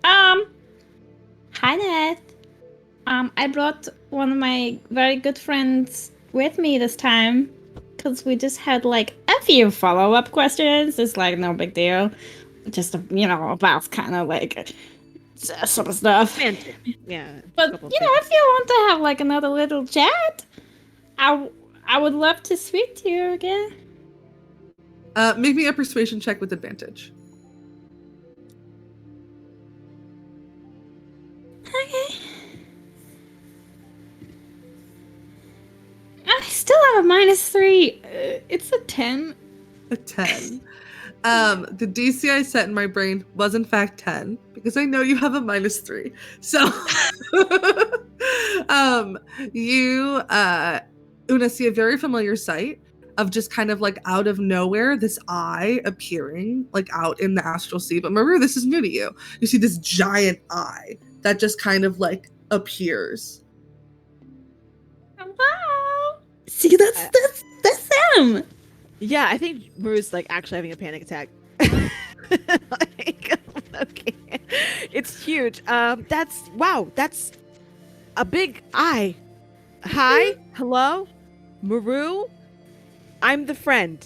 hi Neth. I brought one of my very good friends with me this time because we just had a few follow-up questions. It's no big deal. Just about kind of sort of stuff. Yeah. But couple you know, if you want to have like another little chat, I would love to speak to you again. Make me a persuasion check with advantage. Okay. I still have a -3. It's a 10. A 10. The DC I set in my brain was in fact 10 because I know you have a -3. So you Oona see a very familiar sight of just kind of like out of nowhere this eye appearing like out in the astral sea. But remember, this is new to you. You see this giant eye that just kind of like appears. Wow. See, that's them. Yeah, I think Maru's like actually having a panic attack. Like, okay. It's huge. That's a big eye. Hi, hello, Maru. I'm the friend.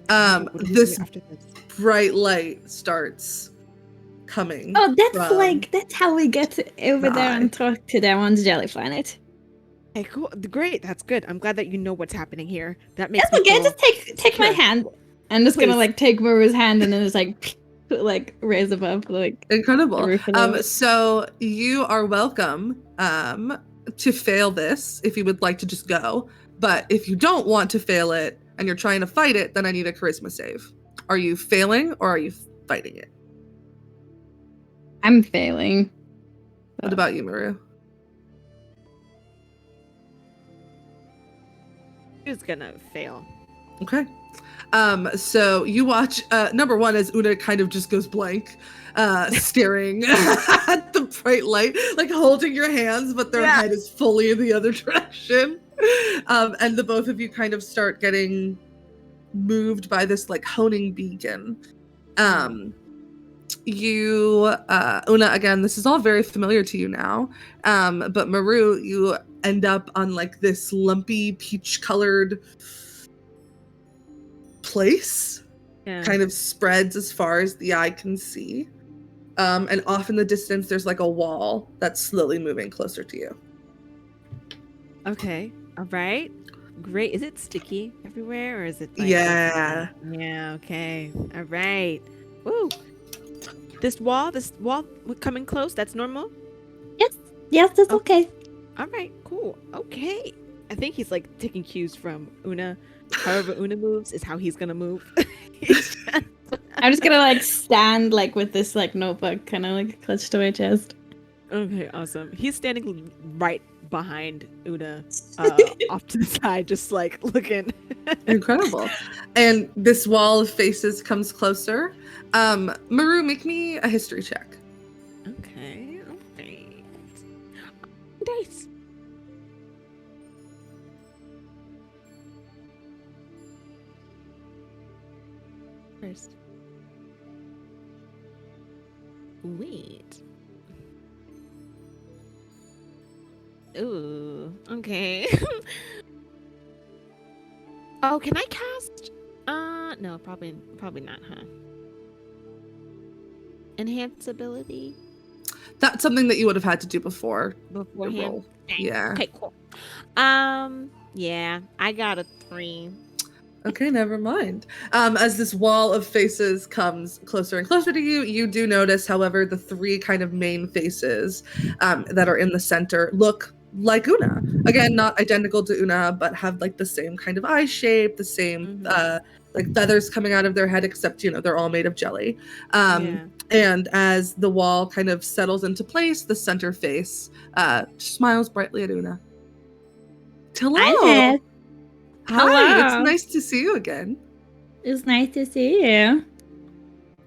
What do you This do after this? bright light starts coming. Oh, from- that's how we get over there and talk to them on the Jelly Planet. Hey, cool, great. That's good. I'm glad that you know what's happening here. That makes That's me okay. feel Just take my secure. hand. I'm just gonna Please. like take Maru's hand and then just like raise above like Incredible. the roof a little bit. So you are welcome to fail this if you would like to just go. But if you don't want to fail it and you're trying to fight it, then I need a charisma save. Are you failing or are you fighting it? I'm failing. What about you, Maru? Who's gonna fail? Okay. So you watch number one as Oona kind of just goes blank, staring at the bright light, like holding your hands, but their head is fully in the other direction. And the both of you kind of start getting moved by this like honing beacon. You Oona, again, this is all very familiar to you now. But Maru, you end up on like this lumpy peach colored place, kind of spreads as far as the eye can see. And off in the distance there's like a wall that's slowly moving closer to you. Okay. All right. Great. Is it sticky everywhere or is it like Yeah. Yeah, okay. All right. Woo. This wall coming close, that's normal? Yes, that's okay. All right, cool. Okay. I think he's like taking cues from Oona. However Oona moves is how he's gonna move. I'm just gonna like stand like with this like notebook kind of like clutched to my chest. Okay, awesome. He's standing right behind Oona, off to the side, just like looking. Incredible. And this wall of faces comes closer. Maru, make me a history check. Okay, all right. Dice. First. Wait. Ooh, okay. Oh, can I cast? No, probably not, huh? Enhance ability That's something that you would have had to do before the beforehand. roll. Dang. Yeah. Okay, cool. Yeah, I got a 3. Okay, never mind. As this wall of faces comes closer and closer to you, you do notice, however, the 3 kind of main faces that are in the center look like Oona. Again, not identical to Oona, but have like the same kind of eye shape, the same like feathers coming out of their head, except they're all made of jelly. Yeah. And as the wall kind of settles into place, the center face smiles brightly at Oona. Hello. Hi, Neth. Hi, Hello. it's nice to see you again. It's nice to see you.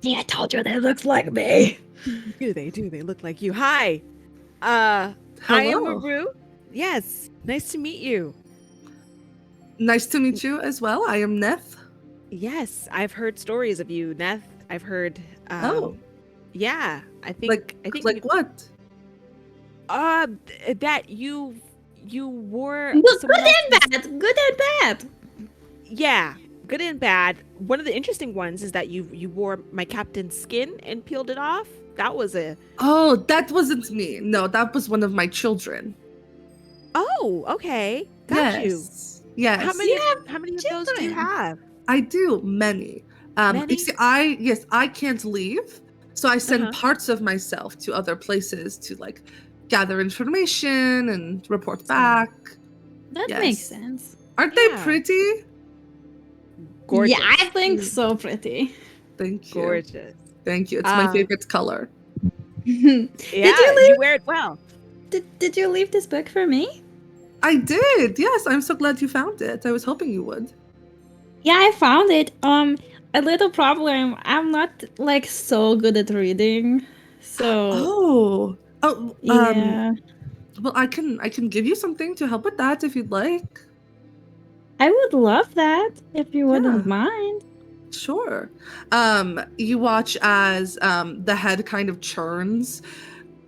See, I told you they looked like me. Do they look like you? Hi. I am Hello. Maru. Yes. Nice to meet you. Nice to meet you as well. I am Neth. Yes, I've heard stories of you, Neth. I've heard Oh. Yeah, I think Like you- what? that you wore Good someone else's- and bad. Good and bad. Yeah, good and bad. one of the interesting ones is that you wore my captain's skin and peeled it off. That was a. Oh, that wasn't me. No, that was one of my children. Oh, okay. Got you. Yes. How many? How many of those do you children. have? I do many. Many? You see, I can't leave, so I send Uh-huh. parts of myself to other places to like gather information and report back. That Yes. makes sense. Aren't they Yeah. pretty? Gorgeous. Yeah, I think so pretty. Thank you. Gorgeous. Thank you. It's my favorite color. Yeah, you leave- you wear it well. Did you leave this book for me? I did. Yes, I'm so glad you found it. I was hoping you would. Yeah, I found it. A little problem. I'm not like so good at reading, so Yeah. yeah. Well, I can give you something to help with that if you'd like. I would love that if you wouldn't Yeah. mind. Sure. You watch as the head kind of churns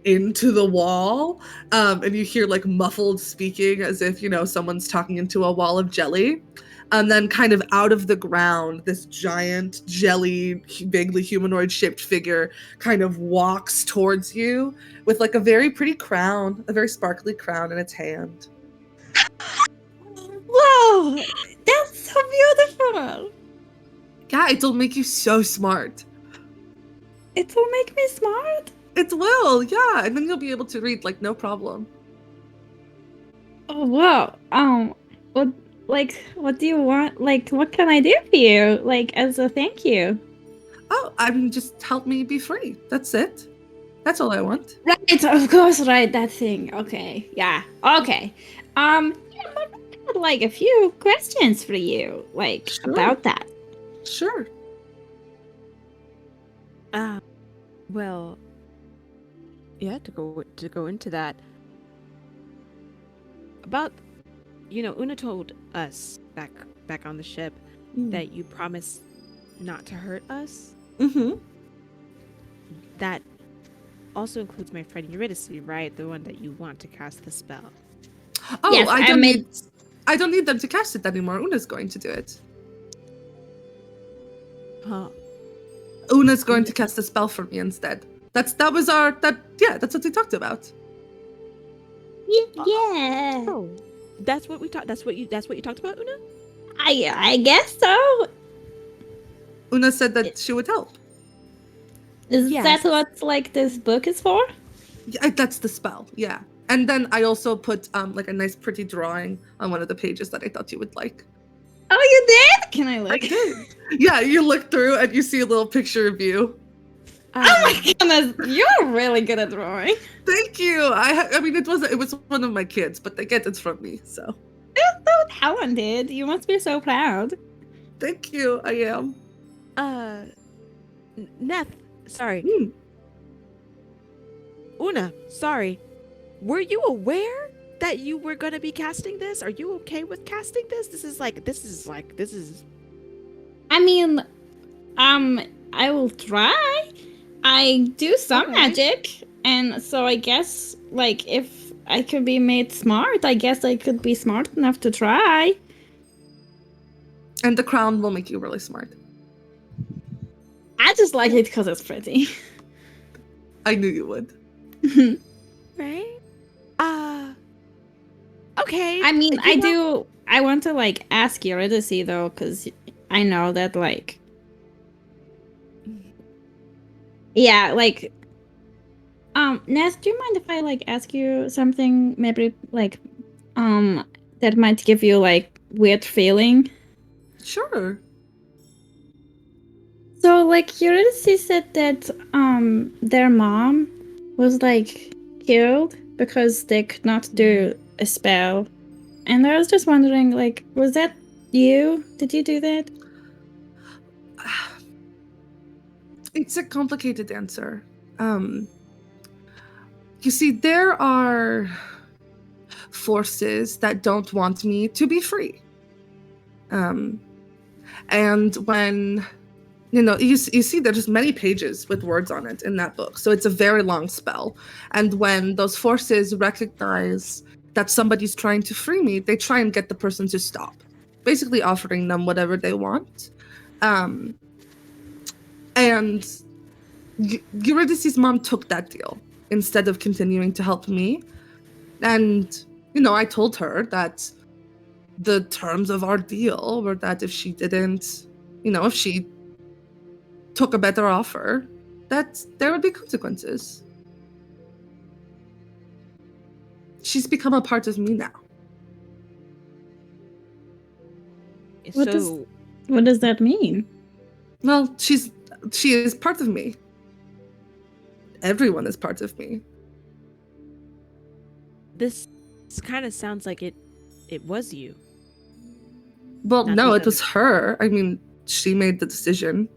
into the wall, and you hear like muffled speaking as if, you know, someone's talking into a wall of jelly. And then kind of out of the ground, this giant jelly, vaguely humanoid shaped figure kind of walks towards you with like a very pretty crown, a very sparkly crown in its hand. Whoa, that's so beautiful. Yeah, it'll make you so smart. It will make me smart. It will, yeah. And then you'll be able to read like no problem. Oh wow. What do you want? Like, what can I do for you? Like, as a thank you. Oh, I mean, just help me be free. That's it. That's all I want. Right, of course, right, that thing. Okay, yeah, okay. Yeah, but I had like a few questions for you, like Sure. about that. Sure. Well, yeah, to go into that. About, you know, Oona told us back on the ship that you promised not to hurt us. Mm-hmm. That also includes my friend Eurydice, right? The one that you want to cast the spell. Oh, Yes, I I don't made- need. I don't need them to cast it anymore. Una's going to do it. Huh. Una's going to cast a spell for me instead. That's what we talked about. Yeah, Oh, that's what we talked. That's what you talked about, Oona. I guess so. Una said that she would help. Is Yes. that what like this book is for? Yeah, that's the spell. Yeah. And then I also put like a nice pretty drawing on one of the pages that I thought you would like. Oh, you did? Can I I look? did. Yeah, you look through and you see a little picture of you. Oh my goodness, you're really good at drawing. Thank you. I mean, it was one of my kids, but they get it from me. So You're so talented. You must be so proud. thank you. I am. Neth, sorry. Hmm. Oona, sorry. Were you aware that you were gonna be casting this? Are you okay with casting this? This is. I mean, I will try. I do some Alright. magic, and so I guess, like, if I could be made smart, I guess I could be smart enough to try. And the crown will make you really smart. I just like it because it's pretty. I knew you would. Right? Okay. I mean, You know- I want to, like, ask Eurydice, though, because I know that, like... Yeah, like... Neth, do you mind if I, like, ask you something, maybe, like, that might give you, like, weird feeling? Sure. So, like, Eurydice said that, their mom was, like, killed because they could not do a spell. And I was just wondering, like, was that you? Did you do that? It's a complicated answer. You see, there are forces that don't want me to be free. And when, you see there's many pages with words on it in that book. So it's a very long spell. And when those forces recognize that somebody's trying to free me, they try and get the person to stop, basically offering them whatever they want. And Eurydice's mom took that deal instead of continuing to help me. And, I told her that the terms of our deal were that if she didn't, if she took a better offer, that there would be consequences. She's become a part of me now. What does that mean? Well, she is part of me. Everyone is part of me. This kind of sounds like it was you. Well, Not no, the it was her. I mean, she made the decision.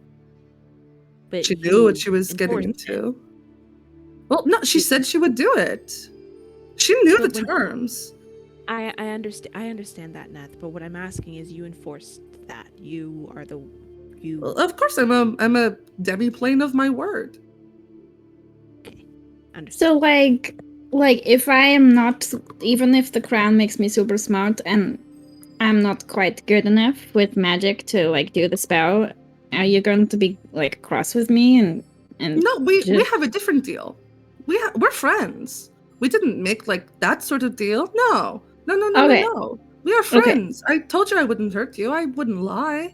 But She knew what you she was getting enforced it. into. Well, no, she said she would do it. She knew the But when- terms. I understand that, Neth, but what I'm asking is you enforced that. You are the you Well, of course, I'm a demi-plane of my word. understand. So like if I am not, even if the crown makes me super smart and I'm not quite good enough with magic to like do the spell, are you going to be like cross with me and No, we just- have a different deal. We're friends. We didn't make like that sort of deal. No. Okay. No. We are friends. I told you I wouldn't hurt you. I wouldn't lie.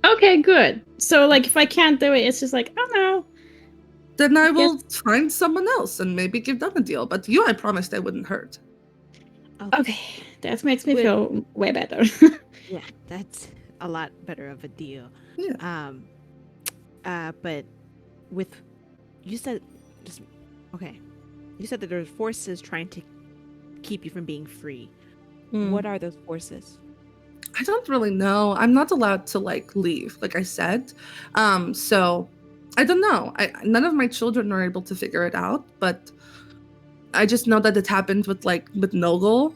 Okay, good. So like if I can't do it, it's just like, oh no. Then I I will find someone else and maybe give them a deal. But you, I promised I wouldn't hurt. Okay, that makes me Wait. feel way better. Yeah, that's a lot better of a deal. Yeah. But with you said you said that there's forces trying to keep you from being free. What are those forces? I don't really know. I'm not allowed to like leave, like I said. So I don't know. None of my children are able to figure it out, but I just know that it happened with Nogel.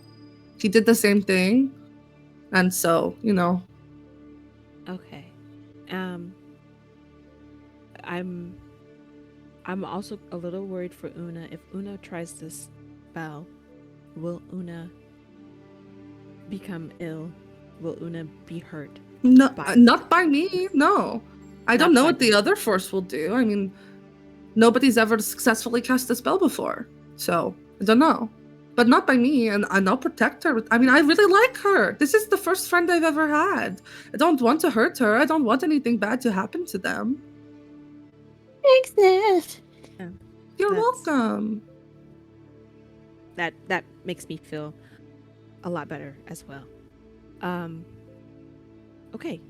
He did the same thing. And so, Okay. I'm also a little worried for Oona. If Oona tries this spell, will Oona become ill? Will Oona be hurt? no, By- not by me. No. I don't Not know by what the other force will do. I mean, nobody's ever successfully cast a spell before. So, I don't know. But not by me, and I'll protect her. I mean, I really like her. This is the first friend I've ever had. I don't want to hurt her. I don't want anything bad to happen to them. Thanks, Neth. You're That's- welcome. That makes me feel a lot better as well. Okay.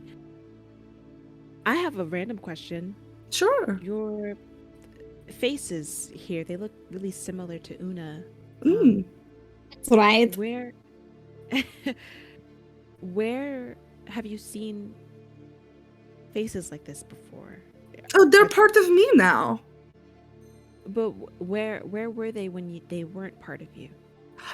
I have a random question. Sure. Your faces here, they look really similar to Oona. That's right. Where have you seen faces like this before? Oh, they're part of me now. But where were they when they weren't part of you?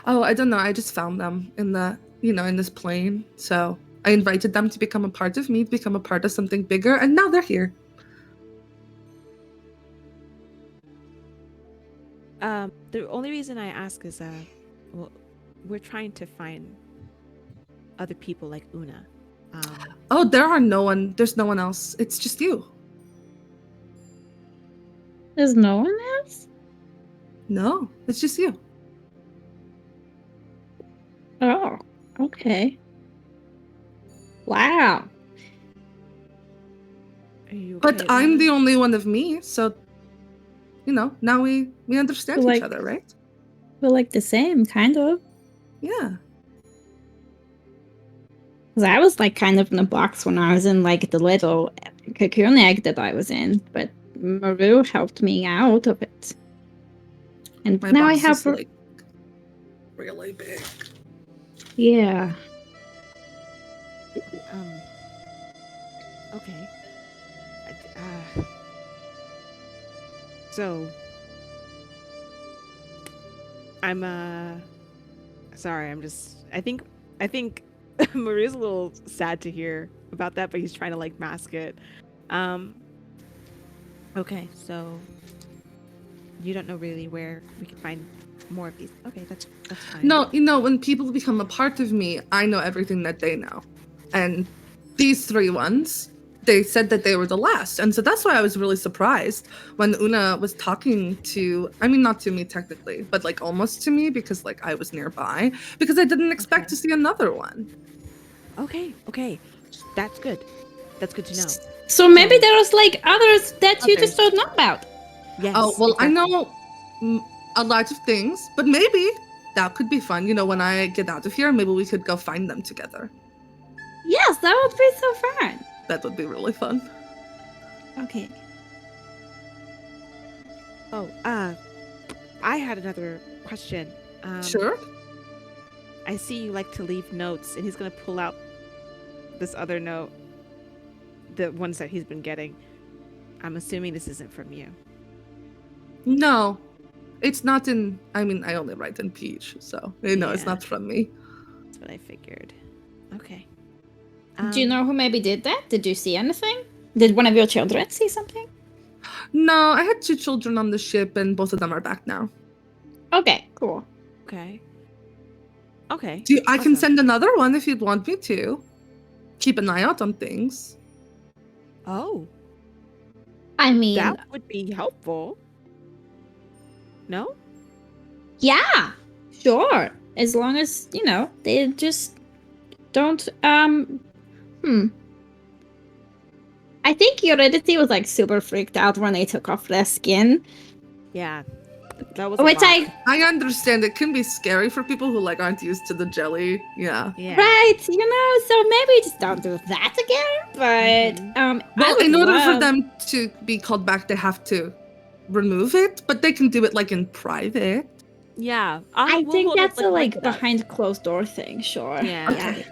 Oh, I don't know. I just found them in in this plane. So I invited them to become a part of me, to become a part of something bigger, and now they're here. The only reason I ask is well, we're trying to find other people like Oona. Oh, there's no one else. It's just you. There's no one else? No, it's just you. Oh, okay. Wow. Are you But okay, I'm Oona? the only one of me, so now we understand Like- each other, right? We're like the same, kind of. Yeah. Because I was like kind of in a box when I was in like the little cocoon egg that I was in, but Maru helped me out of it. And My now I box have is like really big. yeah. Okay. So I'm sorry, I think Maria's a little sad to hear about that, but he's trying to like mask it. Okay, so you don't know really where we can find more of these. Okay, that's fine. No, when people become a part of me, I know everything that they know. And these three ones, they said that they were the last. And so that's why I was really surprised when Oona was talking to, I mean, not to me technically, but like almost to me because like I was nearby, because I didn't expect to see another one. Okay. That's good. That's good to know. So maybe there's like others that you just don't know about. Yes. Oh, well, exactly. I know a lot of things, but maybe that could be fun. You know, when I get out of here, maybe we could go find them together. Yes, that would be so fun. That would be really fun. Okay. Oh, I had another question. Sure. I see you like to leave notes, and he's gonna pull out this other note, the ones that he's been getting. I'm assuming this isn't from you. No, it's not in, I mean, I only write in Peach, so, it's Yeah. not from me. That's what I figured. Okay. Do you know who maybe did that? Did you see anything? Did one of your children see something? No, I had 2 children on the ship, and both of them are back now. Okay, cool. Okay. Okay. I can awesome. send another one if you'd want me to. Keep an eye out on things. Oh, I mean, that would be helpful. No? yeah, sure. As long as, you know, they just don't, I think Eurydice was like super freaked out when they took off their skin. Yeah. That was a Which lot. I understand it can be scary for people who like aren't used to the jelly. Yeah. Yeah. Right, you know, so maybe just don't do that again. But I Well, would in order for love- them to be called back, they have to remove it, but they can do it like in private. Yeah. I we'll think hold it, that's a like it up. behind closed door thing, sure. Yeah. Okay.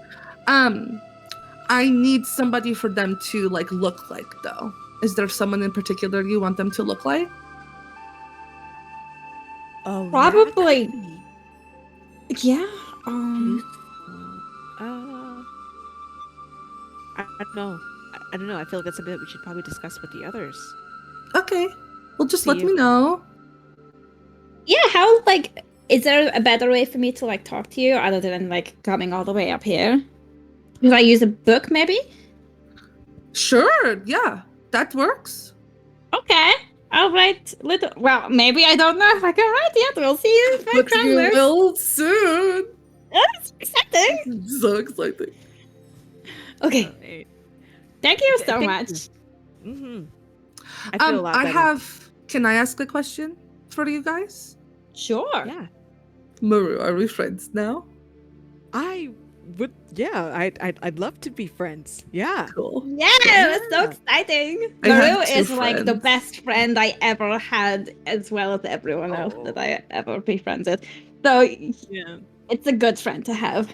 I need somebody for them to like look like though. Is there someone in particular you want them to look like? Oh, yeah, Probably. that could be Yeah. I don't know. I don't know. I feel like that's a bit we should probably discuss with the others. Okay. Well, just See let if- me know. Yeah, how like is there a better way for me to like talk to you other than like coming all the way up here? Should I use a book maybe? Sure. Yeah, that works. Okay. I'll write little well, maybe I don't know if I can write yet. We'll see if I But can you learn. will soon. That's exciting. So exciting. Okay. Thank you so Thank you. much. Mm-hmm. I feel a lot I better. have. Can I ask a question for you guys? Sure. Yeah. Maru, are we friends now? I would, yeah. I'd love to be friends. Yeah. Cool. Yeah, it's so exciting. I have Maru 2 is like the friends. best friend I ever had, as well as everyone else Oh. that I ever be friends with. So Yeah. it's a good friend to have.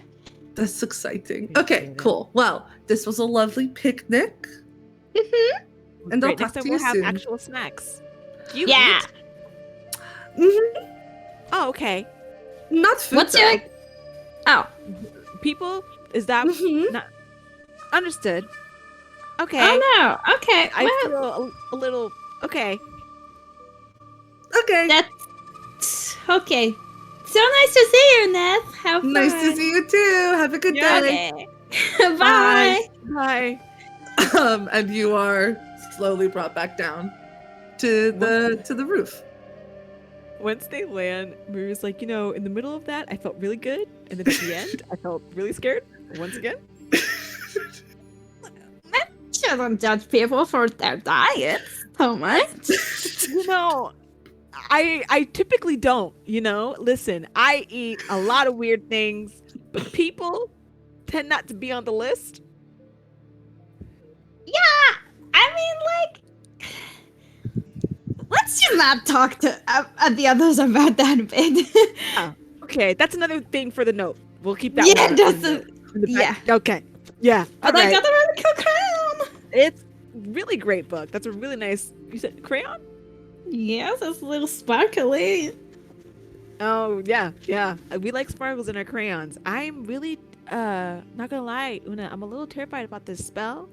That's exciting. Appreciate Okay, it. cool. Well, this was a lovely picnic. And I'll Great. talk Next time to we'll you have soon. actual snacks. Do you Yeah. eat? Mhm. Oh, okay. Not food. What's your? Oh. People, is that Mhm. not understood? Okay. Oh no. Okay. I well, feel a little okay. Okay. that's okay. So nice to see you, Neth. Have fun. Nice to see you too. Have a good day. Okay. Bye. Bye. And you are slowly brought back down to the roof. Once they land, Maru's like, in the middle of that, I felt really good. And then at the end, I felt really scared. Once again. Shouldn't judge people for their diets so much. I typically don't, Listen, I eat a lot of weird things, but people tend not to be on the list. Yeah, I mean, like, let's just not talk to the others about that bit. Okay, that's another thing for the note. We'll keep that Yeah, one. just in the yeah. back. Okay. Yeah. But all I right. got a really cool crown. It's really great book. That's a really nice. You said crayon? Yes, it's a little sparkly. Oh yeah, yeah. We like sparkles in our crayons. I'm really not gonna lie, Oona. I'm a little terrified about this spell.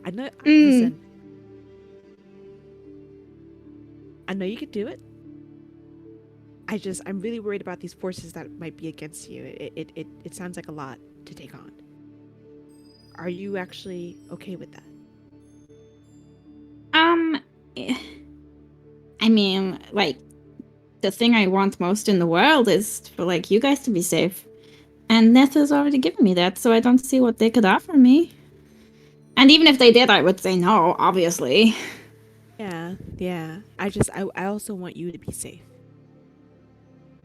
I know. Listen. I know you could do it. I'm really worried about these forces that might be against you. It sounds like a lot to take on. Are you actually okay with that? I mean, like, the thing I want most in the world is for, like, you guys to be safe. And Neth has already given me that, so I don't see what they could offer me. And even if they did, I would say no, obviously. Yeah. I also want you to be safe.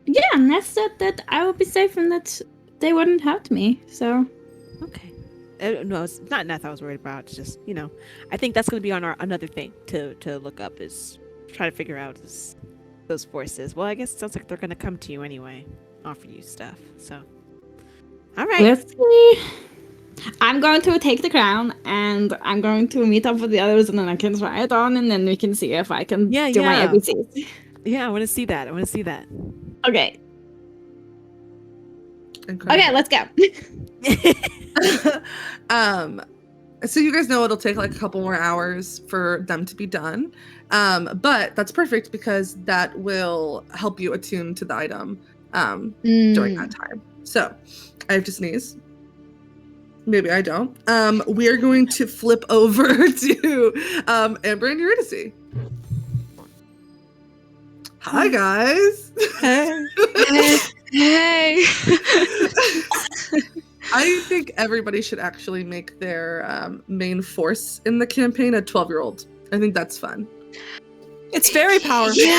Yeah, Neth said that I would be safe and that they wouldn't hurt me, so... Okay. No, it's not Neth I was worried about. It's just, I think that's going to be on our another thing to look up, is try to figure out those forces. Well, I guess it sounds like they're going to come to you anyway, offer you stuff. So, all right. Let's see. I'm going to take the crown, and I'm going to meet up with the others, and then I can try it on, and then we can see if I can do my ABCs. Yeah, I want to see that. Okay. Incredible. Okay, let's go. So you guys know it'll take like a couple more hours for them to be done. But that's perfect because that will help you attune to the item during that time. So I have to sneeze. Maybe I don't. We are going to flip over to Amber and Eurydice. Hi guys. Hey. I think everybody should actually make their main force in the campaign a 12-year-old. I think that's fun. It's very powerful. Yeah,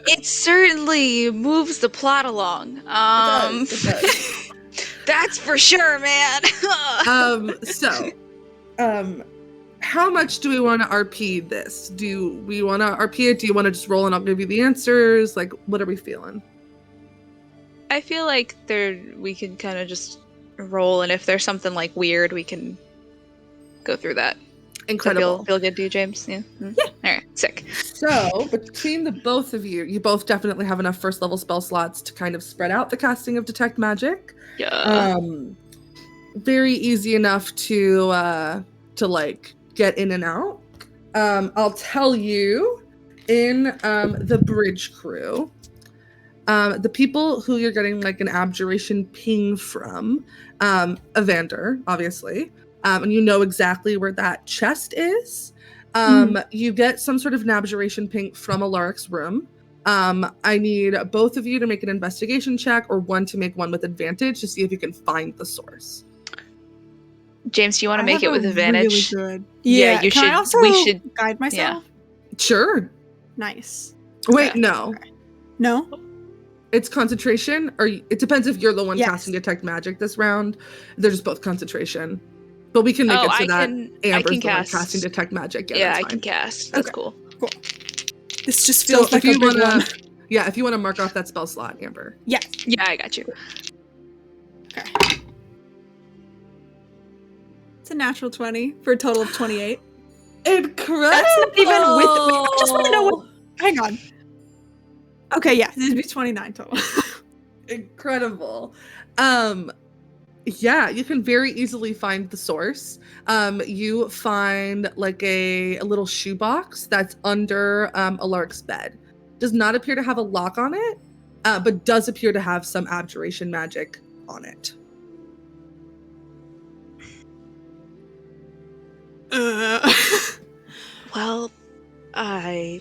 it certainly moves the plot along. It does. That's for sure, man. How much do we want to RP this? Do we want to RP it? Do you want to just roll and I'll give you the answers? Like, what are we feeling? I feel like we can kind of just roll, and if there's something like weird, we can go through that. Incredible. Feel good to you, James? Yeah. Mm-hmm. Yeah. All right. Sick. So between the both of you, you both definitely have enough first level spell slots to kind of spread out the casting of Detect Magic. Yeah. Very easy enough to like get in and out. I'll tell you, in the bridge crew, the people who you're getting like an abjuration ping from, Evander, obviously, and you know exactly where that chest is. You get some sort of an abjuration ping from Alaric's room. I need both of you to make an investigation check, or one to make one with advantage to see if you can find the source. James, do you want to make it with advantage? Really good. Yeah, you Can should. I also We should guide myself? Sure. Nice. Wait, Okay. no. No? It's concentration, or it depends if you're the one Yes. casting Detect Magic this round. They're just both concentration. But we can make it so that Amber's the one casting Detect Magic. Yeah, I that's can fine. cast. That's Okay. cool. This just So feels like if you a big wanna, one. yeah, if you want to mark off that spell slot, Amber. Yes. Yeah, I got you. Okay. It's a natural 20 for a total of 28. Incredible. That's not even with. I just want to know what. Hang on. Okay, yeah, this would be 29 total. Incredible. Yeah, you can very easily find the source. You find like a little shoebox that's under Alaric's bed. Does not appear to have a lock on it, but does appear to have some abjuration magic on it. Well, I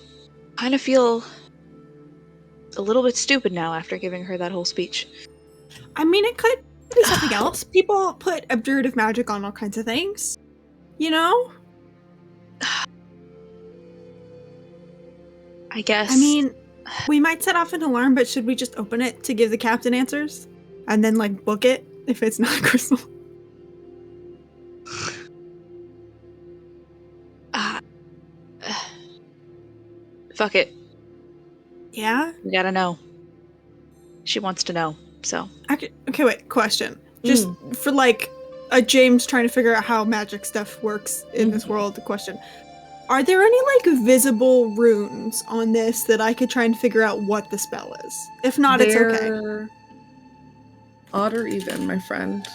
kind of feel a little bit stupid now after giving her that whole speech. I mean, it could be something else. People put abjurative magic on all kinds of things. You know? I guess. I mean, we might set off an alarm, but should we just open it to give the captain answers? And then, like, book it if it's not crystal? Fuck it. Yeah? We gotta know. She wants to know, so. Okay, wait, question. Just for, like, a James trying to figure out how magic stuff works in this world, question. Are there any, like, visible runes on this that I could try and figure out what the spell is? If not, it's okay. Odd or even, my friend?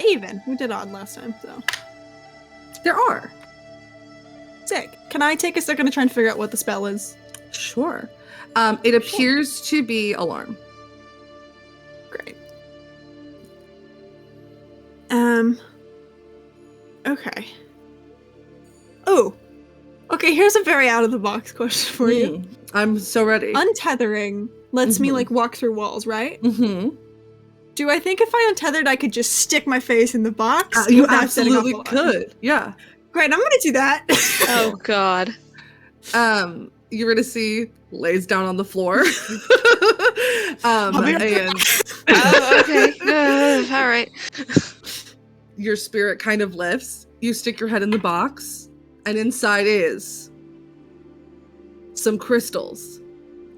Even. We did odd last time, so. There are. Sick. Can I take a second to try and figure out what the spell is? Sure. It appears to be alarm. Great. Okay. Oh. Okay, Okay, here's a very out of the box question for you. I'm so ready. Untethering lets me like walk through walls, right? Mm-hmm. Do I think if I untethered, I could just stick my face in the box? You without setting off absolutely alarm? could. Yeah. Great, I'm gonna do that. Oh God. Eurydice lays down on the floor. be right And Oh, okay. All right. your spirit kind of lifts. You stick your head in the box, and inside is some crystals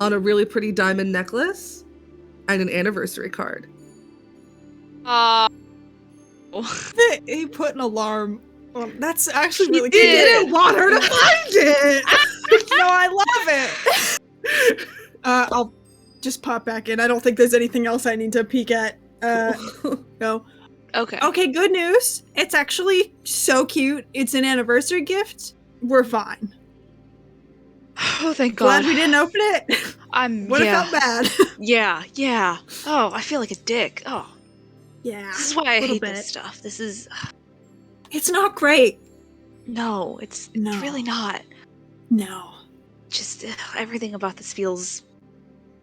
on a really pretty diamond necklace and an anniversary card. He put an alarm. That's actually He really cute. didn't want her to find it. No, I love it. I'll just pop back in. I don't think there's anything else I need to peek at. No. Okay. Okay, good news. It's actually so cute. It's an anniversary gift. We're fine. Oh, thank God. Glad we didn't open it. Would have felt bad. Yeah. Oh, I feel like a dick. Oh, Yeah. this is why I little hate bit. this stuff. This is It's not great. no, it's No. really not. No. Just everything about this feels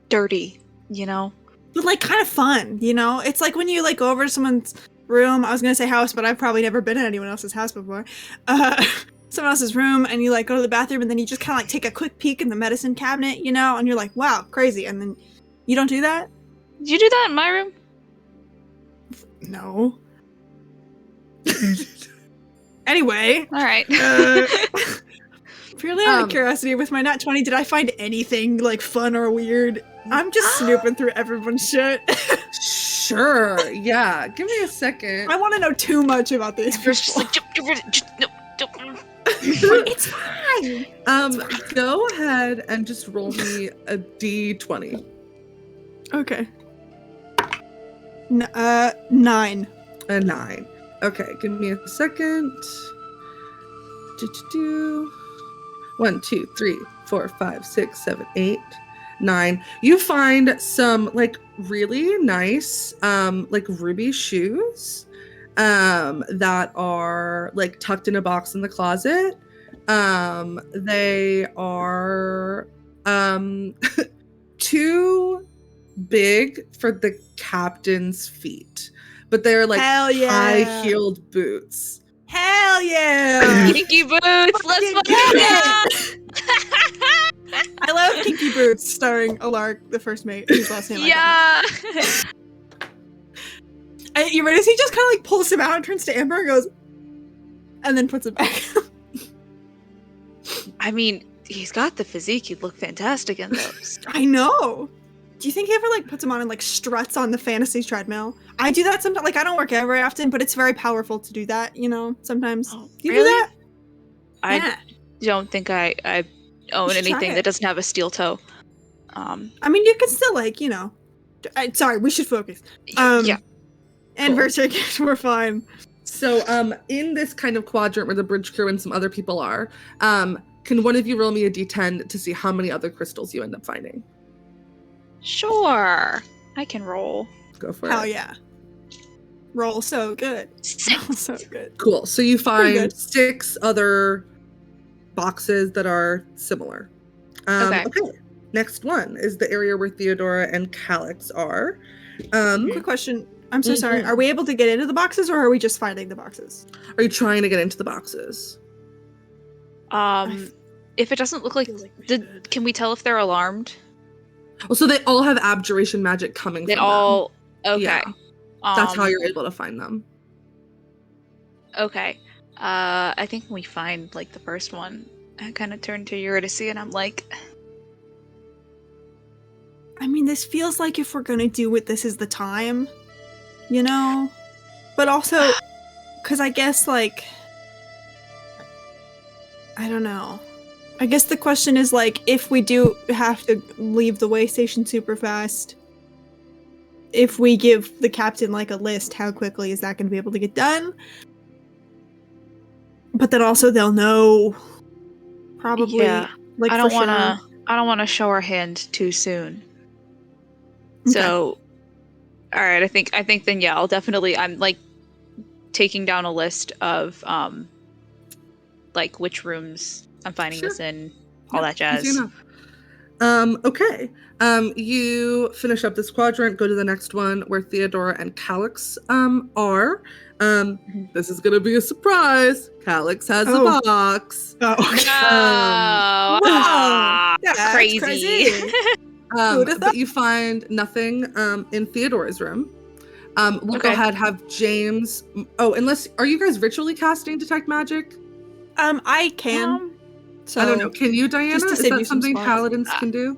dirty, you know? But like kind of fun, you know? It's like when you like go over to someone's room. I was gonna say house, but I've probably never been in anyone else's house before. Someone else's room, and you like go to the bathroom, and then you just kind of like take a quick peek in the medicine cabinet, you know? And you're like, wow, crazy. And then you don't do that? Did you do that in my room? No. Anyway, All right. purely out of curiosity, with my nat 20, did I find anything like fun or weird? I'm just snooping through everyone's shit. Sure. Yeah. Give me a second. I want to know too much about these You're just people. like, no. It's fine. Go ahead and just roll me a d20. Okay. 9. A 9. Okay, give me a second. 1, 2, 3, 4, 5, 6, 7, 8, 9. You find some like really nice like ruby shoes that are like tucked in a box in the closet. They are too big for the captain's feet, but they're like Hell yeah. high-heeled boots. Hell yeah! Kinky boots. Let's Fucking fucking get go. I love Kinky Boots, starring Alark, the first mate, whose last name Yeah. You ready? He just kind of like pulls him out and turns to Amber and goes, and then puts it back. I mean, he's got the physique. He'd look fantastic in those. I know. Do you think he ever like puts him on and like struts on the fantasy treadmill? I do that sometimes. Like I don't work out very often, but it's very powerful to do that. You know, sometimes. Oh, Do you really? do that? I don't think I own You should try anything it. that doesn't have a steel toe. I mean, you can still like sorry, we should focus. Yeah. Anniversary gift, we're fine. So in this kind of quadrant where the bridge crew and some other people are, can one of you roll me a d10 to see how many other crystals you end up finding? Sure. I can roll. Go for Hell it. yeah. Roll so good. Roll 6. so good. Cool. So you Pretty find good. 6 other boxes that are similar. Okay. Next one is the area where Theodora and Calix are. Quick question. I'm so sorry. Mhm. Are we able to get into the boxes or are we just finding the boxes? Are you trying to get into the boxes? If it doesn't look like, can we tell if they're alarmed? Oh, so they all have abjuration magic coming They from all. Okay. Yeah. them. That's how you're able to find them. Okay. I think when we find like the first one, I kind of turn to Eurydice and I'm like, I mean, this feels like if we're gonna do it, this is the time, you know? But also, because I guess, like, I don't know. I guess the question is, like, if we do have to leave the way station super fast, if we give the captain, like, a list, how quickly is that going to be able to get done? But then also they'll know, probably, yeah, like, I don't for want sure. to show our hand too soon. Okay. So, all right, I think then yeah, I'm like taking down a list of like which rooms I'm finding Sure. this in all Yep, that easy jazz. enough. Okay. You finish up this quadrant, go to the next one where Theodora and Calix are. This is gonna be a surprise. Calix has a Oh. box. Oh. No, Whoa, that's crazy. crazy. Who'd have But thought? you find nothing in Theodora's room. We'll go Okay. ahead, have James. Oh, unless, are you guys ritually casting Detect Magic? I can. So I don't know. Can you, Diana? just to Is save that you some something spots. paladins can do?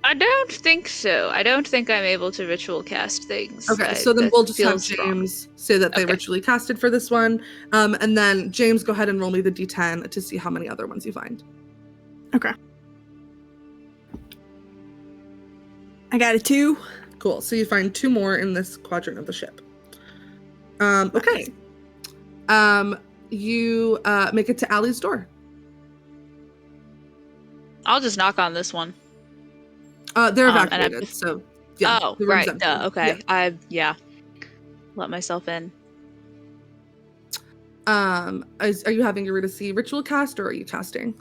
I don't think so. I don't think I'm able to ritual cast things. Okay, so then that we'll just have feels wrong. James say that they Okay. ritually casted for this one. And then James, go ahead and roll me the d10 to see how many other ones you find. Okay. I got a 2. Cool. So you find 2 more in this quadrant of the ship. Okay. You make it to Allie's door. I'll just knock on this one. They're And evacuated, so yeah. oh, the room's right. empty. Duh, okay. Yeah. Let myself in. Are you having Eurydice ritual cast, or are you casting?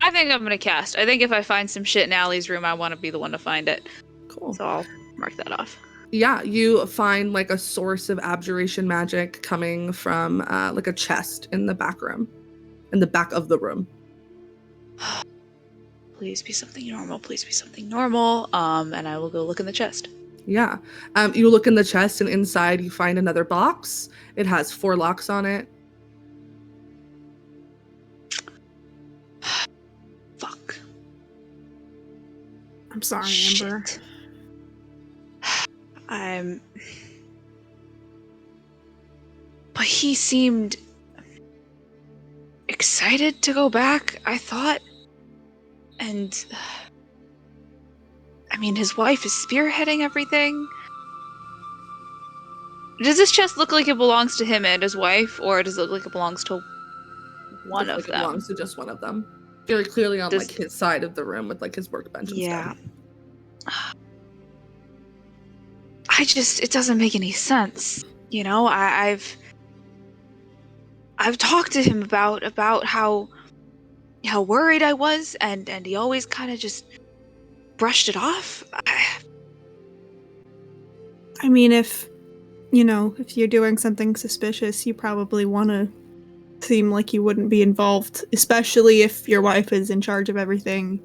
I think I'm gonna cast. I think if I find some shit in Allie's room, I want to be the one to find it. Cool. So I'll mark that off. Yeah, you find like a source of abjuration magic coming from like a chest in the back room, in the back of the room. Please be something normal. Please be something normal. And I will go look in the chest. Yeah. You look in the chest, and inside you find another box. It has 4 locks on it. Fuck. I'm sorry, Amber. Shit. But he seemed excited to go back, I thought. And I mean, his wife is spearheading everything. Does this chest look like it belongs to him and his wife, or does it look like it belongs to one Looks of like them? It belongs to just one of them. Very clearly on like his side of the room with like his workbench and Yeah. stuff. It doesn't make any sense. You know, I've talked to him about how worried I was, and he always kind of just brushed it off. I mean, if you're doing something suspicious, you probably want to seem like you wouldn't be involved, especially if your wife is in charge of everything.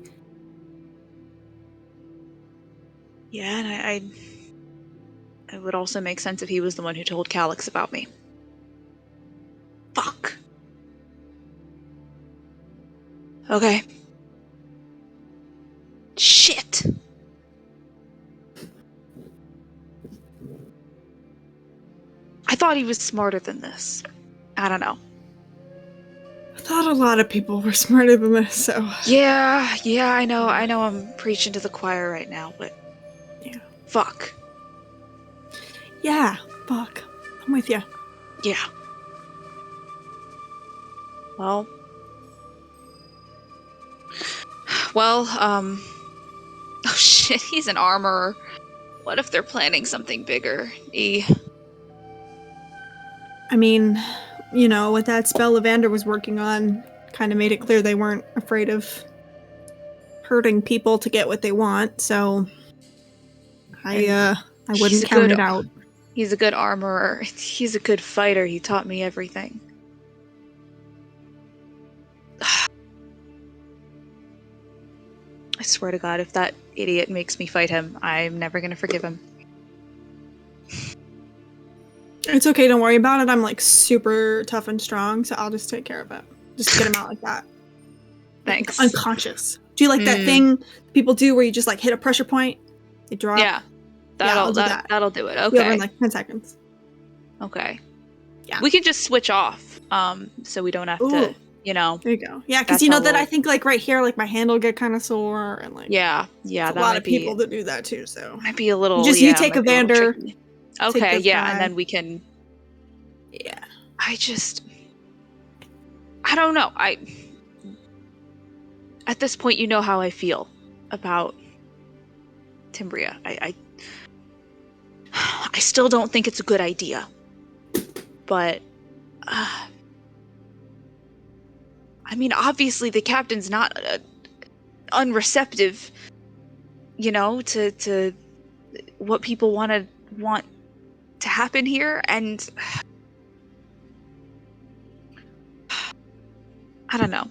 Yeah, and it would also make sense if he was the one who told Calix about me. Fuck. Okay. Shit. I thought he was smarter than this. I don't know. I thought a lot of people were smarter than this, so... Yeah, I know I'm preaching to the choir right now, but... Yeah. Fuck. Yeah, fuck. I'm with you. Yeah. Well, oh shit, he's an armorer. What if they're planning something bigger? I mean, what that spell Evander was working on kind of made it clear they weren't afraid of hurting people to get what they want, so I wouldn't count it out. He's a good armorer. He's a good fighter. He taught me everything. I swear to God, if that idiot makes me fight him, I'm never gonna forgive him. It's okay, don't worry about it. I'm like super tough and strong, so I'll just take care of it. Just get him out like that. Thanks. Like, unconscious. Do you like that thing people do where you just like hit a pressure point? They drop. Yeah. I'll do that. That'll do it. Be over Okay. in like 10 seconds. Okay. Yeah. We can just switch off, so we don't have to, There you go. Yeah, because That's how that I we'll- think like right here, like my hand will get kind of sore, and like Yeah, a that lot might of people that do that too. So might be a little. You take might be a little Evander, tricky. take Okay, this yeah, guy. and then we can. yeah, I don't know. At this point, you know how I feel about Timbria. I still don't think it's a good idea, but I mean, obviously the captain's not unreceptive, to what people want to happen here, and I don't know.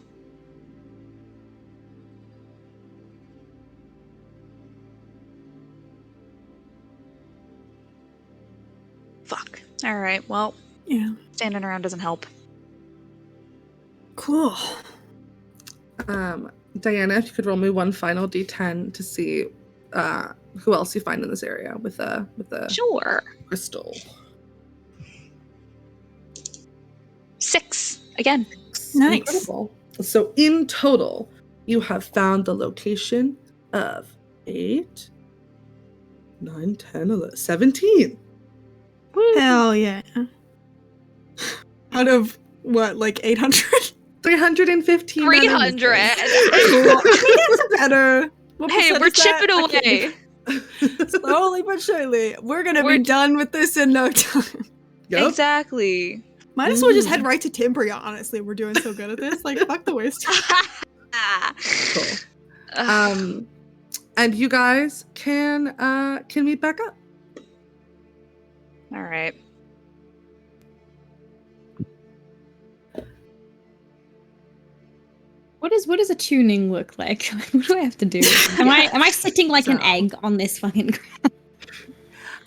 Fuck. All right. Well, Yeah. standing around doesn't help. Cool. Diana, if you could roll me one final d10 to see who else you find in this area with a Sure. crystal. 6 again. Nice. Incredible. So in total, you have found the location of 8, 9, 10, 11, 17. Hell yeah. Out of what, like 800? 315. men and 300. Cool. I think that's better. What Hey, percent we're is that? chipping I can't- away. Slowly but surely. We're gonna We're- be done with this in no time. Yep. Exactly. Might as well just head right to Timbria, honestly. We're doing so good at this. Like, fuck the waste. Cool. And you guys can meet back up. All right. What does a tuning look like? What do I have to do? Am I sitting like an So- egg on this fucking ground?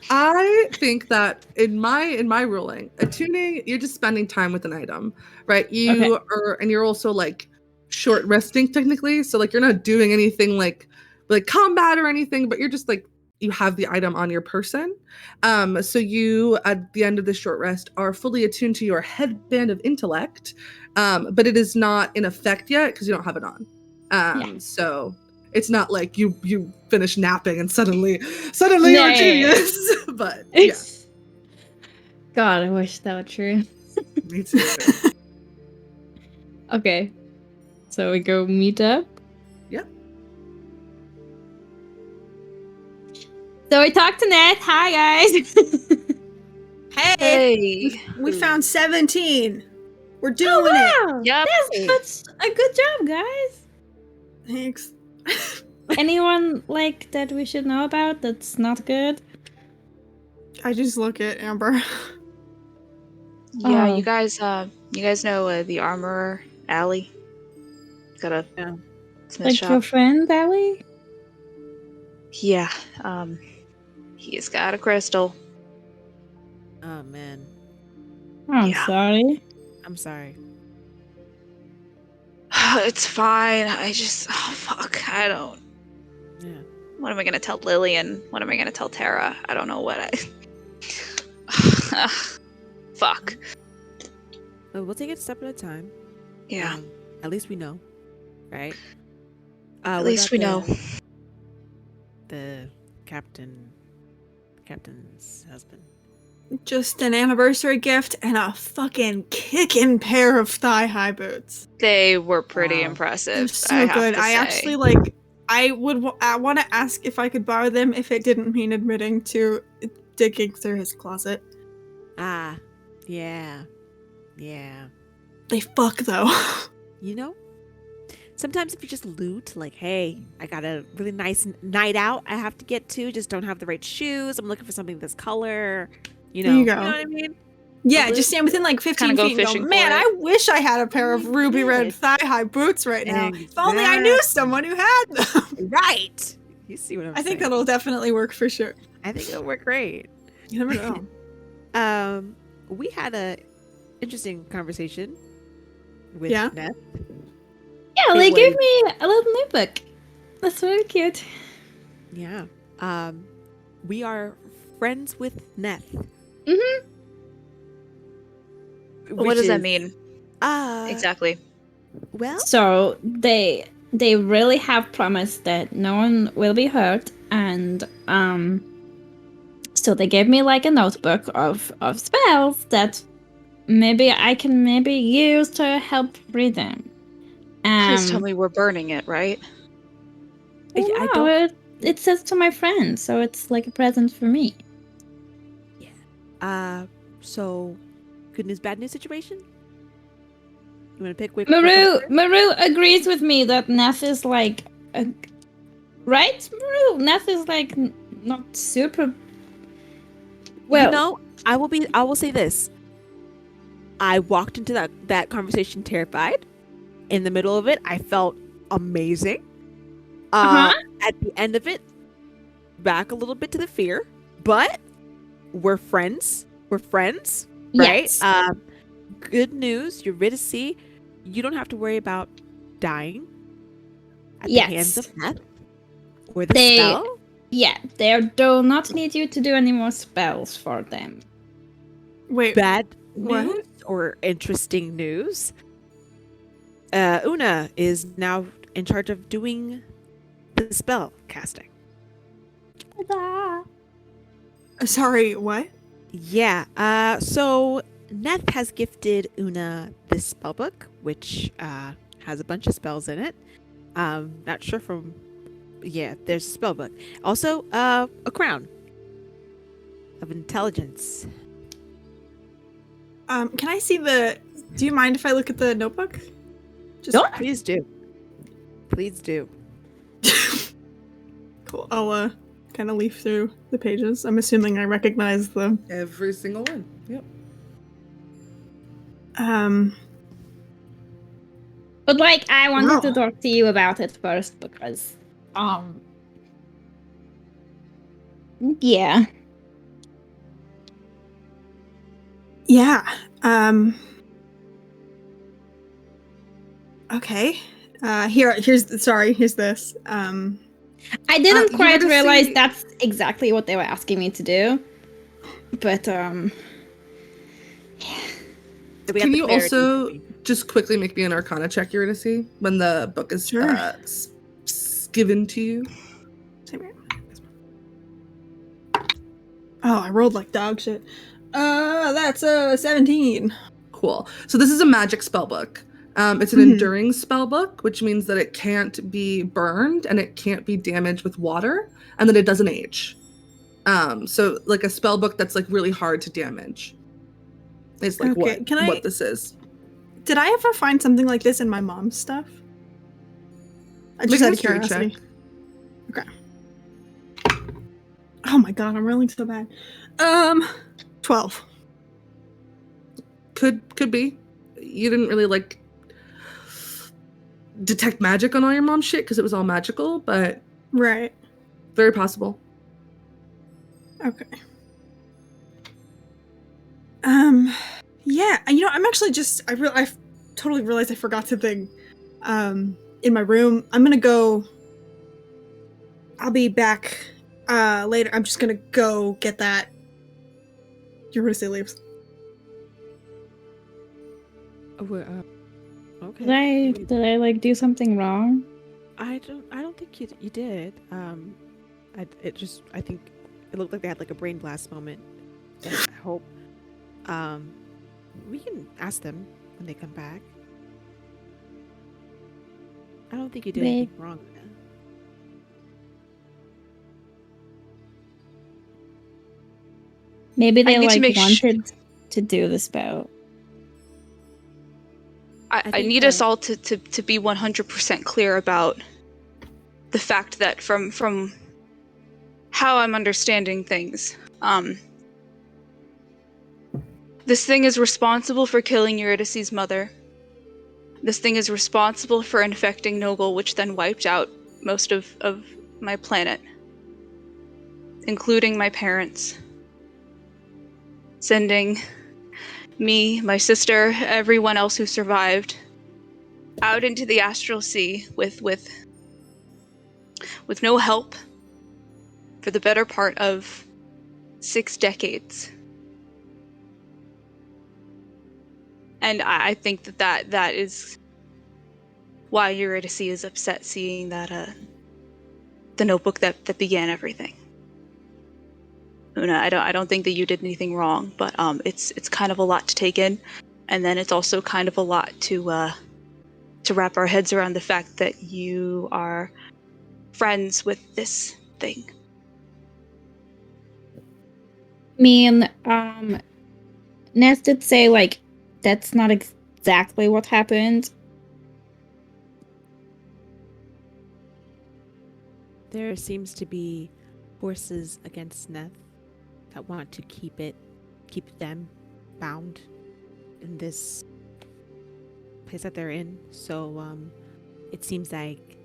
I think that in my ruling, a tuning, you're just spending time with an item, right? You are, and you're also like short resting technically, so like you're not doing anything like combat or anything, but you're just like you have the item on your person. So you at the end of the short rest are fully attuned to your headband of intellect, but it is not in effect yet because you don't have it on. So it's not like you finish napping and suddenly you're a genius. But yeah, God, I wish that were true. me too. Okay, so we go meet up. Yep. So we talked to Neth. Hi guys. Hey. We found 17. We're doing it. Yep. That's a good job, guys. Thanks. Anyone like that we should know about that's not good? I just look at Amber. Yeah, Oh. you guys know the armorer Allie? Got a smith Like shop. your friend, Allie? Yeah. He's got a crystal. Oh man, I'm Yeah. sorry. I'm sorry. It's fine. Fuck. I don't. Yeah. What am I gonna tell Lillian? What am I gonna tell Tara? I don't know what I. Fuck. Well, we'll take it a step at a time. Yeah. At least we know, right? At what least about we know. The captain's husband. Just an anniversary gift and a fucking kickin' pair of thigh-high boots. They were pretty Wow. impressive. They're so I have good. to I say. actually like. I want to ask if I could borrow them if it didn't mean admitting to digging through his closet. Ah, yeah. They fuck though. You know, sometimes if you just loot, like, hey, I got a really nice night out I have to get to, just don't have the right shoes. I'm looking for something this color. You know, There you go. know what I mean? Yeah, just stand within like 15 Kinda go feet and fishing go, for man, it." I wish I had a pair of ruby red thigh-high boots right now. If only I knew someone who had them. Right. You see what I'm I think saying? that'll definitely work for sure. I think it'll work great. You never know. We had a interesting conversation with Yeah? Neth. Yeah, It they gave was- me a little notebook. That's really cute. Yeah. We are friends with Neth. Mm-hmm. What does that mean Exactly. exactly? Well, So they really have promised that no one will be hurt, and so they gave me like a notebook of spells that maybe I can use to help read them. Please tell me we're burning it, right? I no, don't. it says to my friend, so it's like a present for me. So, good news, bad news situation? You want to pick which? Maru agrees with me that Neth is like, right? Maru, Neth is like not super. Well, You know, I will say this. I walked into that conversation terrified. In the middle of it, I felt amazing. Uh-huh. At the end of it, back a little bit to the fear, but we're friends. We're friends, right? yes. Good news, Eurydice, you don't have to worry about dying at the hands Yes. of Neth or the They- spell. Yeah, they do not need you to do any more spells for them. Wait, Bad what? news or interesting news. Oona is now in charge of doing the spell casting. Sorry, what? Yeah. So Neth has gifted Oona this spell book, which has a bunch of spells in it. Not sure from. Yeah, there's a spell book. Also, a crown of intelligence. Can I see the? Do you mind if I look at the notebook? Just Sure. Please do. Please do. Cool. I'll kind of leaf through the pages. I'm assuming I recognize the. Every single one. Yep. But like, I wanted to Wow. talk to you about it first because, yeah. Yeah. Okay. Here's this. I didn't you quite were to realize see- that's exactly what they were asking me to do. But So we got Can the you clarity. also just quickly make me an Arcana check, Eurydice, when the book is Sure. given to you? Same here. Oh, I rolled like dog shit. That's 17. Cool. So this is a magic spell book. It's an Mhm. enduring spell book, which means that it can't be burned and it can't be damaged with water, and that it doesn't age. So like a spell book that's like really hard to damage. It's like Okay, what this is. Did I ever find something like this in my mom's stuff? Make Just a out of history curiosity. Okay. Oh my god, I'm rolling so bad. 12. Could be. You didn't really like detect magic on all your mom's shit because it was all magical, but Right. very possible. Okay. Yeah, I'm actually just I totally realized I forgot something in my room. I'm going to go. I'll be back later. I'm just going to go get that. Eurydice leaves. Okay. did I like do something wrong? I don't think you did. I think it looked like they had like a brain blast moment. And I hope we can ask them when they come back. I don't think you did anything wrong. Maybe they need to like make wanted to do the spell. I think, need us all to be 100% clear about the fact that from how I'm understanding things, this thing is responsible for killing Eurydice's mother. This thing is responsible for infecting Nogel, which then wiped out most of my planet, including my parents, sending me, my sister, everyone else who survived out into the astral sea with no help for the better part of 6 decades. And I think that is why Eurydice is upset seeing that the notebook that began everything. Oona, I don't think that you did anything wrong, but it's kind of a lot to take in, and then it's also kind of a lot to wrap our heads around the fact that you are friends with this thing. I mean, Ness did say like that's not exactly what happened. There seems to be forces against Neth that want to keep them bound in this place that they're in. So it seems like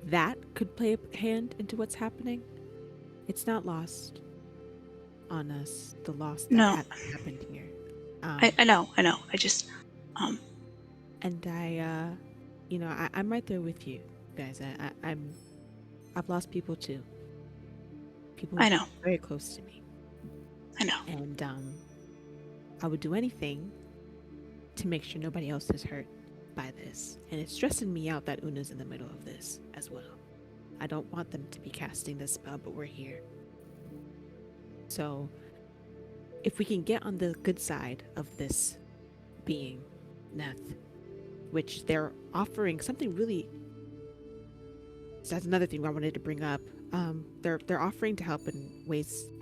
that could play a hand into what's happening. It's not lost on us, the loss that No. happened here. I know. I just, And I'm right there with you guys. I've lost people too. People I know. very close to me. I know. And I would do anything to make sure nobody else is hurt by this. And it's stressing me out that Oona's in the middle of this as well. I don't want them to be casting this spell, but we're here. So if we can get on the good side of this being, Neth, which they're offering something really. So that's another thing I wanted to bring up. They're offering to help in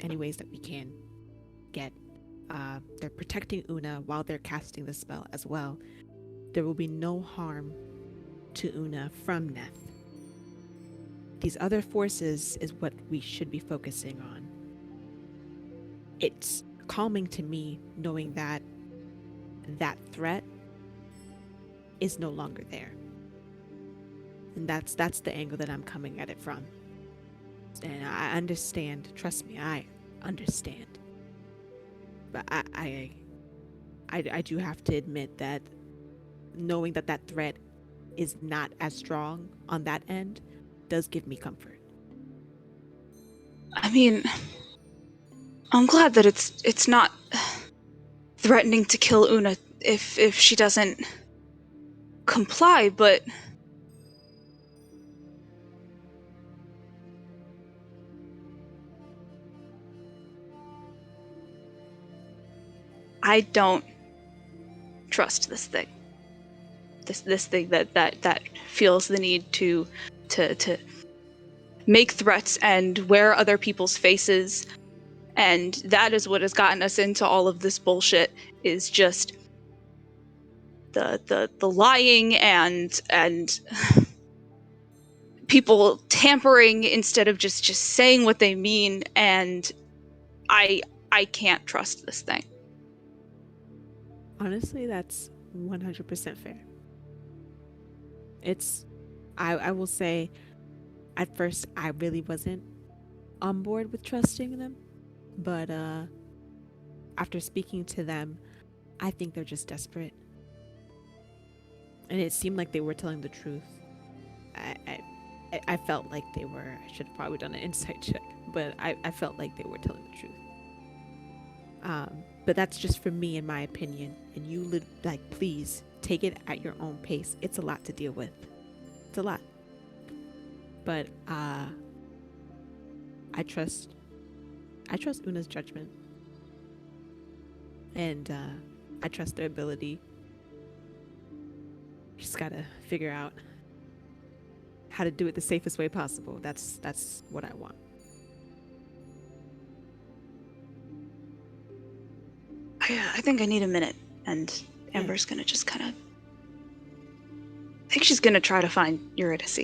any ways that we can get. They're protecting Oona while they're casting the spell as well. There will be no harm to Oona from Neth. These other forces is what we should be focusing on. It's calming to me knowing that that threat is no longer there. And that's the angle that I'm coming at it from. And I understand, trust me, I understand. But I do have to admit that knowing that threat is not as strong on that end does give me comfort. I mean, I'm glad that it's not threatening to kill Oona if she doesn't comply, but I don't trust this thing. This thing that feels the need to make threats and wear other people's faces, and that is what has gotten us into all of this bullshit, is just the lying and people tampering instead of just saying what they mean, and I can't trust this thing. Honestly, that's 100% fair. I will say, at first, I really wasn't on board with trusting them, but after speaking to them, I think they're just desperate. And it seemed like they were telling the truth. I felt like they were. I should have probably done an insight check, but I felt like they were telling the truth. But that's just for me, in my opinion. And you please take it at your own pace. It's a lot to deal with. It's a lot. But I trust Una's judgment, and I trust their ability. Just gotta figure out how to do it the safest way possible. That's what I want. I think I need a minute, and Amber's gonna just kind of. I think she's gonna try to find Eurydice.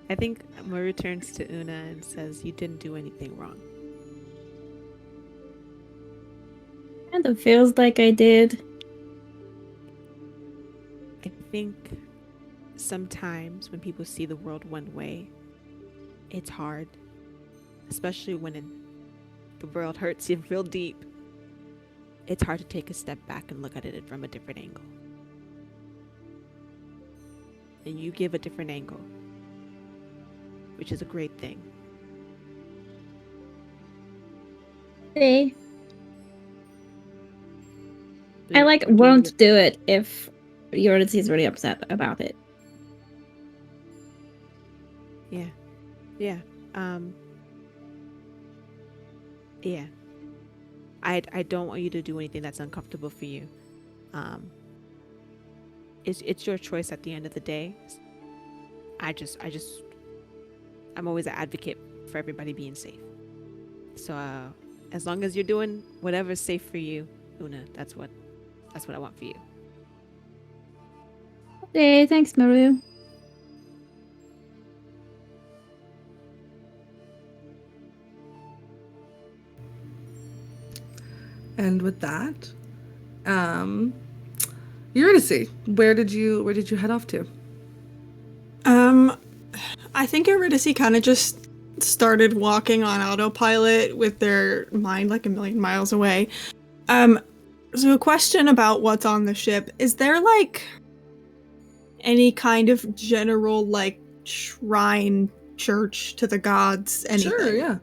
I think Maru turns to Oona and says, "You didn't do anything wrong." Kind of feels like I did. I think sometimes when people see the world one way, it's hard, especially when the world hurts you real deep. It's hard to take a step back and look at it from a different angle. And you give a different angle, which is a great thing. Hey. I won't do it if Eurydice is really upset about it. Yeah. I don't want you to do anything that's uncomfortable for you. It's your choice at the end of the day. I'm always an advocate for everybody being safe. So as long as you're doing whatever's safe for you, Oona. That's what I want for you. Hey, thanks, Maru. And with that, Eurydice, where did you head off to? I think Eurydice kind of just started walking on autopilot with their mind like a million miles away. So a question about what's on the ship. Is there like any kind of general like shrine church to the gods? Anything? Sure, yeah.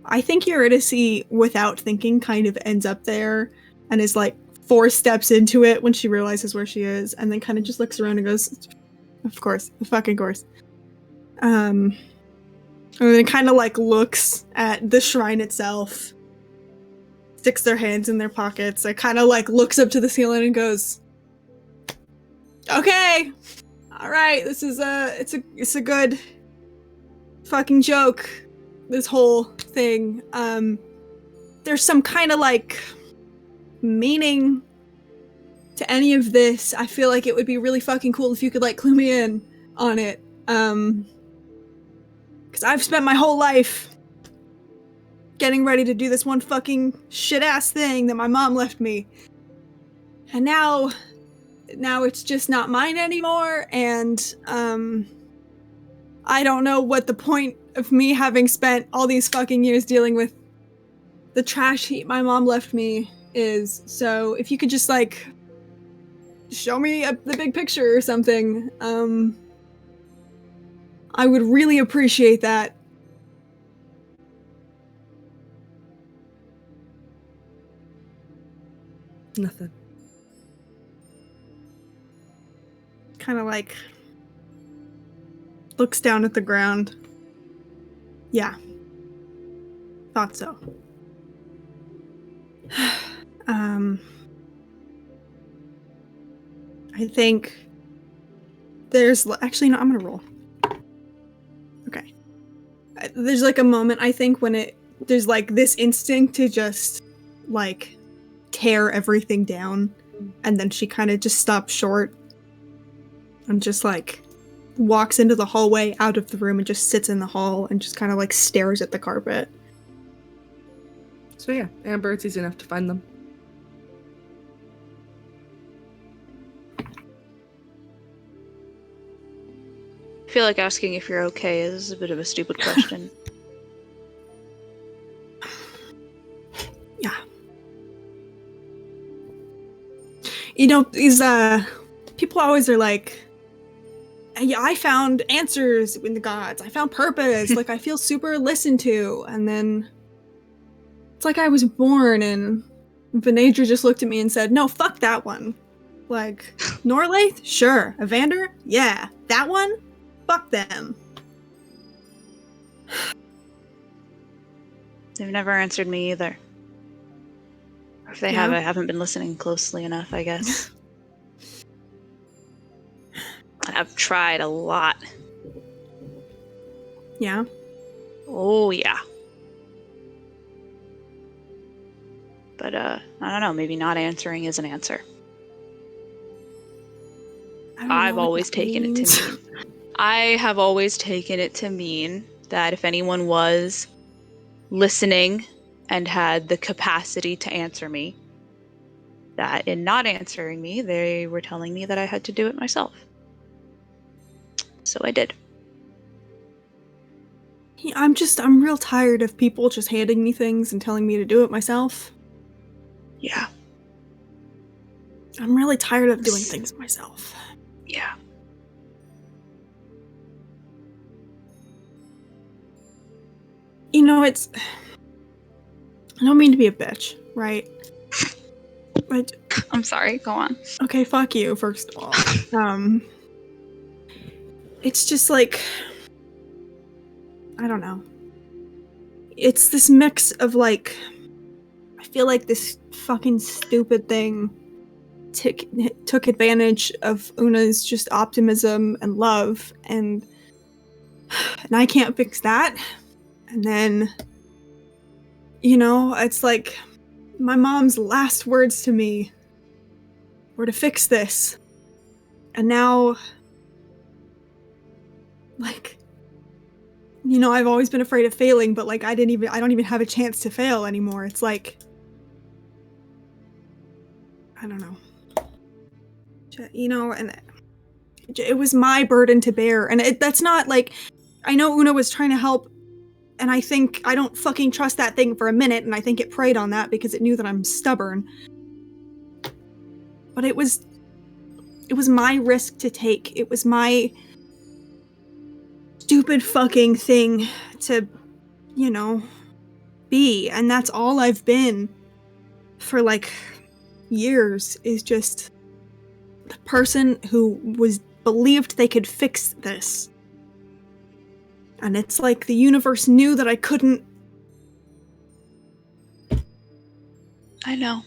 I think Eurydice, without thinking, kind of ends up there and is like 4 steps into it when she realizes where she is, and then kind of just looks around and goes, of course, fucking course. And then kind of like looks at the shrine itself, sticks their hands in their pockets, like kind of like looks up to the ceiling and goes, okay, all right, this is it's a good fucking joke, this whole thing. There's some kind of like meaning to any of this. I feel like it would be really fucking cool if you could like clue me in on it. Because I've spent my whole life getting ready to do this one fucking shit-ass thing that my mom left me. And now it's just not mine anymore, and I don't know what the point of me having spent all these fucking years dealing with the trash heap my mom left me is. So if you could just like show me the big picture or something, I would really appreciate that. Nothing. Kind of like looks down at the ground. Yeah. Thought so. I think there's actually no, I'm gonna roll. Okay. There's like a moment, I think, when there's like this instinct to just like tear everything down, and then she kind of just stops short and just like walks into the hallway out of the room and just sits in the hall and just kind of like stares at the carpet. So yeah, Amber, it's easy enough to find them. I feel like asking if you're okay is a bit of a stupid question. Yeah. You know, these people always are like, yeah, I found answers in the gods. I found purpose. Like, I feel super listened to. And then it's like I was born and Venadra just looked at me and said, no, fuck that one. Like, Norlaith? Sure. Evander? Yeah. That one? Fuck them. They've never answered me either. Or if they have, I haven't been listening closely enough, I guess. I've tried a lot. Yeah? Oh, yeah. But, I don't know, maybe not answering is an answer. I've always taken it to mean. I have always taken it to mean that if anyone was listening and had the capacity to answer me, that in not answering me, they were telling me that I had to do it myself. So I did. Yeah, I'm real tired of people just handing me things and telling me to do it myself. Yeah. I'm really tired of doing things myself. Yeah. You know, I don't mean to be a bitch, right? But I'm sorry, go on. okay, fuck you, first of all. It's just like, I don't know. It's this mix of like, I feel like this fucking stupid thing took advantage of Oona's just optimism and love, and I can't fix that. And then, you know, it's like my mom's last words to me were to fix this. And now, like, you know, I've always been afraid of failing, but like I don't even have a chance to fail anymore. It's like, I don't know. You know, and it was my burden to bear. And that's not like, I know Oona was trying to help, and I think I don't fucking trust that thing for a minute, and I think it preyed on that because it knew that I'm stubborn. But it was my risk to take. It was my stupid fucking thing to, you know, be. And that's all I've been for like years, is just the person who believed they could fix this. And it's like the universe knew that I couldn't. I know.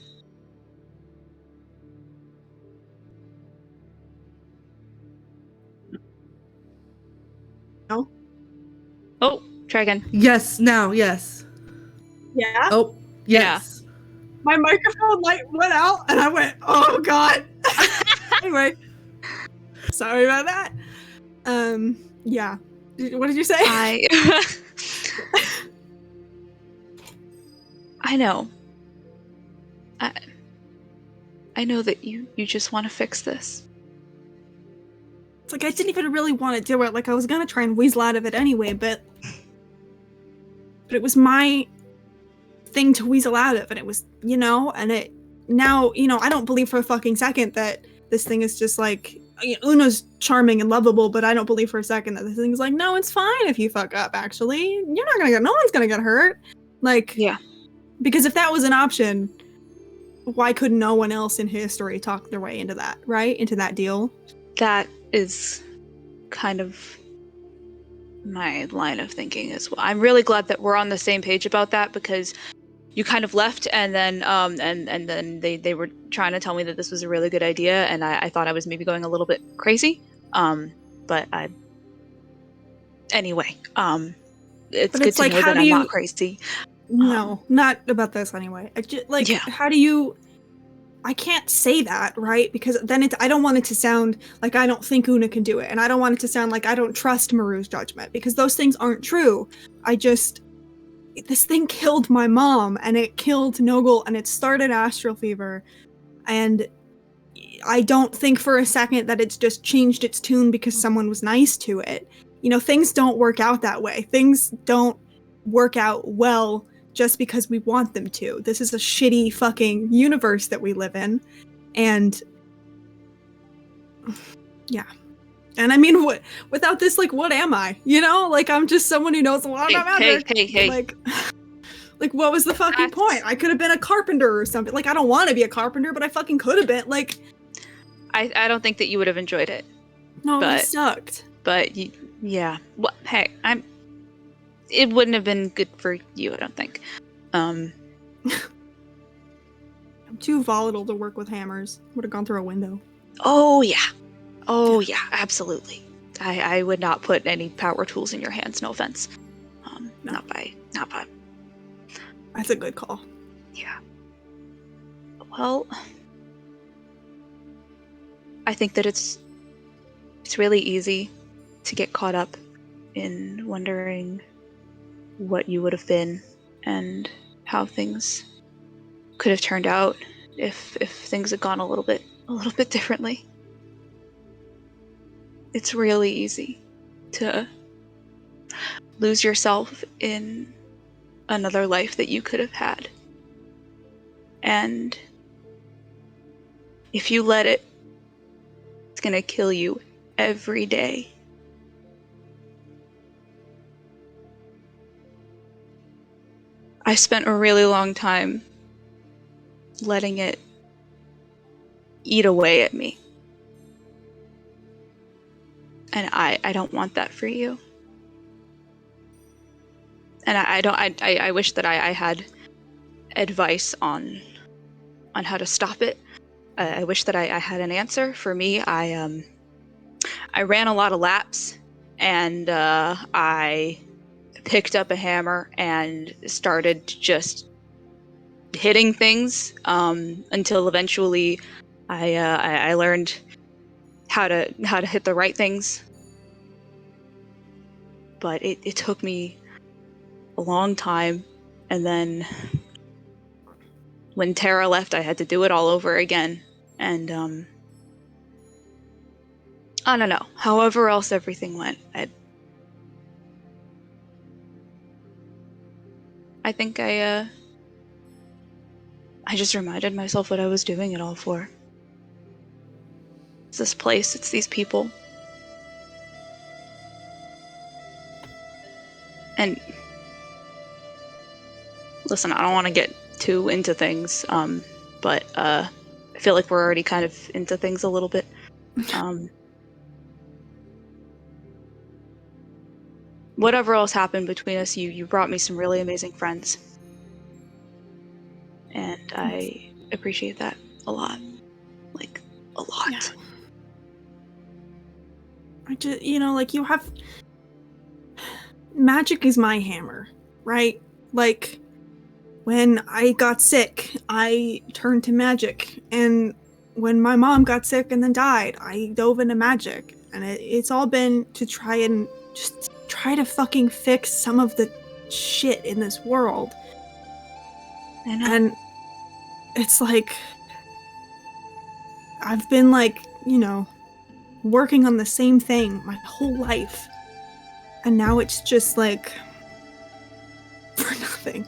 No? Oh, try again. Yes, now, yes. Yeah? Oh, yes. My microphone light went out, and I went, oh god. Anyway. Sorry about that. Yeah. What did you say? I know. I know that you just want to fix this. It's like I didn't even really want to do it. Like I was gonna try and weasel out of it anyway, but it was my thing to weasel out of, and it was, you know, and it now, you know, I don't believe for a fucking second that this thing is just like, you know, Una's charming and lovable, but I don't believe for a second that this thing is like, no, it's fine if you fuck up. Actually, no one's gonna get hurt. Like, yeah, because if that was an option, why could no one else in history talk their way into that, right? Into that deal? That is kind of my line of thinking as well. I'm really glad that we're on the same page about that, because you kind of left, and then and then they were trying to tell me that this was a really good idea, and I thought I was maybe going a little bit crazy. But anyway, it's good to know that I'm not crazy. No, not about this anyway. How do you? I can't say that, right? Because then I don't want it to sound like I don't think Oona can do it, and I don't want it to sound like I don't trust Maru's judgment, because those things aren't true. This thing killed my mom, and it killed Noggle, and it started Astral Fever, and I don't think for a second that it's just changed its tune because someone was nice to it. You know, things don't work out that way. Things don't work out well just because we want them to. This is a shitty fucking universe that we live in. And yeah. And I mean, without this, like, what am I? You know? Like, I'm just someone who knows a lot about magic. Hey. Like, what was the fucking point? I could have been a carpenter or something. Like, I don't want to be a carpenter, but I fucking could have been. Like, I don't think that you would have enjoyed it. No, it sucked. But yeah. Well, hey, it wouldn't have been good for you, I don't think. I'm too volatile to work with hammers. Would have gone through a window. Oh yeah, absolutely. I would not put any power tools in your hands, no offense. No. Not by. That's a good call. Yeah. Well, I think that it's really easy to get caught up in wondering what you would have been and how things could have turned out if things had gone a little bit differently. It's really easy to lose yourself in another life that you could have had. And if you let it, it's gonna kill you every day. I spent a really long time letting it eat away at me. And I don't want that for you. And I wish that I had advice on how to stop it. I wish that I had an answer. For me, I ran a lot of laps, and I picked up a hammer and started just hitting things until eventually I learned how to hit the right things. But it took me a long time, and then when Tara left, I had to do it all over again. And I don't know. However else everything went, I think I just reminded myself what I was doing it all for. It's this place, it's these people. And listen, I don't want to get too into things, but I feel like we're already kind of into things a little bit. Whatever else happened between us, you brought me some really amazing friends. And I appreciate that a lot. Like, a lot. Yeah. I just, like, you have... Magic is my hammer, right? Like, when I got sick, I turned to magic. And when my mom got sick and then died, I dove into magic. And it's all been to try to fucking fix some of the shit in this world. I know. And it's like, I've been like, working on the same thing my whole life. And now it's just like, for nothing.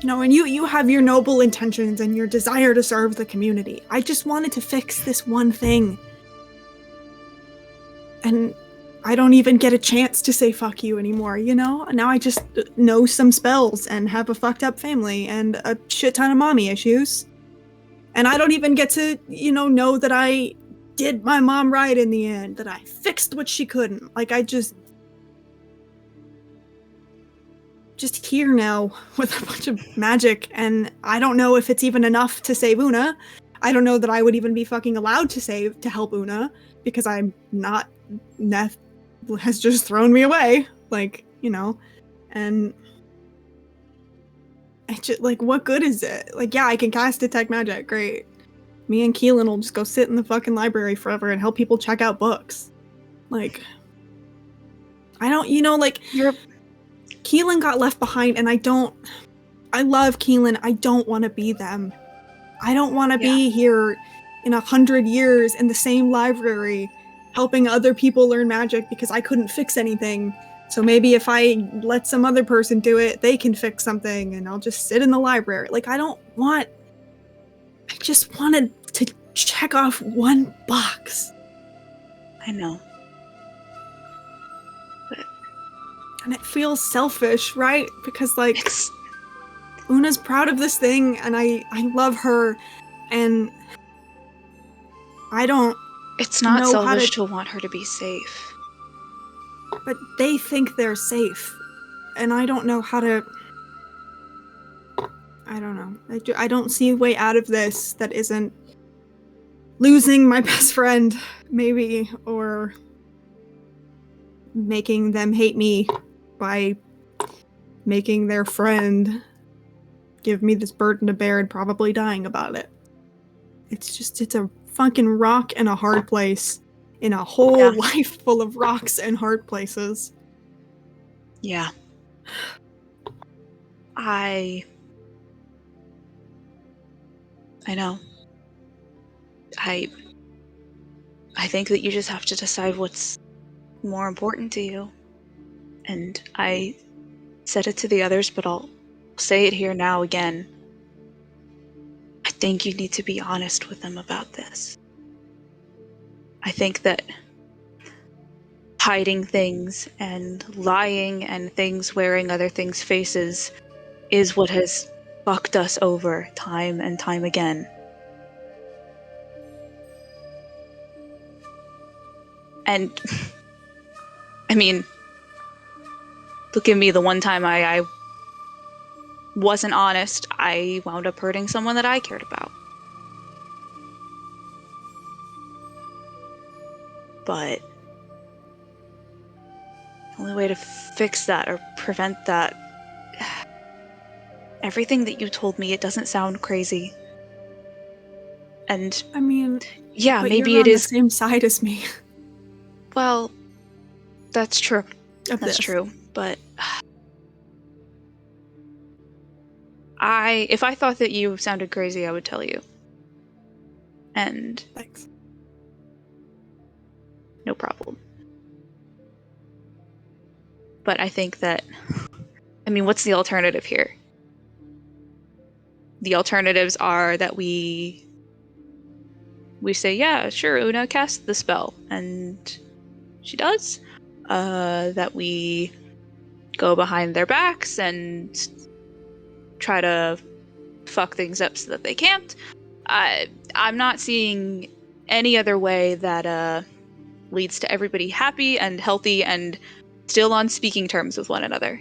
And you have your noble intentions and your desire to serve the community. I just wanted to fix this one thing. And I don't even get a chance to say fuck you anymore, Now I just know some spells and have a fucked up family and a shit ton of mommy issues. And I don't even get to, know that I did my mom right in the end, that I fixed what she couldn't. Like, I just here now with a bunch of magic, and I don't know if it's even enough to save Oona. I don't know that I would even be fucking allowed to help Oona, because I'm not... Neth has just thrown me away, and I just, what good is it? Yeah, I can cast Detect Magic, great. Me and Keelan will just go sit in the fucking library forever and help people check out books. I don't, Keelan got left behind, and I love Keelan, I don't want to be them. I don't want to be here in 100 years in the same library helping other people learn magic because I couldn't fix anything. So maybe if I let some other person do it, they can fix something, and I'll just sit in the library. I just wanted to check off one box. I know. And it feels selfish, right? Because, Oona's proud of this thing, and I love her, and I don't... It's not know selfish to want her to be safe. But they think they're safe, and I don't know how to... I don't know. I don't see a way out of this that isn't losing my best friend, maybe, or making them hate me by making their friend give me this burden to bear and probably dying about it. It's a fucking rock and a hard place in a whole life full of rocks and hard places. Yeah. I know. I think that you just have to decide what's more important to you. And I said it to the others, but I'll say it here now again. I think you need to be honest with them about this. I think that hiding things and lying and things wearing other things' faces is what has fucked us over time and time again. And I mean, look at me, the one time I wasn't honest, I wound up hurting someone that I cared about. But the only way to fix that or prevent that everything that you told me, it doesn't sound crazy. And I mean, yeah, but maybe you're it on is. the same side as me. Well, that's true. Of That's this. true. But if I thought that you sounded crazy, I would tell you. And Thanks. no problem. But I think that, I mean, what's the alternative here? The alternatives are that we say, yeah, sure, Oona, cast the spell, and she does. That we go behind their backs and try to fuck things up so that they can't. I'm not seeing any other way that leads to everybody happy and healthy and still on speaking terms with one another.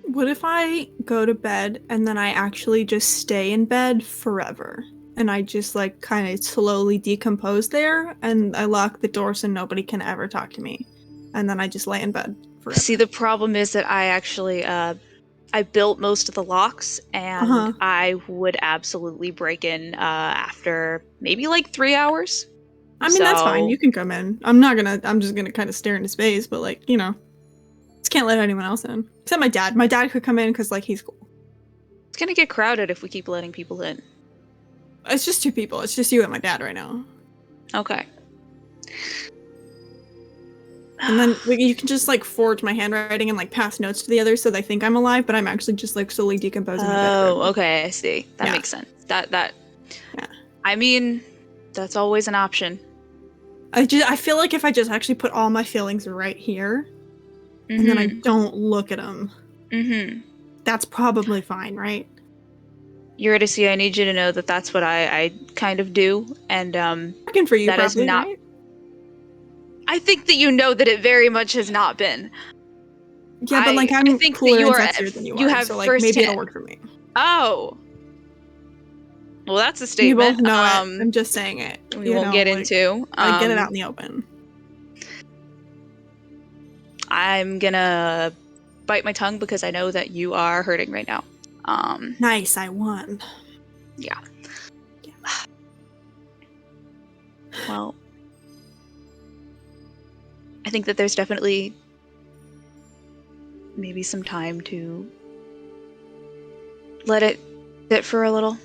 What if I go to bed and then I actually just stay in bed forever? And I just like kind of slowly decompose there and I lock the door so nobody can ever talk to me. And then I just lay in bed forever. See, the problem is that I actually I built most of the locks, and I would absolutely break in after maybe like 3 hours. I mean, that's fine. You can come in. I'm just gonna kind of stare into space, but like, you know, just can't let anyone else in. Except my dad. My dad could come in because like he's cool. It's gonna get crowded if we keep letting people in. It's just 2 people. It's just you and my dad right now. Okay. And then like, you can just like forge my handwriting and like pass notes to the others so they think I'm alive, but I'm actually just like slowly decomposing my bedroom. Oh, okay, I see. That makes sense. That Yeah. I mean, that's always an option. I feel like if I just actually put all my feelings right here, and then I don't look at them, that's probably fine, right? Eurydice, I need you to know that that's what I kind of do, and Working for you, that probably, is not. right? I think that you know that it very much has not been. Yeah, but like I'm I think cooler that and sexier than you are, have so like maybe it'll firsthand. work for me. Oh. Well, that's a You statement. both know it. I'm just saying it. We won't get into. I get it out in the open. I'm gonna bite my tongue because I know that you are hurting right now. Nice, I won. Yeah. Well, I think that there's definitely maybe some time to let it sit for a little.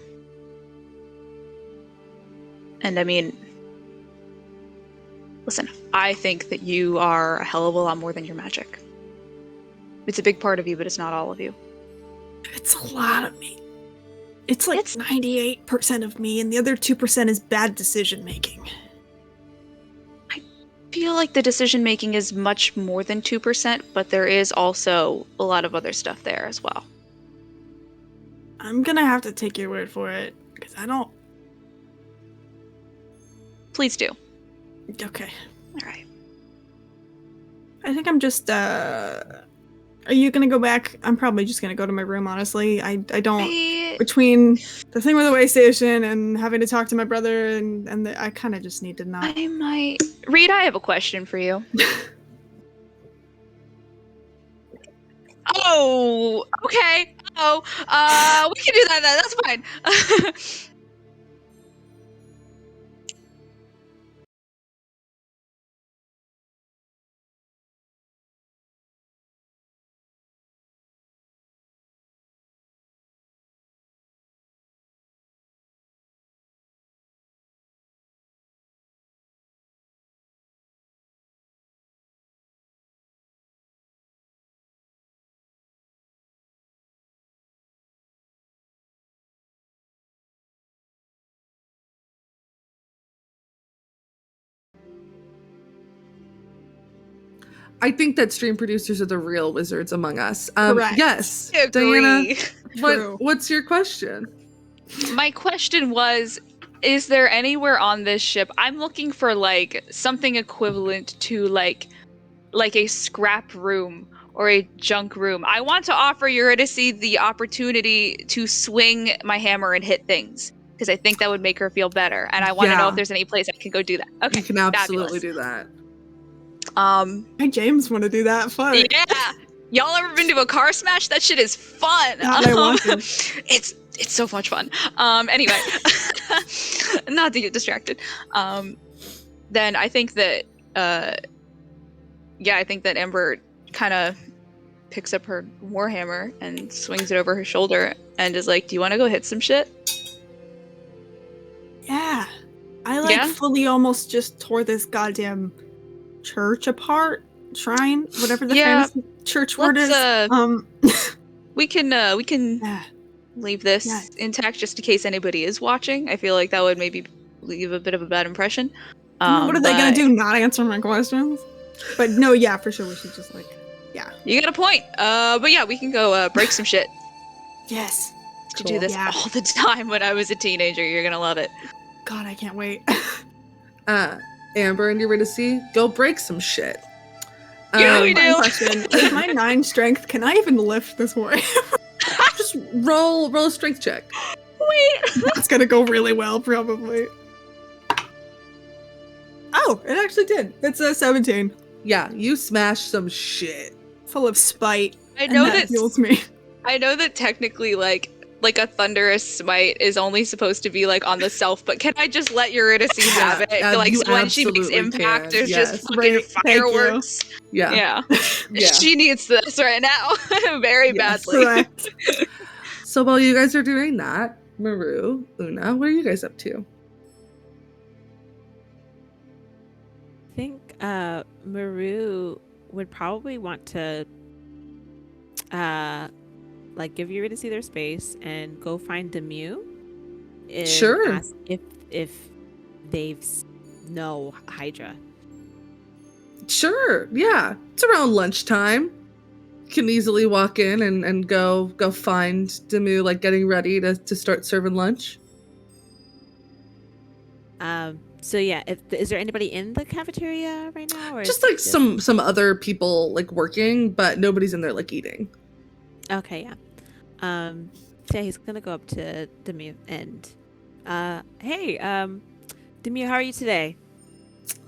And I mean, listen, I think that you are a hell of a lot more than your magic. It's a big part of you, but it's not all of you. It's a lot of me. It's like 98% of me, and the other 2% is bad decision making. I feel like the decision making is much more than 2%, but there is also a lot of other stuff there as well. I'm gonna have to take your word for it, because I don't... Please do. Okay. Alright. I think I'm just, Are you gonna go back? I'm probably just gonna go to my room, honestly. I don't... Between the thing with the way station and having to talk to my brother and I kind of just need to not... I might... Reed, I have a question for you. Oh, okay. Oh, we can do that then. That's fine. I think that stream producers are the real wizards among us. Correct. Yes, Agree. Diana. What's your question? My question was, is there anywhere on this ship? I'm looking for like something equivalent to like a scrap room or a junk room. I want to offer Eurydice the opportunity to swing my hammer and hit things because I think that would make her feel better. And I want to know if there's any place I can go do that. Okay, you can absolutely do that. Hey, James, want to do that? Fuck. Yeah. Y'all ever been to a car smash? That shit is fun. God, I want to. It's so much fun. Anyway, not to get distracted. Then I think that I think that Amber kind of picks up her warhammer and swings it over her shoulder and is like, "Do you want to go hit some shit?" Yeah. I fully almost just tore this goddamn church apart. Shrine, whatever the famous church word is. We can Yeah. leave this intact just in case anybody is watching. I feel like that would maybe leave a bit of a bad impression. What are they gonna do? Not answer my questions? But no, yeah, for sure we should just You got a point. But yeah, we can go break some shit. Yes. To do this all the time when I was a teenager. You're gonna love it. God, I can't wait. Amber and Eurydice, go break some shit. Yeah, we do. Question, with my 9 strength, can I even lift this warrior? Just roll a strength check. Wait. That's gonna go really well, probably. Oh, it actually did. It's a 17. Yeah, you smash some shit. Full of spite. I know that fuels me. I know that technically, like a thunderous smite is only supposed to be like on the self, but can I just let Eurydice have it? Like when she makes impact, there's just fucking fireworks. Yeah. She needs this right now, very badly. Correct. So while you guys are doing that, Maru, Oona, what are you guys up to? I think Maru would probably want to give Eurydice their space and go find Demu. Sure. Ask if they've know Hydra. Sure, yeah. It's around lunchtime. Can easily walk in and go find Demu, like getting ready to start serving lunch. So yeah, is there anybody in the cafeteria right now, or Just like some other people like working, but nobody's in there like eating. Okay, yeah. So yeah, he's gonna go up to Demu and, hey, Demu, how are you today?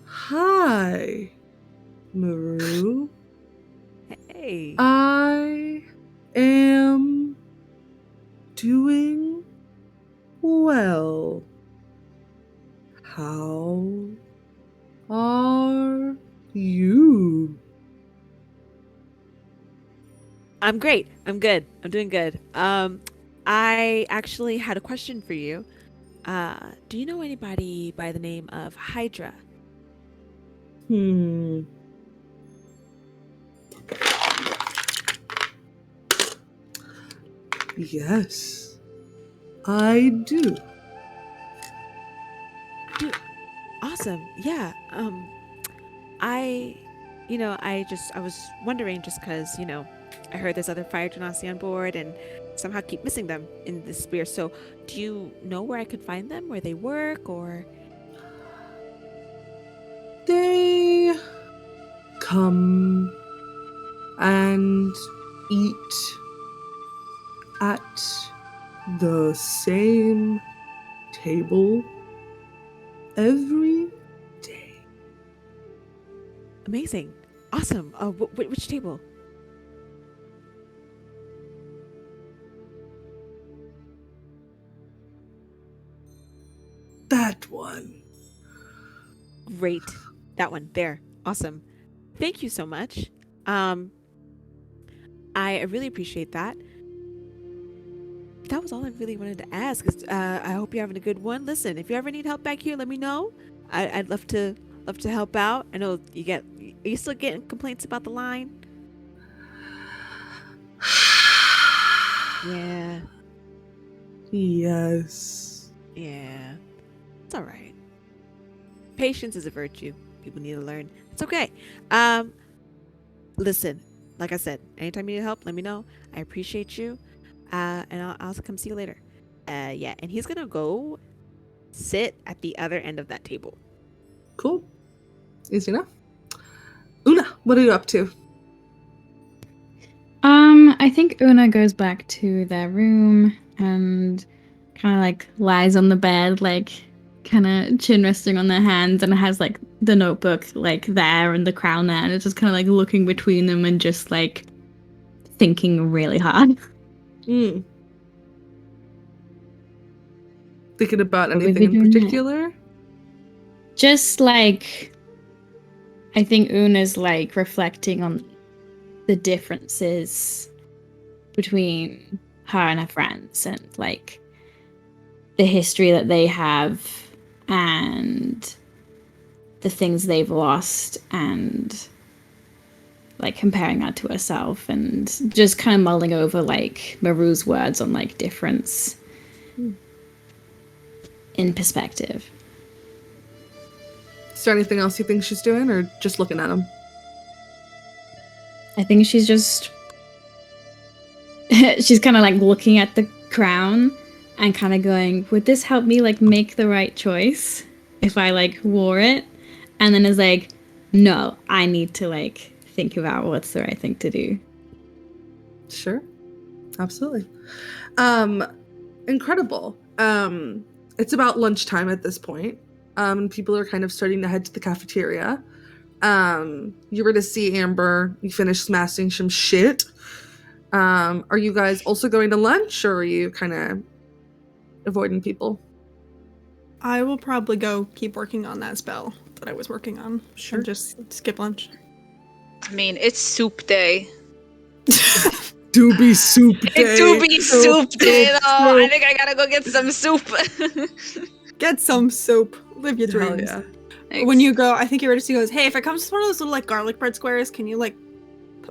Hi, Maru. Hey. I am doing well. How are you? I'm great. I'm good. I'm doing good. I actually had a question for you. Do you know anybody by the name of Hydra? Yes, I do. Awesome. Yeah. I was wondering just because, I heard there's other fire genasi on board and somehow keep missing them in this sphere. So do you know where I could find them, where they work, or? They come and eat at the same table every day. Amazing. Awesome. Which table? That one. Great. That one. There. Awesome. Thank you so much. I really appreciate that. That was all I really wanted to ask. I hope you're having a good one. Listen, if you ever need help back here, let me know. I'd love to help out. I know are you still getting complaints about the line? Yeah. Yes. Yeah. It's all right. Patience is a virtue. People need to learn. It's okay. Listen, like I said, anytime you need help, let me know. I appreciate you. And I'll also come see you later. Yeah, and he's gonna go sit at the other end of that table. Cool. Easy enough. Oona, what are you up to? I think Oona goes back to their room and kind of like lies on the bed, like kind of chin resting on their hands, and has like the notebook like there and the crown there, and it's just kind of like looking between them and just like thinking really hard. Mm. Thinking about What would anything we in do next? particular? Just like, I think Una's like reflecting on the differences between her and her friends and like the history that they have and the things they've lost and like comparing that to herself and just kind of mulling over like Maru's words on like difference in perspective. Is there anything else you think she's doing, or just looking at him? I think she's just she's kind of like looking at the crown and kind of going, would this help me like make the right choice if I like wore it? And then is like, no, I need to like think about what's the right thing to do. Sure. Absolutely. Incredible. It's about lunchtime at this point. People are kind of starting to head to the cafeteria. You were to see Amber. You finished smashing some shit. Are you guys also going to lunch, or are you kind of avoiding people? I will probably go keep working on that spell that I was working on. Sure. And just skip lunch. I mean, it's soup day. Doobie soup day. It do be soup day, though. I soup. think I gotta go get some soup. Get some soup. Live your Hell dreams. yeah. Thanks. When you go, I think you're ready to goes, hey, if it comes to one of those little like garlic bread squares, can you like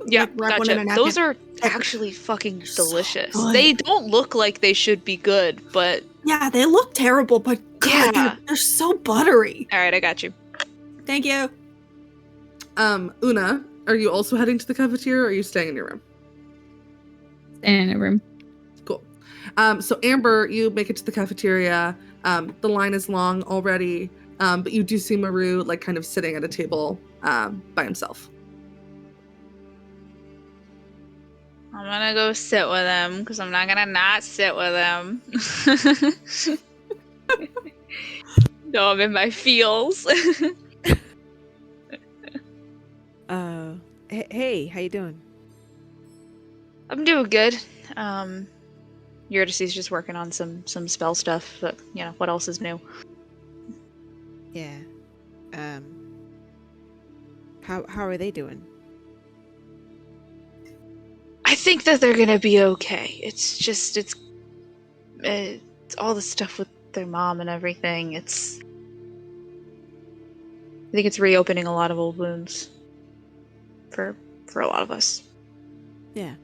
Yeah, wrap one in gotcha. a napkin? Those are actually fucking delicious. good. They don't look like they should be good, but Yeah, they look terrible, but God, Yeah. they're so buttery. all right, I got you. Thank you. Una, are you also heading to the cafeteria, or are you staying in your room? In a room. Cool. So Amber, you make it to the cafeteria. The line is long already, but you do see Maru like kind of sitting at a table by himself. I'm gonna go sit with him because I'm not gonna not sit with him. No, I'm in my feels. Hey, how you doing? I'm doing good. Eurydice's just working on some spell stuff, but you know, what else is new? Yeah. How are they doing? I think that they're gonna be okay. It's just it's all the stuff with their mom and everything. I think it's reopening a lot of old wounds for a lot of us. Yeah.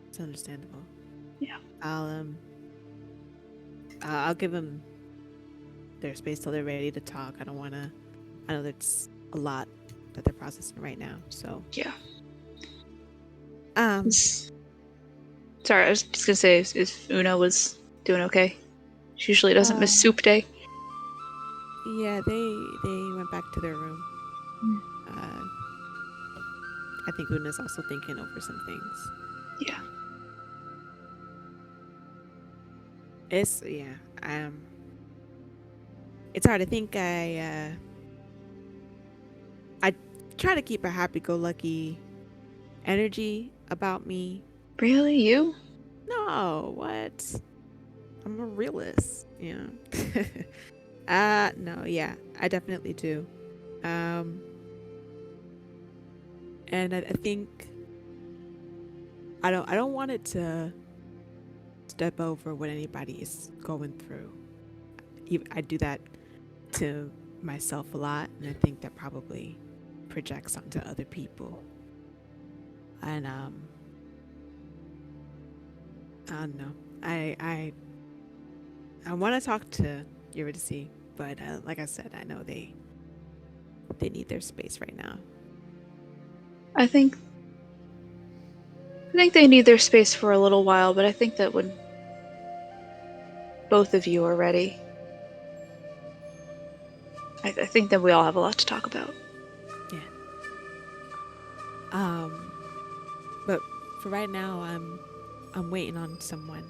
It's understandable. Yeah. I'll give them their space till they're ready to talk. I know that's a lot that they're processing right now, so Yeah. um Sorry, I was just gonna say if Oona was doing okay. She usually doesn't miss soup day. yeah, they went back to their room. I think Una's also thinking over some things. Yeah. It's hard. I think I try to keep a happy-go-lucky energy about me. Really? You? No, what? I'm a realist, you know. No, yeah, I definitely do. And I think I don't want it to step over what anybody is going through. I do that to myself a lot, and I think that probably projects onto other people. And I don't know. I want to talk to Eurydice, but like I said, I know they need their space right now. I think they need their space for a little while, but I think that when both of you are ready, I think that we all have a lot to talk about. Yeah. But for right now, I'm waiting on someone.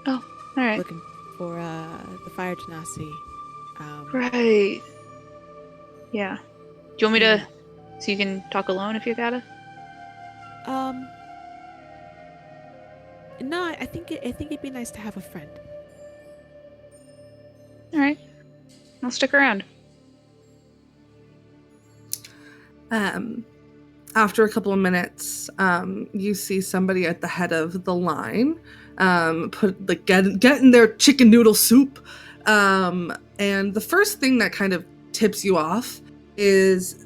Oh, all right. Looking for the fire genasi. Right. Yeah. Do you want me to, so you can talk alone if you gotta? No, I think it'd be nice to have a friend. All right. I'll stick around. After a couple of minutes, you see somebody at the head of the line, getting their chicken noodle soup, and the first thing that kind of tips you off is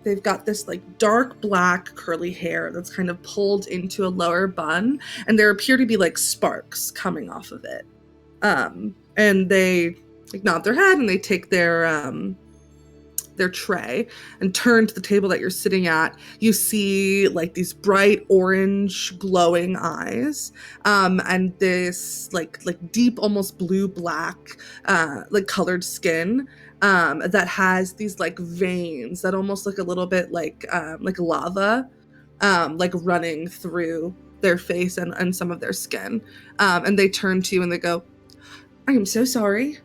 they've got this like dark black curly hair that's kind of pulled into a lower bun, and there appear to be like sparks coming off of it. And they like nod their head and they take their tray and turn to the table that you're sitting at. You see like these bright orange glowing eyes, and this like deep almost blue black like colored skin that has these like veins that almost look a little bit like lava like running through their face and some of their skin, and they turn to you and they go, "I am so sorry.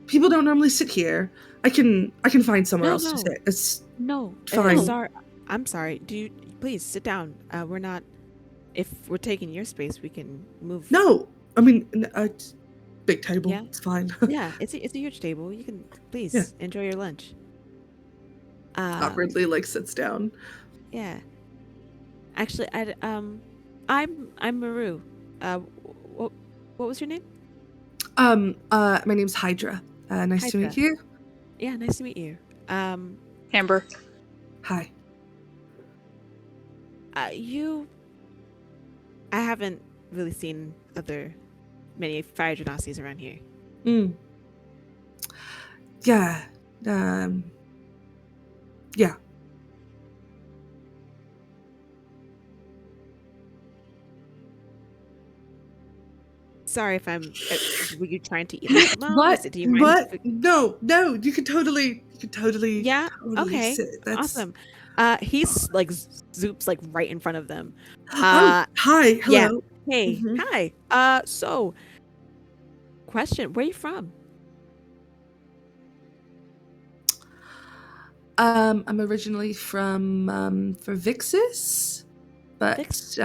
People don't normally sit here. I can find somewhere else to sit. It's fine." I'm sorry. Do you please sit down? We're not. If we're taking your space, we can move. No, I mean, it's big table. Yeah. It's fine. Yeah, it's a huge table. You can please enjoy your lunch. Awkwardly, like sits down. Yeah. Actually, I'm Maru. What was your name? My name's Hydra. Nice to meet Hydra. you. Yeah, nice to meet you. Amber. Hi. I haven't really seen many fire genasies around here. Yeah. Yeah. Sorry if I'm. Were you trying to eat like mom? What? Do you mind What? if- No. You could totally. Yeah. Totally Okay. sit. That's... Awesome. He's like zoops like right in front of them. Hi. Hello. Yeah. Hey. Mhm. Hi. So, question: where are you from? I'm originally from Vixis, but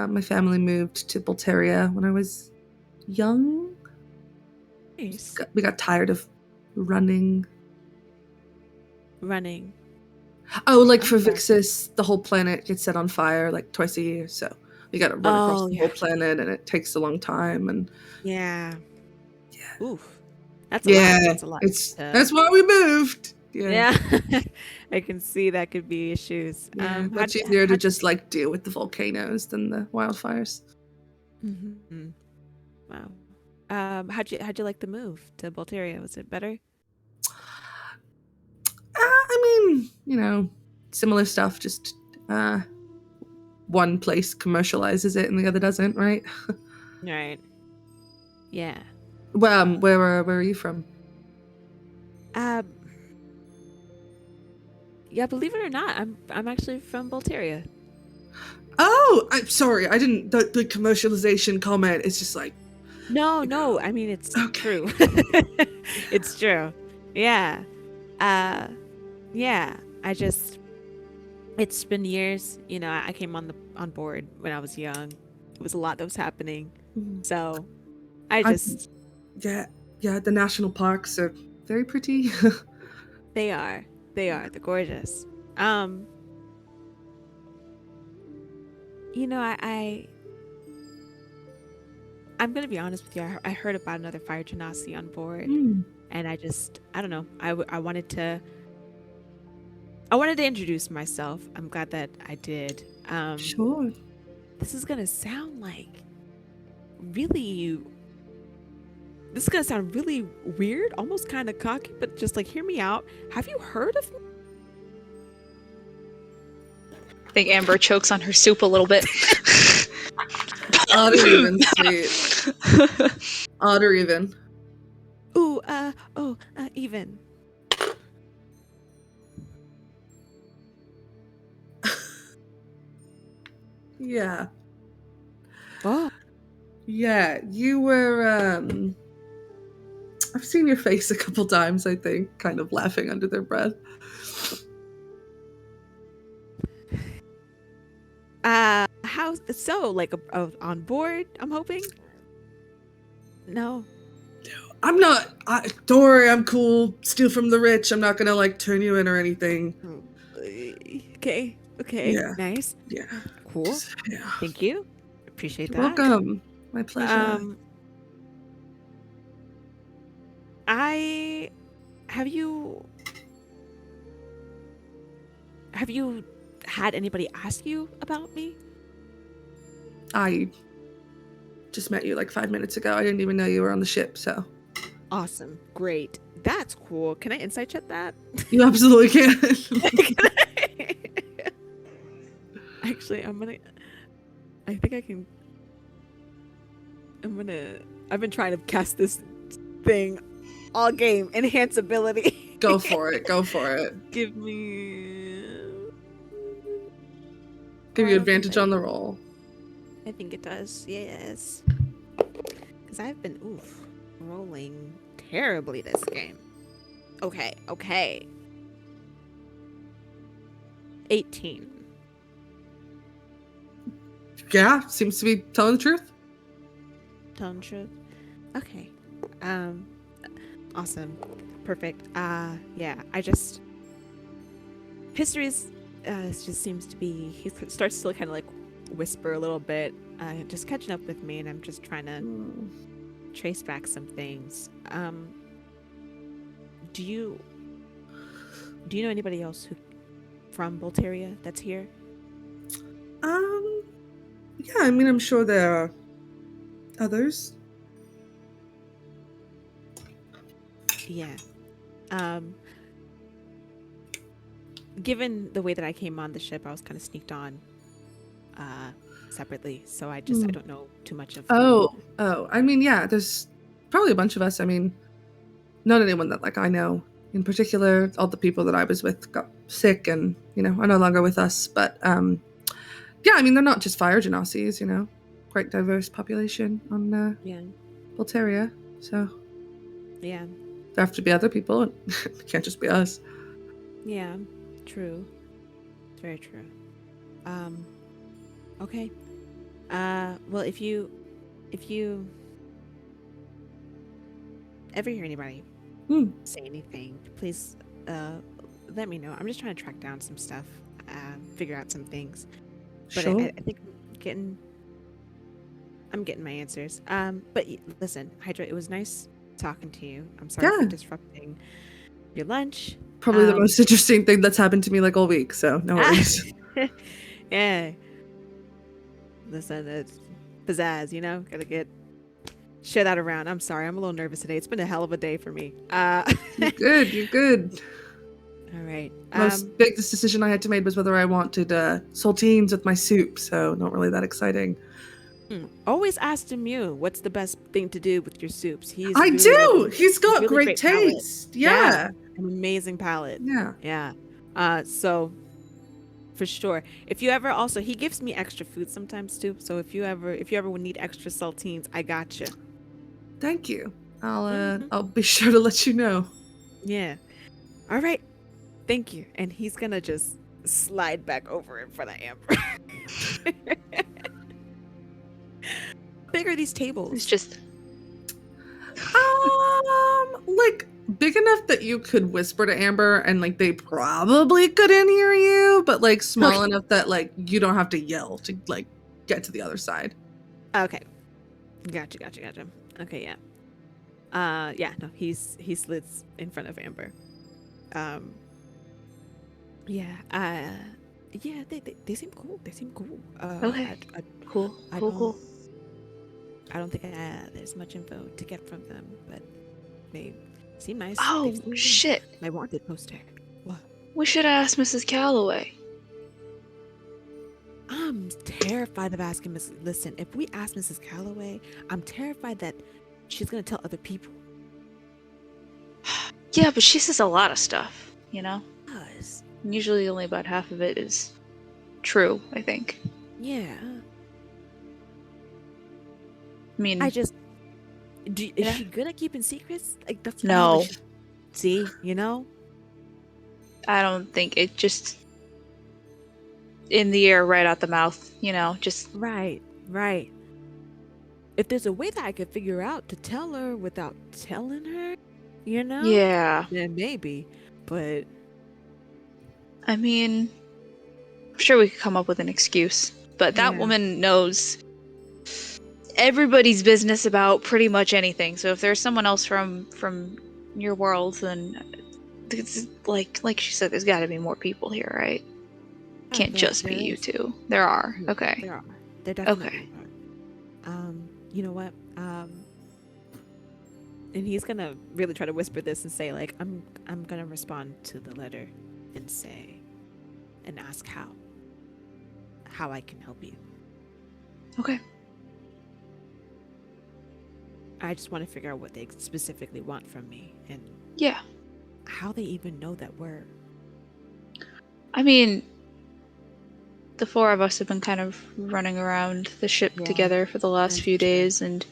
my family moved to Bulgaria when I was young. Nice. We got tired of running. Oh, like for Okay. Vixis, the whole planet gets set on fire like twice a year, so we got to run across the whole planet, and it takes a long time. And Yeah. yeah, Oof. That's a lot. That's a lot. That's why we moved. Yeah. I can see that could be issues. Much easier to just like deal with the volcanoes than the wildfires. Mm-hmm. Wow. How'd you like the move to Bulgaria? Was it better? I mean, similar stuff. Just one place commercializes it and the other doesn't, right? Right. Yeah. Well, where are you from? Yeah, believe it or not, I'm actually from Bulgaria. Oh, I'm sorry. I didn't. The commercialization comment is just like. No. I mean, it's true. It's true. Yeah. Yeah. It's been years. I came on board when I was young. It was a lot that was happening. So, Yeah. The national parks are very pretty. They are. They're gorgeous. I'm gonna be honest with you. I heard about another fire genasi on board, and I don't know. I wanted to introduce myself. I'm glad that I did. Sure. This is gonna sound like really. This is gonna sound really weird, almost kind of cocky, but just like hear me out. Have you heard of me? I think Amber chokes on her soup a little bit. Odd or even, sweet. Odd or even. Ooh, even. Yeah. Oh. Yeah, you were, I've seen your face a couple times, I think, kind of laughing under their breath. How How so? Like on board? I'm hoping. No. I'm not. Don't worry, I'm cool. Steal from the rich. I'm not gonna like turn you in or anything. Okay. Okay. Yeah. Nice. Yeah. Cool. Yeah. Thank you. Appreciate You're that. welcome. My pleasure. Have you had anybody ask you about me? I just met you like 5 minutes ago. I didn't even know you were on the ship, so. Awesome. Great. That's cool. Can I insight check that? You absolutely can. Actually, I think I can. I've been trying to cast this thing all game. Enhance ability. Go for it. Go for it. Give me. Give you advantage on the roll. I think it does. Yes. Because I've been rolling terribly this game. Okay. 18. Yeah, seems to be telling the truth. Telling the truth. Okay. Awesome. Perfect. Yeah, history's just seems to be, he starts to kind of like whisper a little bit, just catching up with me, and I'm just trying to trace back some things. Do you know anybody else from Bolteria that's here? Yeah, I mean, I'm sure there are others. Yeah. Given the way that I came on the ship, I was kind of sneaked on separately, so I don't know too much of. Oh, I mean, yeah, there's probably a bunch of us. I mean, not anyone that like I know in particular. All the people that I was with got sick and, are no longer with us. But yeah, I mean, they're not just fire genasies, quite diverse population on Bolteria. So yeah, there have to be other people. It can't just be us. Yeah, true. It's very true. Okay. Well, if you ever hear anybody say anything, please let me know. I'm just trying to track down some stuff, figure out some things. But Sure. I think I'm getting my answers. But listen, Hydra, it was nice talking to you. I'm sorry for disrupting your lunch. Probably the most interesting thing that's happened to me like all week, so no worries. Yeah. Listen, it's pizzazz, gotta share that around. I'm sorry, I'm a little nervous today. It's been a hell of a day for me. You're good. All right. Most biggest decision I had to make was whether I wanted saltines with my soup, so not really that exciting. Always ask Demew what's the best thing to do with your soups. He's got really great taste. Palate. Yeah. An amazing palate. Yeah. So for sure. If you ever also, he gives me extra food sometimes too. So if you ever would need extra saltines, I got you. Thank you. I'll be sure to let you know. Yeah. All right. Thank you. And he's gonna just slide back over in front of Amber. Big are these tables? It's just like big enough that you could whisper to Amber and like they probably couldn't hear you, but like small enough that like you don't have to yell to like get to the other side. Okay. Gotcha. Okay, yeah. Yeah, no, he slits in front of Amber. Yeah, they seem cool. okay. Cool. I don't think there's much info to get from them, but they seem nice. Oh, shit. My wanted poster. What? We should ask Mrs. Calloway. I'm terrified of asking Listen, if we ask Mrs. Calloway, I'm terrified that she's gonna tell other people. Yeah, but she says a lot of stuff, Does. Usually only about half of it is true, I think. Yeah. I mean, Is she good at keeping secrets? Like that's no. See, I don't think it just. in the ear, right out the mouth. Just Right. If there's a way that I could figure out to tell her without telling her, yeah. then maybe. But I mean, I'm sure we could come up with an excuse, but that Yeah. woman knows everybody's business about pretty much anything. So if there's someone else from your world, then it's like she said, there's got to be more people here, right? Can't just be you two. There are. Okay. There are. There definitely Okay. are. You know what? And he's gonna really try to whisper this and say, like, I'm gonna respond to the letter and ask how I can help you. Okay. I just want to figure out what they specifically want from me and Yeah. how they even know that we're. I mean, the four of us have been kind of running around the ship Yeah, together for the last that's few true. days, and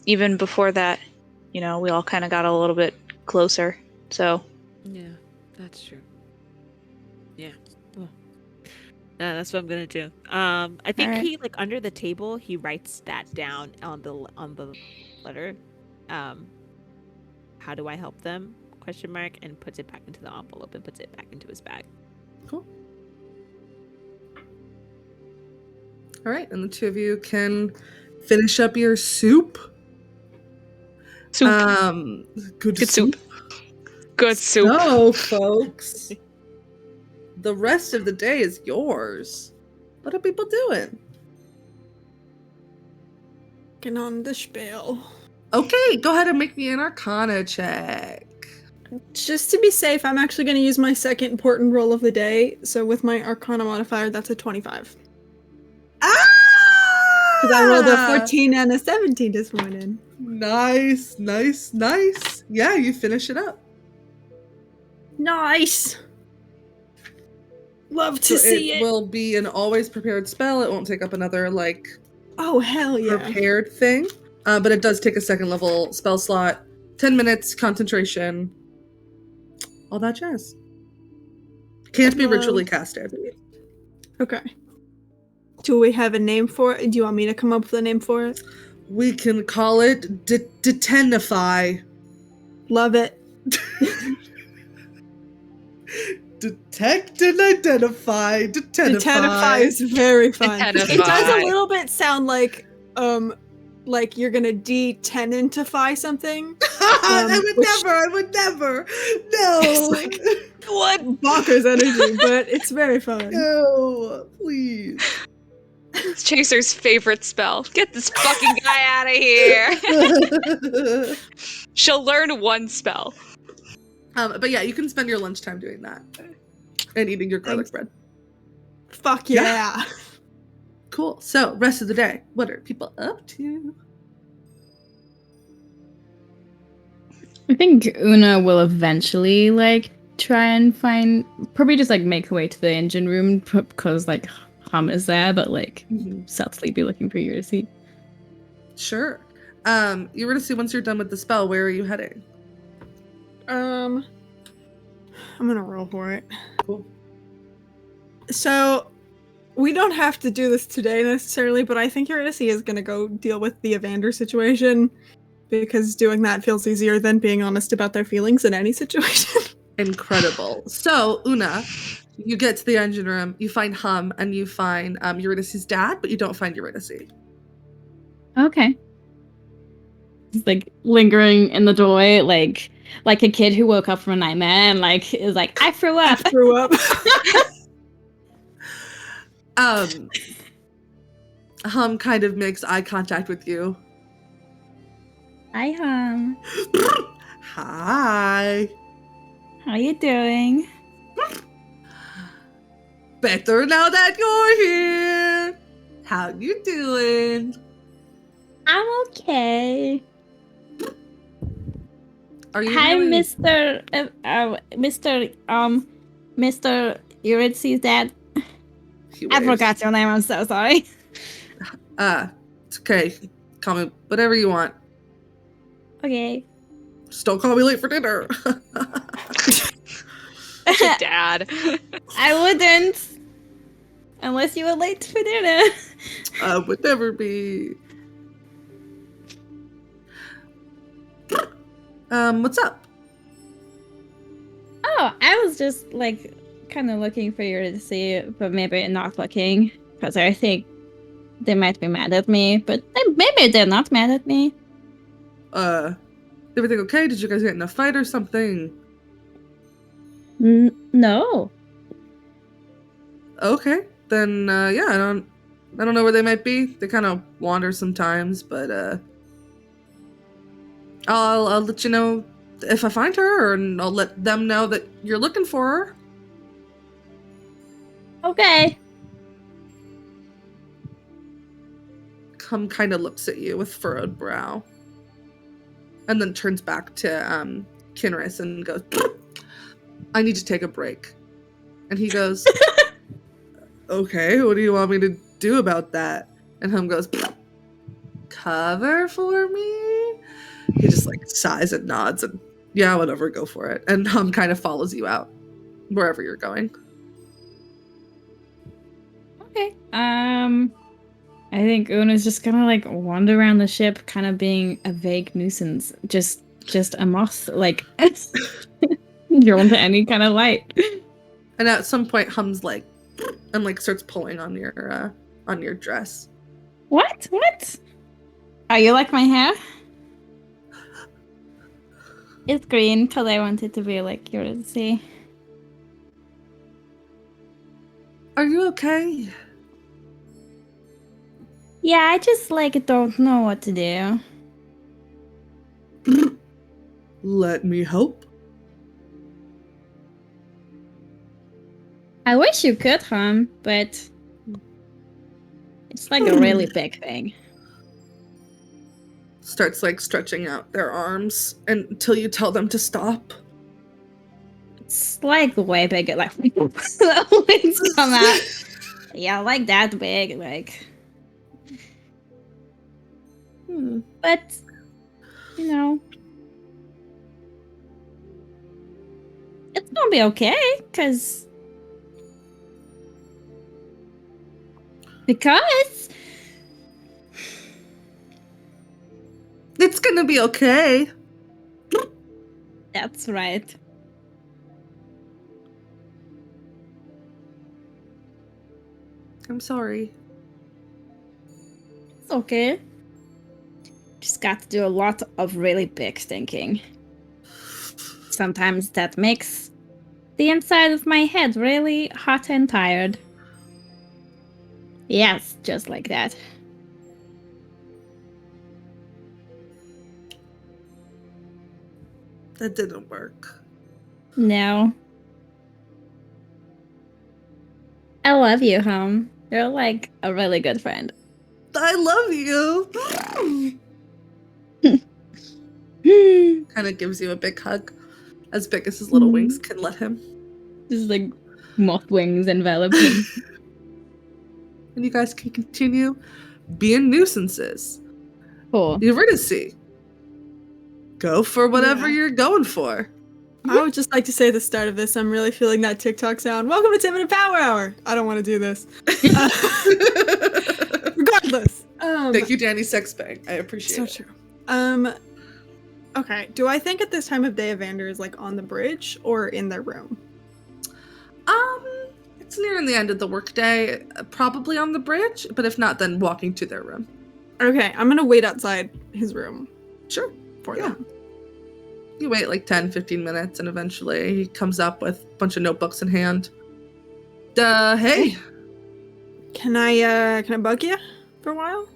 even before that, we all kind of got a little bit closer. So, Yeah, that's true. Yeah. Well, that's what I'm gonna do. I think Alright. he under the table he writes that down on the letter. How do I help them? ? And puts it back into the envelope and puts it back into his bag. Cool. All right, and the two of you can finish up your soup. soup. Good Good soup. Good soup. So, folks, the rest of the day is yours. What are people doing? Get on the spiel. Okay, go ahead and make me an Arcana check. Just to be safe, I'm actually going to use my second important roll of the day. So with my Arcana modifier, that's a 25. Ah! Because I rolled a 14 and a 17 this morning. Nice. Yeah, you finish it up. Nice. Love to see it it. will be an always prepared spell. It won't take up another Oh, hell yeah. prepared thing. But it does take a second level spell slot. 10 minutes, concentration. All that jazz. Can't be ritually casted. Okay. Do we have a name for it? Do you want me to come up with a name for it? We can call it Detenify. Love it. Detect and identify. Detenify is very fun. It does a Detenify. little bit sound like you're gonna de-tenantify something. I would never. No. It's what bonkers energy, but it's very fun. No, please. It's Chaser's favorite spell. Get this fucking guy out of here. She'll learn one spell. But yeah, you can spend your lunchtime doing that and eating your garlic bread. Fuck yeah. Cool. So, rest of the day, what are people up to? I think Oona will eventually try and probably just make her way to the engine room because Hum is there, but stealthily be looking for you to see. Sure. You were to see once you're done with the spell, where are you heading? I'm gonna roll for it. Cool. So, we don't have to do this today necessarily, but I think Eurydice is gonna go deal with the Evander situation because doing that feels easier than being honest about their feelings in any situation. Incredible. So, Oona, you get to the engine room, you find Hum, and you find Eurydice's dad, but you don't find Eurydice. Okay. He's lingering in the doorway, like a kid who woke up from a nightmare and is I threw up. I threw up. Hum kind of makes eye contact with you. Hi, Hum. Hi. How you doing? Better now that you're here. How you doing? I'm okay. Are you Hi, really- Mr. Eurydice's dad. He I waves. forgot your name. I'm so sorry. It's okay. Call me whatever you want. Okay. Just don't call me late for dinner. Dad. I wouldn't. Unless you were late for dinner. Would never be. What's up? Oh, I was just like kind of looking for you to see, but maybe not looking because I think they might be mad at me, but maybe they're not mad at me. Everything okay? Did you guys get in a fight or something? No. Okay, then yeah, I don't know where they might be. They kind of wander sometimes, but I'll let you know if I find her, and I'll let them know that you're looking for her. Okay. Kind of looks at you with furrowed brow, and then turns back to Kinris and goes, "I need to take a break." And he goes, "Okay, what do you want me to do about that?" And Hum goes, "Cover for me?" He just like sighs and nods and, "Yeah, whatever, go for it." And Hum kind of follows you out wherever you're going. Okay. I think Oona's just gonna like wander around the ship, kind of being a vague nuisance, just a moth, like drawn to any kind of light. And at some point, Hum's like, and like starts pulling on your dress. What? Oh, you like my hair? It's green because I want it to be like yours. See? Are you okay? Yeah, I just like don't know what to do. Let me help. I wish you could, Hum, but it's like a really big thing. Starts like stretching out their arms until you tell them to stop. It's like way bigger, like the wings come out. Yeah, like that big, like. But, you know, it's gonna be okay, because It's gonna be okay. that's right. I'm sorry. It's okay. Just got to do a lot of really big thinking. Sometimes that makes the inside of my head really hot and tired. Yes, just like that. That didn't work. No. I love you, Hum. You're like a really good friend. I love you. Kind of gives you a big hug, as big as his little wings can let him. Just like moth wings envelop him. And you guys can continue being nuisances. Cool. Eurydice, go for whatever you're going for. I would just like to say at the start of this, I'm really feeling that TikTok sound. Welcome to 10-minute power hour. I don't want to do this. Regardless. Thank you, Danny Sexbang. I appreciate So it. true. Okay. Do I think at this time of day Evander is like on the bridge or in their room? It's nearing the end of the workday, probably on the bridge, but if not, then walking to their room. Okay, I'm gonna wait outside his room Sure. for Yeah. them. You wait like 10, 15 minutes, and eventually he comes up with a bunch of notebooks in hand. Hey. Can I bug you for a while?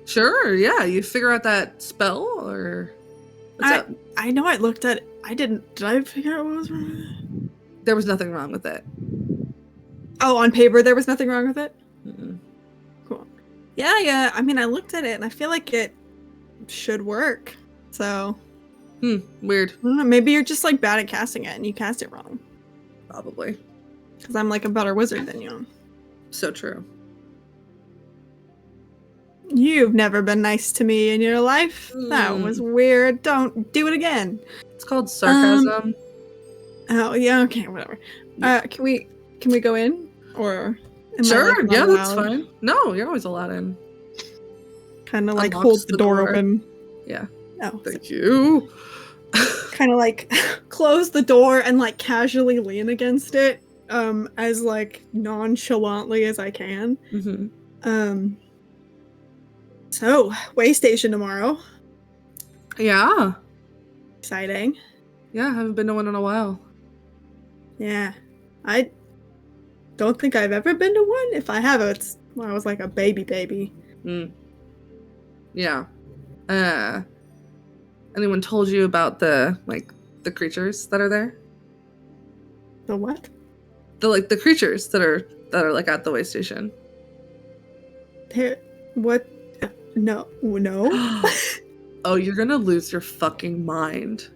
Sure, yeah. You figure out that spell, or what's up? I know I looked at it. Did I figure out what was wrong with it? There was nothing wrong with it. Oh, on paper there was nothing wrong with it? Mm-mm. Cool. Yeah. I mean, I looked at it and I feel like it should work. So, Weird. I don't know, maybe you're just like bad at casting it and you cast it wrong. Probably. Because I'm like a better wizard than you. So true. You've never been nice to me in your life. That was weird. Don't do it again. It's called sarcasm. Oh yeah, okay, whatever. Can we go in or? Am I, Sure, like, not yeah, that's allowed? fine. No, you're always allowed in. Kind of like Unlocks hold the the door door. open. Yeah. Oh, Thank you. kind of like close the door and like casually lean against it, as like nonchalantly as I can. Mm-hmm. So way station tomorrow. Yeah. Exciting. Yeah, I haven't been to one in a while. Yeah, I don't think I've ever been to one. If I have, it's when I was like a baby. Yeah. Anyone told you about the creatures that are there? The what? The creatures that are like at the way station. What? No. Oh, you're gonna lose your fucking mind.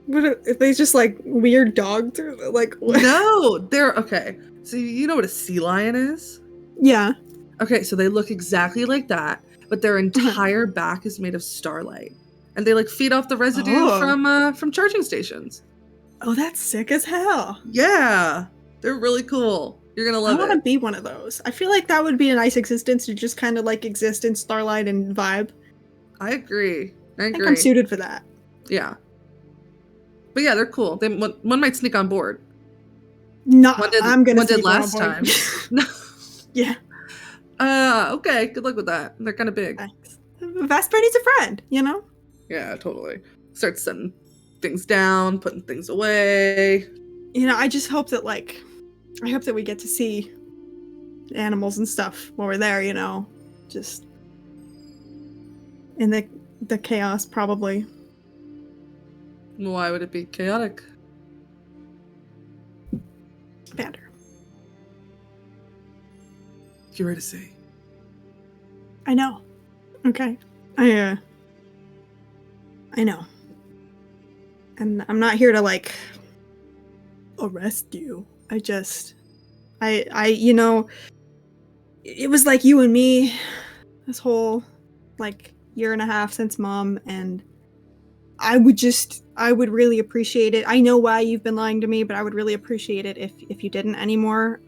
What are they, just like weird dogs or like what? No, they're okay. So you know what a sea lion is? Yeah. Okay, so they look exactly like that, but their entire back is made of starlight, and they like feed off the residue from charging stations. Oh, that's sick as hell. Yeah, they're really cool. You're gonna love I want to it. be one of those. I feel like that would be a nice existence to just kind of like exist in Starlight and vibe. I agree. I think I'm suited for that. Yeah. But yeah, they're cool. One might sneak on board. No, one I'm gonna did sneak on last board. time. Yeah. Okay. Good luck with that. They're kind of big. Thanks. Vesper needs a friend, you know? Yeah, totally. Start setting things down, putting things away. You know, I just hope that I hope that we get to see animals and stuff while we're there, you know? Just in the chaos, probably. Why would it be chaotic? Banter. You're ready to see. I know. Okay. I know. And I'm not here to like arrest you. I you know, it was like you and me this whole like year and a half since mom, and I would really appreciate it. I know why you've been lying to me, but I would really appreciate it if you didn't anymore,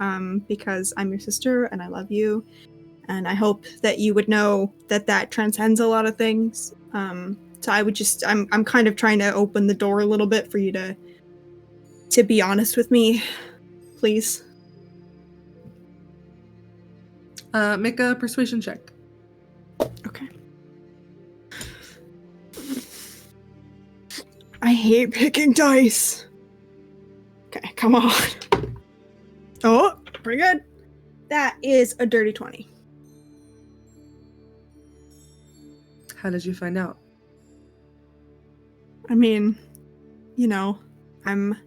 because I'm your sister and I love you, and I hope that you would know that transcends a lot of things. So I would just I'm kind of trying to open the door a little bit for you to be honest with me, please. Make a persuasion check. Okay. I hate picking dice. Okay, come on. Oh, pretty good. That is a dirty 20. How did you find out? I mean, you know, I'm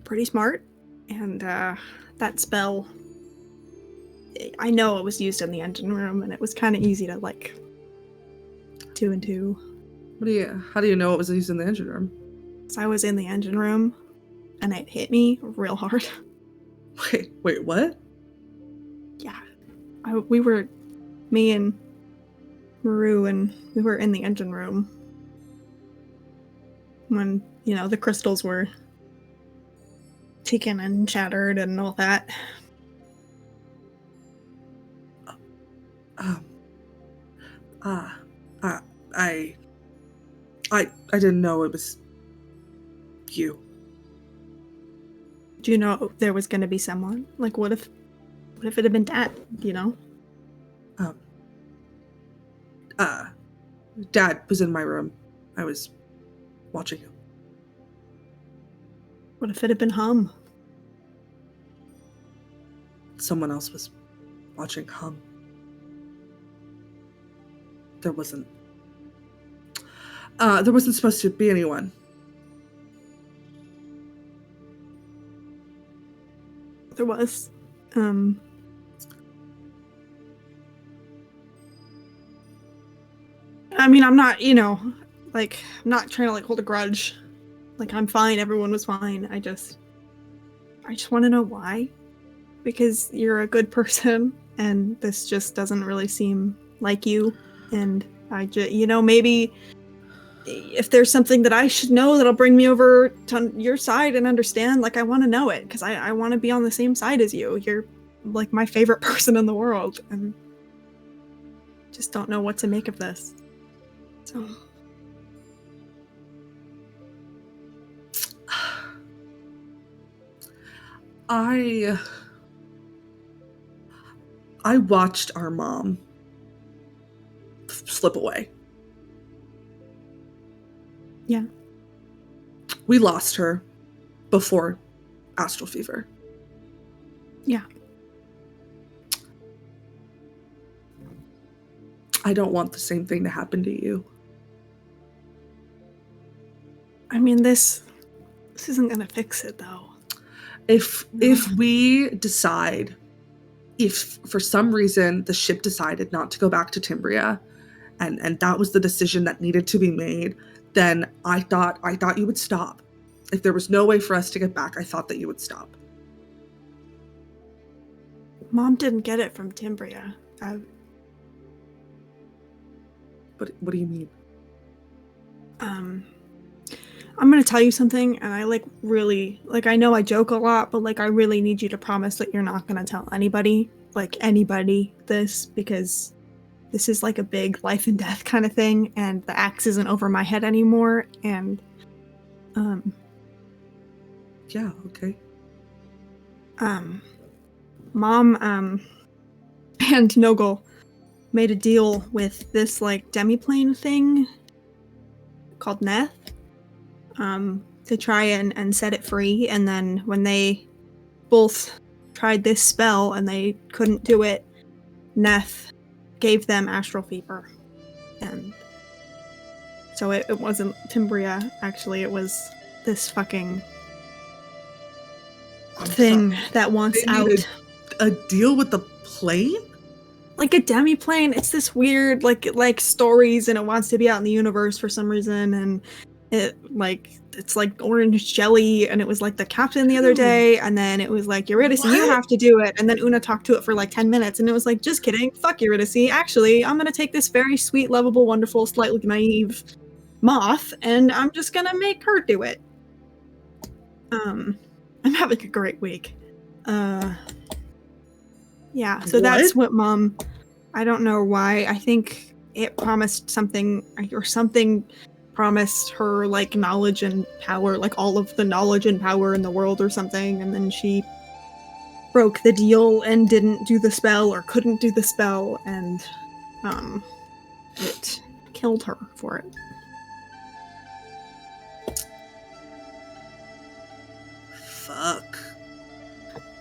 pretty smart, and that spell, I know it was used in the engine room, and it was kind of easy to like 2 and 2. How do you know it was used in the engine room? So I was in the engine room, and it hit me real hard. Wait, what? Yeah, me and Maru, and we were in the engine room when, you know, the crystals were taken and shattered and all that. I didn't know it was you. Do you know there was gonna be someone? Like, what if it had been Dad, you know? Dad was in my room. I was watching him. What if it had been Hum? Someone else was watching Hum. There wasn't supposed to be anyone. There was. I mean, I'm not, you know, like, I'm not trying to like hold a grudge. Like, I'm fine. Everyone was fine. I just want to know why. Because you're a good person, and this just doesn't really seem like you. And you know, maybe if there's something that I should know that'll bring me over to your side and understand, like, I want to know it, because I want to be on the same side as you. like my favorite person in the world, and just don't know what to make of this. So I watched our mom slip away. Yeah. We lost her before Astral Fever. Yeah. I don't want the same thing to happen to you. I mean, this isn't gonna fix it, though. If we decide, if for some reason the ship decided not to go back to Timbria, and that was the decision that needed to be made, then I thought you would stop. If there was no way for us to get back, I thought that you would stop. Mom didn't get it from Timbria. What do you mean? I'm gonna tell you something, and I really I know I joke a lot, but I really need you to promise that you're not gonna tell anybody, this, because this is a big life and death kind of thing, and the axe isn't over my head anymore, and Yeah, okay. Mom and Nogel made a deal with this demiplane thing called Neth to try and set it free, and then when they both tried this spell and they couldn't do it, Neth gave them astral fever, and so it wasn't Timbria, actually. It was this fucking thing that wants They out. made a deal with the plane? A demiplane. It's this weird like stories, and it wants to be out in the universe for some reason, and it's orange jelly, and it was the captain the other day, and then it was Eurydice, you have to do it, and then Oona talked to it for 10 minutes, and it was just kidding, fuck Eurydice, actually I'm gonna take this very sweet, lovable, wonderful, slightly naive moth, and I'm just gonna make her do it. I'm having a great week. Yeah, so that's what Mom, I don't know why, I think it promised something, or something promised her knowledge and power, all of the knowledge and power in the world or something, and then she broke the deal and didn't do the spell, or couldn't do the spell, and it killed her for it. Fuck.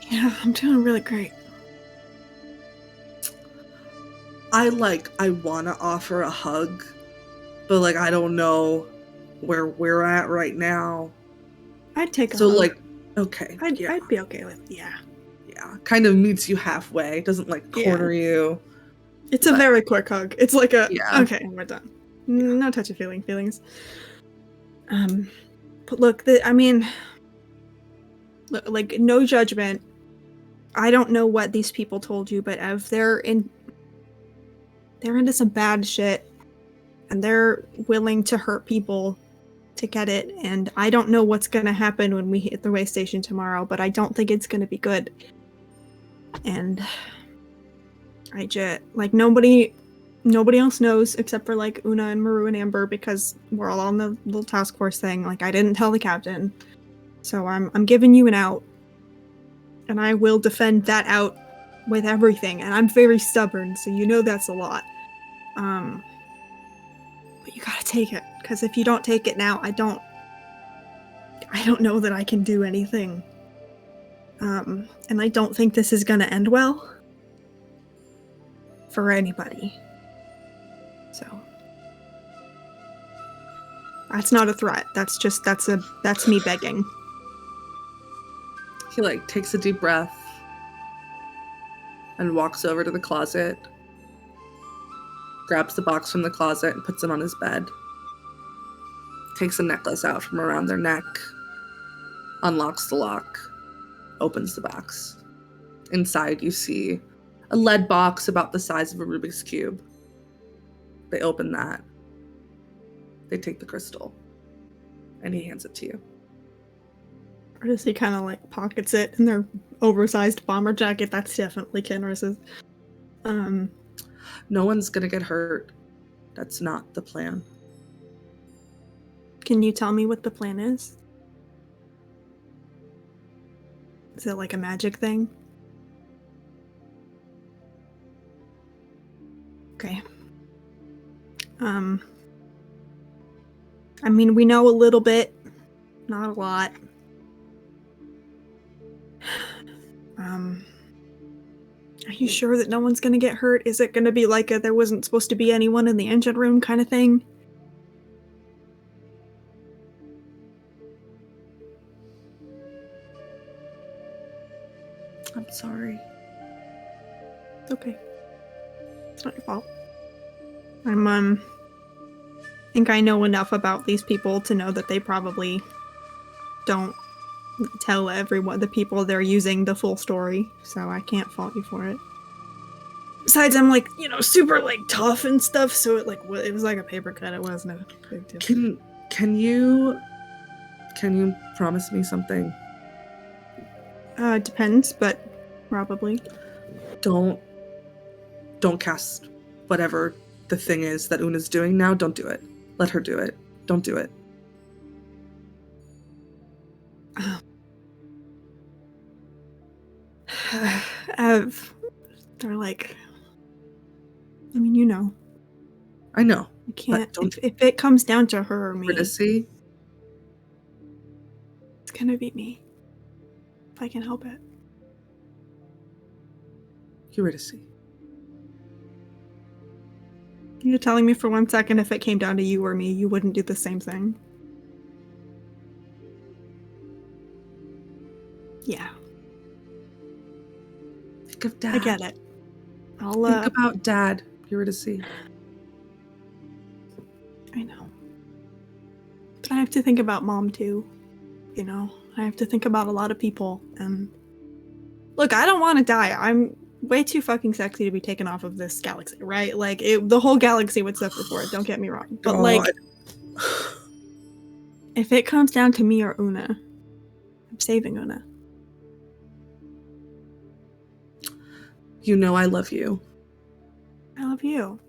Yeah, I'm doing really great. I want to offer a hug, but I don't know where we're at right now. I'd take a So hug. Okay. I'd Yeah. be okay with Yeah. Kind of meets you halfway. Doesn't corner you. It's a very quick hug. It's okay, we're done. No touchy feelings. But look, no judgment. I don't know what these people told you, but if they're into some bad shit, and they're willing to hurt people to get it, and I don't know what's gonna happen when we hit the way station tomorrow, but I don't think it's gonna be good. And I just nobody else knows except for Oona and Maru and Amber, because we're all on the little task force thing. I didn't tell the captain, so I'm giving you an out, and I will defend that out with everything. And I'm very stubborn, so that's a lot. But you gotta take it, because if you don't take it now, I don't know that I can do anything. And I don't think this is gonna end well for anybody. So that's not a threat. That's me begging. He takes a deep breath and walks over to the closet, grabs the box from the closet and puts it on his bed, takes a necklace out from around their neck, unlocks the lock, opens the box. Inside you see a lead box about the size of a Rubik's Cube. They open that. They take the crystal, and he hands it to you. Courtesy kind of like pockets it in their oversized bomber jacket. That's definitely Kenris's. No one's gonna get hurt. That's not the plan. Can you tell me what the plan is? Is it like a magic thing? Okay. I mean, we know a little bit, not a lot. Are you sure that no one's gonna get hurt? Is it gonna be like a there wasn't supposed to be anyone in the engine room kind of thing? I'm sorry. It's okay. It's not your fault. I think I know enough about these people to know that they probably don't tell everyone, the people they're using, the full story, so I can't fault you for it. Besides, I'm like, super like tough and stuff, so it was like a paper cut. It wasn't a big deal. Can you promise me something? It depends, but probably. Don't cast whatever the thing is that Oona's doing now. Don't do it. Let her do it. Don't do it. They're like, I mean, I know. I can't. If it comes down to her or me, Courtesy. it's gonna be me. If I can help it. Eurydice. You're telling me for 1 second if it came down to you or me, you wouldn't do the same thing? Yeah. Think of Dad. I get it. Think about Dad, Eurydice. I know. But I have to think about Mom too. I have to think about a lot of people. And look, I don't want to die. I'm way too fucking sexy to be taken off of this galaxy, right? Like, the whole galaxy would suffer for it, don't get me wrong. But, like, if it comes down to me or Oona, I'm saving Oona. I love you. I love you.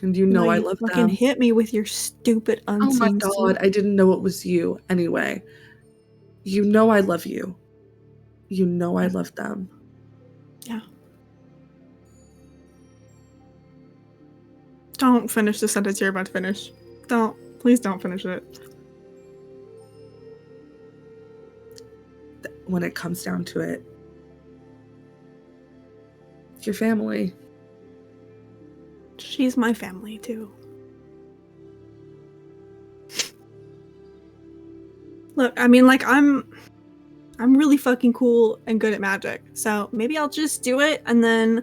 And I love them. Fucking hit me with your stupid unseen Oh my god, I didn't know it was you. Anyway, I love you. I love them. Yeah. Don't finish the sentence you're about to finish. Please don't finish it. When it comes down to it, your family. She's my family too. Look, I mean, like, I'm really fucking cool and good at magic, so maybe I'll just do it, and then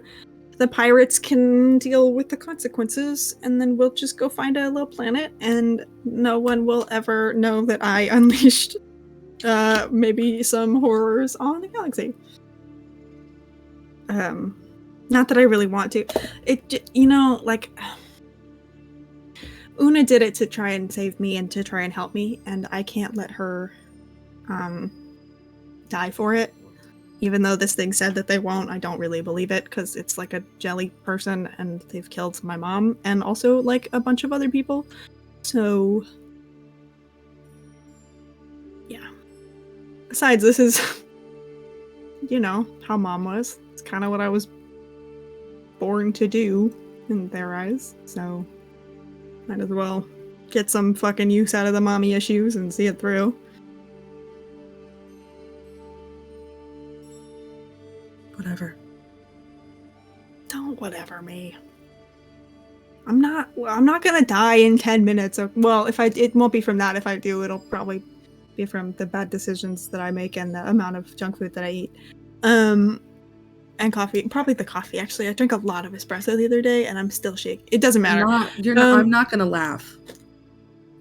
the pirates can deal with the consequences, and then we'll just go find a little planet, and no one will ever know that I unleashed maybe some horrors on the galaxy. Not that I really want to. Like, Oona did it to try and save me and to try and help me, and I can't let her die for it. Even though this thing said that they won't, I don't really believe it, because it's like a jelly person, and they've killed my mom, and also, like, a bunch of other people. So, yeah. Besides, this is, how Mom was. It's kind of what I was born to do, in their eyes, so might as well get some fucking use out of the mommy issues and see it through. Whatever. Don't whatever me. I'm not gonna die in 10 minutes. Well, it won't be from that. If I do, it'll probably be from the bad decisions that I make and the amount of junk food that I eat. And coffee. Probably the coffee, actually. I drank a lot of espresso the other day, and I'm still shaking. It doesn't matter. I'm not gonna laugh.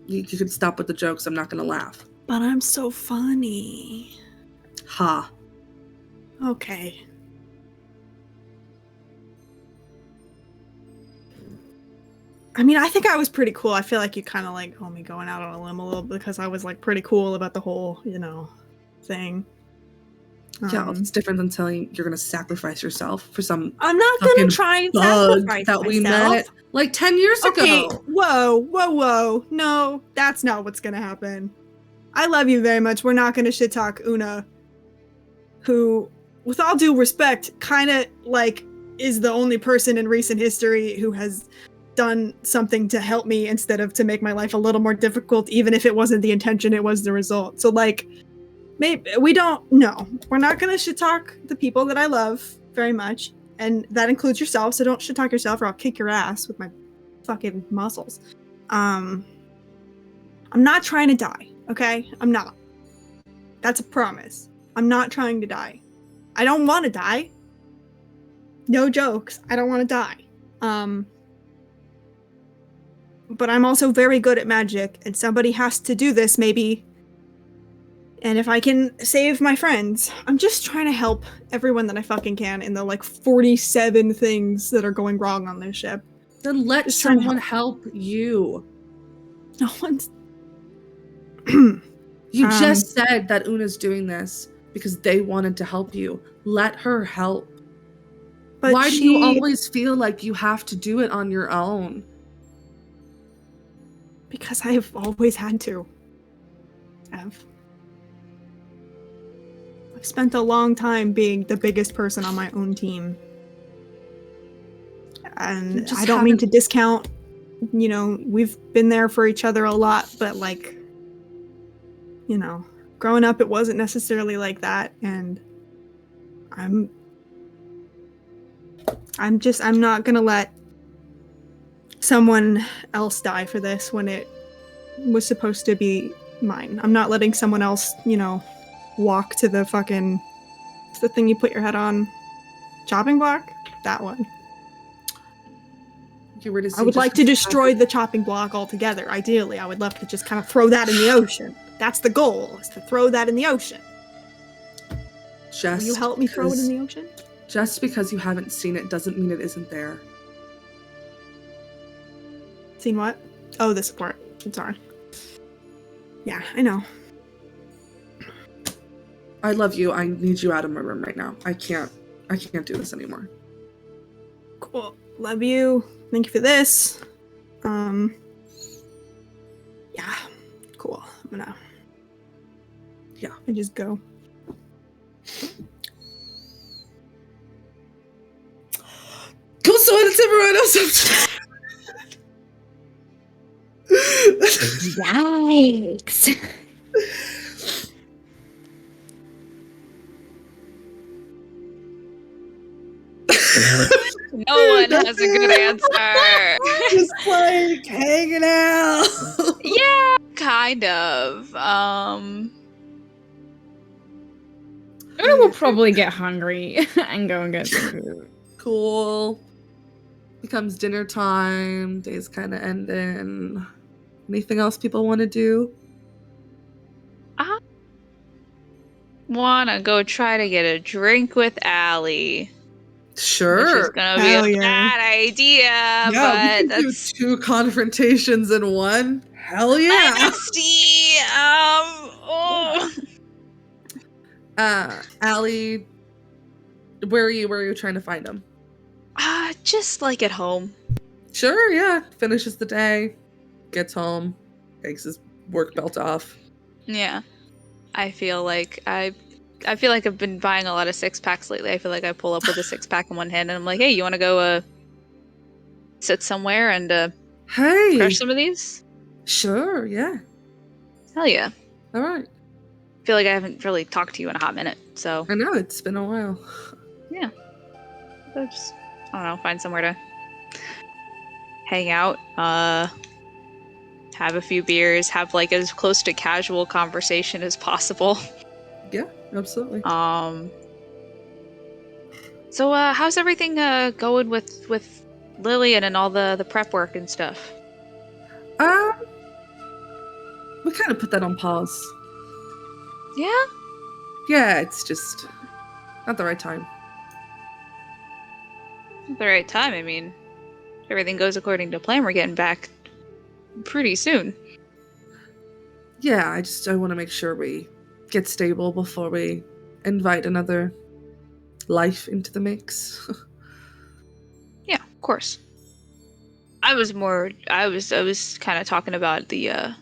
You can stop with the jokes. I'm not gonna laugh. But I'm so funny. Ha. Okay. I mean, I think I was pretty cool. I feel like you kind of like me going out on a limb a little, because I was like pretty cool about the whole, thing. Yeah, it's different than telling you're gonna sacrifice yourself for some I'm not fucking gonna try and bug sacrifice that we myself. met like 10 years Okay, ago. whoa. No, that's not what's gonna happen. I love you very much. We're not gonna shit talk Oona, who, with all due respect, kind of like is the only person in recent history who has done something to help me instead of to make my life a little more difficult, even if it wasn't the intention, it was the result. So like, maybe we're not gonna shit talk the people that I love very much, and that includes yourself. So don't shit talk yourself, or I'll kick your ass with my fucking muscles. I'm not trying to die, okay? I'm not. That's a promise. I'm not trying to die. I don't want to die. No jokes. I don't want to die. But I'm also very good at magic, and somebody has to do this, maybe. And if I can save my friends, I'm just trying to help everyone that I fucking can in the like 47 things that are going wrong on this ship. Then let Just trying to someone help you. No one's. You just said that Una's doing this because they wanted to help you. Let her help. But Why do you always feel like you have to do it on your own? Because I've always had to. I've spent a long time being the biggest person on my own team. And I don't mean to discount, we've been there for each other a lot, but like, growing up it wasn't necessarily like that, and I'm not gonna let someone else die for this when it was supposed to be mine. I'm not letting someone else, walk to the fucking, what's the thing you put your head on? Chopping block? That one. I would like to destroy the chopping block altogether. Ideally, I would love to just kind of throw that in the ocean. That's the goal, is to throw that in the ocean. Will you help me throw it in the ocean? Just because you haven't seen it doesn't mean it isn't there. Seen what? Oh, this part. I'm sorry. Yeah, I know. I love you. I need you out of my room right now. I can't do this anymore. Cool. Love you. Thank you for this. Yeah. Cool. I'm gonna. Yeah. I just go. Go so it's everyone else. Yikes. No one has a good answer. Just like hanging out. Yeah, kind of. Oona will probably get hungry and go and get some food. Cool. Becomes dinner time. Day's kind of ending. Anything else people want to do? I wanna go try to get a drink with Allie. Sure. Which is gonna be a bad idea, Yeah, but we can that's do 2 confrontations in one. Hell yeah. nasty. Allie, where are you trying to find him? Just like at home. Sure, yeah. Finishes the day, gets home, takes his work belt off. Yeah. I feel like I've been buying a lot of 6-packs lately. I feel like I pull up with a 6-pack in one hand and I'm like, hey, you want to go sit somewhere and Hey, crush some of these? Sure, yeah. Hell yeah. All right. I feel like I haven't really talked to you in a hot minute, so I know, it's been a while. yeah. So just, I don't know, find somewhere to hang out, have a few beers, have like as close to casual conversation as possible. Yeah, absolutely. So how's everything going with Lillian and all the prep work and stuff? We kind of put that on pause. Yeah? Yeah, it's just not the right time. At the right time, I mean, if everything goes according to plan, we're getting back pretty soon. Yeah, I want to make sure we get stable before we invite another life into the mix. Yeah, of course. I was kind of talking about the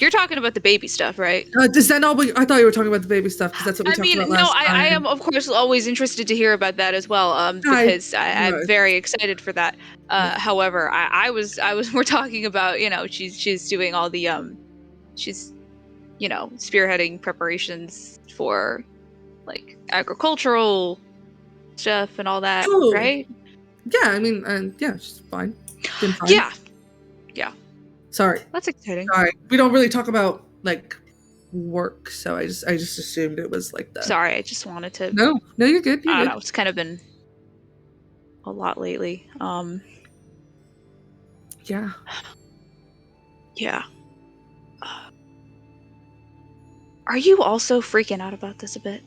you're talking about the baby stuff, right? Does that not? I thought you were talking about the baby stuff because that's what we I talked mean, about no, last time. I am of course always interested to hear about that as well, because I'm very excited for that. However, I was we're talking about, you know, she's doing all the she's, you know, spearheading preparations for like agricultural stuff and all that, Oh, right? yeah. I mean, yeah, she's fine. Been fine. Yeah, Sorry. that's exciting. Sorry. We don't really talk about like work, so I just assumed it was like the. Sorry, I just wanted to. No, you're good. You're I good. don't know. It's kind of been a lot lately. Yeah. Yeah. Are you also freaking out about this a bit?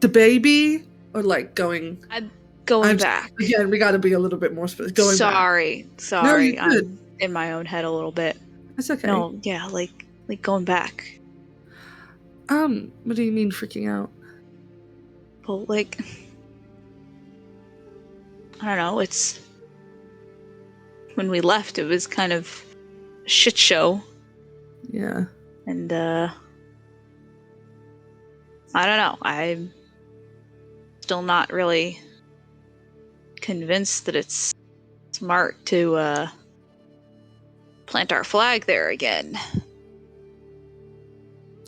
The baby, or like going. Going back. Again, we got to be a little bit more specific. Going back. Sorry. No, you're good. I'm in my own head a little bit. That's okay. No, yeah, like going back. What do you mean freaking out? Well, like, I don't know. It's when we left, it was kind of a shit show. Yeah. And I don't know. I'm still not really convinced that it's smart to plant our flag there again.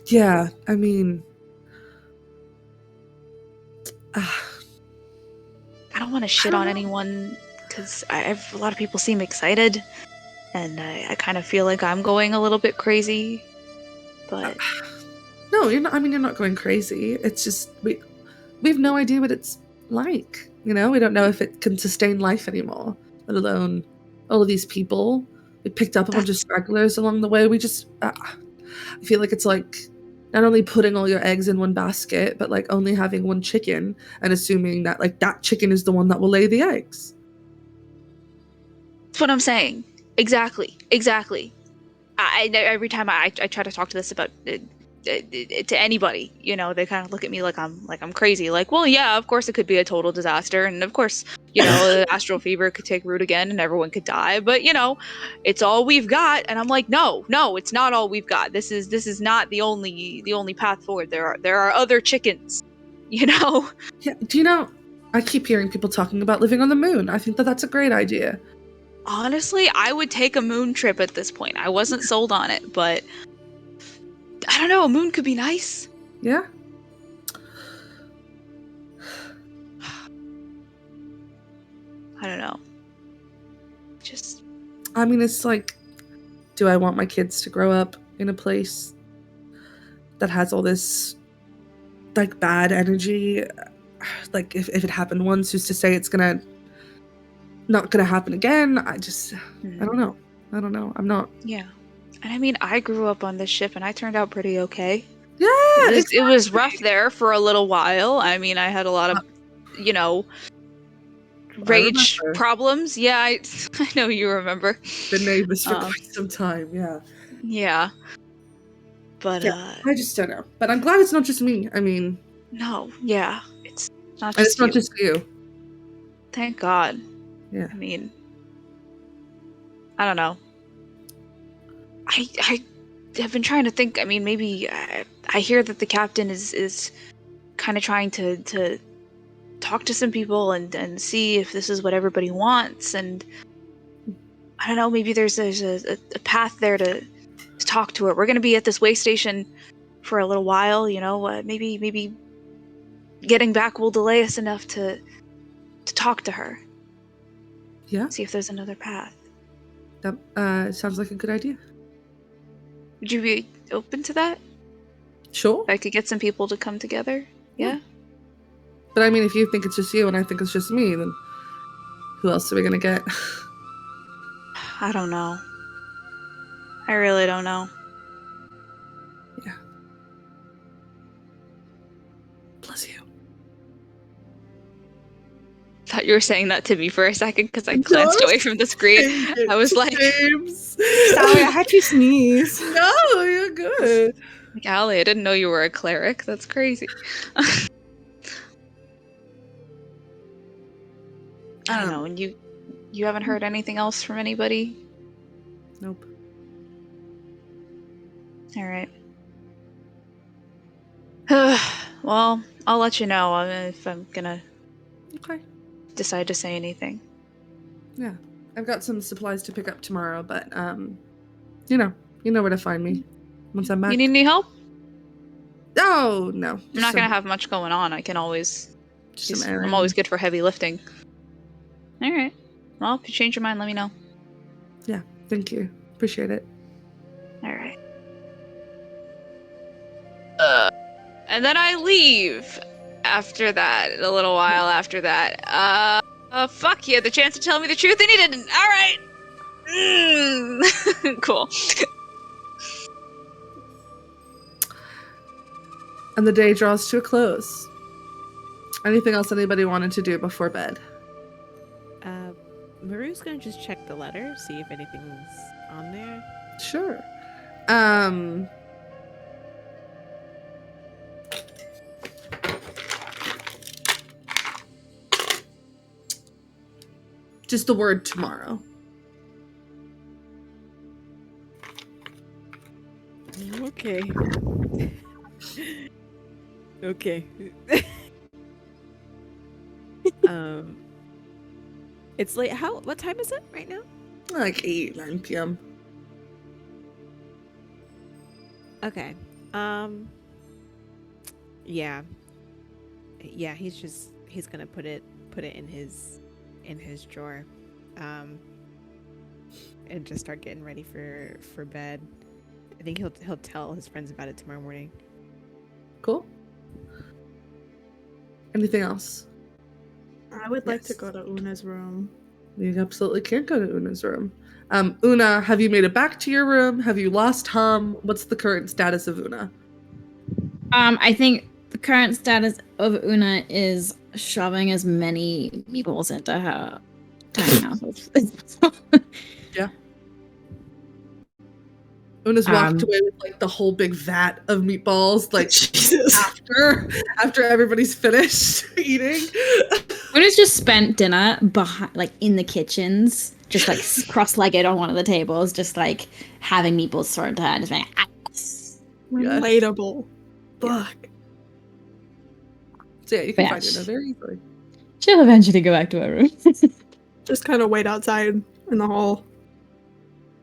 Yeah, I mean, I don't want to shit on anyone because a lot of people seem excited, and I kind of feel like I'm going a little bit crazy. But no, you're not. I mean, you're not going crazy. It's just we have no idea what it's like. You know, we don't know if it can sustain life anymore, let alone all of these people. We picked up a bunch of stragglers along the way. We just, I feel like it's like not only putting all your eggs in one basket, but like only having one chicken and assuming that like that chicken is the one that will lay the eggs. that's what I'm saying. Exactly. I every time I try to talk to this about to anybody, you know, they kind of look at me like I'm crazy. Like, well, yeah, of course it could be a total disaster, and of course, you know, astral fever could take root again, and everyone could die. But you know, it's all we've got. And I'm like, no, it's not all we've got. This is not the only path forward. There are other chickens, you know. Yeah. Do you know? I keep hearing people talking about living on the moon. I think that that's a great idea. Honestly, I would take a moon trip at this point. I wasn't sold on it, but I don't know. A moon could be nice. Yeah. I don't know. Just. I mean, it's like, do I want my kids to grow up in a place that has all this, like, bad energy? Like, if it happened once, who's to say it's not gonna happen again? I don't know. I'm not. Yeah. And I mean, I grew up on this ship and I turned out pretty okay. Yeah, it was rough there for a little while. I mean, I had a lot of, you know, rage problems. Yeah, I know you remember. Been neighbors for quite some time, yeah. Yeah. But, yeah, I just don't know. But I'm glad it's not just me. I mean... No, yeah. It's not just and it's not just you. Thank God. Yeah. I mean... I don't know. I have been trying to think. I mean, maybe I hear that the captain is kind of trying to talk to some people and see if this is what everybody wants. And I don't know. Maybe there's a path there to talk to her. We're going to be at this way station for a little while. You know, maybe getting back will delay us enough to talk to her. Yeah. See if there's another path. That sounds like a good idea. Would you be open to that? Sure. If I could get some people to come together? Yeah? But I mean, if you think it's just you and I think it's just me, then who else are we gonna get? I don't know. I really don't know. Yeah. Bless you. thought you were saying that to me for a second because I glanced away from the screen. I was like, James. Sorry, I had you sneeze. No, you're good. like, Allie, I didn't know you were a cleric. That's crazy. I don't know. And you haven't heard anything else from anybody? Nope. All right. Well, I'll let you know if I'm gonna Okay. decide to say anything. Yeah. I've got some supplies to pick up tomorrow, but you know where to find me once I'm back. You need any help? Oh, no. I'm not gonna have much going on. I can always. I'm always good for heavy lifting. All right. Well, if you change your mind, let me know. Yeah, thank you. Appreciate it. All right. And then I leave after that, a little while after that. Fuck, you had the chance to tell me the truth and you didn't. All right. Cool. And the day draws to a close. Anything else anybody wanted to do before bed? Maru's gonna just check the letter, see if anything's on there. Sure. Just the word tomorrow. Okay. Okay. It's late. What time is it right now? Like 8, 9 p.m. Okay. Yeah. Yeah, he's gonna put it in his drawer. And just start getting ready for bed. I think he'll tell his friends about it tomorrow morning. Cool. Anything else? I would like to go to Una's room. You absolutely can't go to Una's room. Oona, have you made it back to your room? Have you lost Hum? What's the current status of Oona? I think the current status of Oona is shoving as many meatballs into her tiny mouth as possible. Yeah. Una's walked away with like the whole big vat of meatballs, like Jesus. after everybody's finished eating. Una's just spent dinner behind, like in the kitchens, just like cross-legged on one of the tables, just like having meatballs thrown to her, and just like, Relatable. Fuck. So yeah, you can Yeah, find Una very easily. she'll eventually go back to her room. Just kind of wait outside in the hall.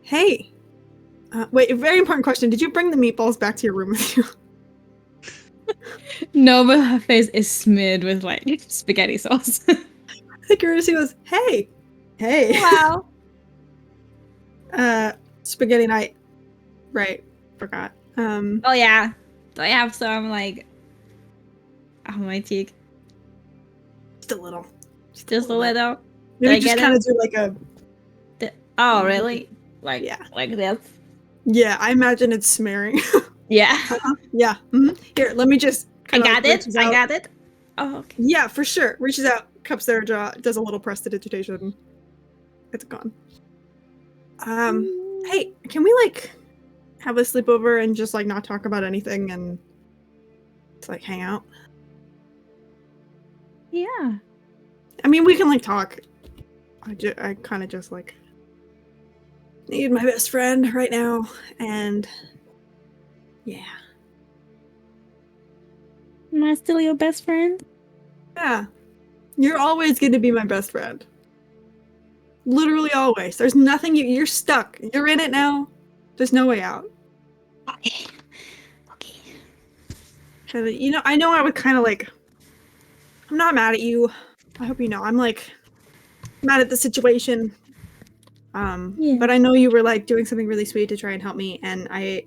Hey. Wait, a very important question. Did you bring the meatballs back to your room with you? No, but her face is smeared with like spaghetti sauce. The curiosity goes, hey. Wow. Spaghetti night. Right. Forgot. Oh yeah. Do I have some like on my cheek? Just a little. Just a little. Maybe I just get kind of it? do like a... Oh really? Like Yeah. like this? Yeah, I imagine it's smearing. Yeah. Yeah. Mhm. Here, let me just... I kinda, got like, it. reaches I out. got it. Oh okay. Yeah, for sure. Reaches out, cups their jaw, does a little prestidigitation. It's gone. Hey, can we like have a sleepover and just like not talk about anything and just like hang out? Yeah. I mean, we can like talk. I kind of just like need my best friend right now, and yeah, Am I still your best friend? yeah. You're always going to be my best friend. Literally always. There's nothing you're stuck. You're in it now. There's no way out. Okay. Okay. You know, I know I would kind of like. I'm not mad at you. I hope you know. I'm like mad at the situation. Yeah. But I know you were like doing something really sweet to try and help me, and I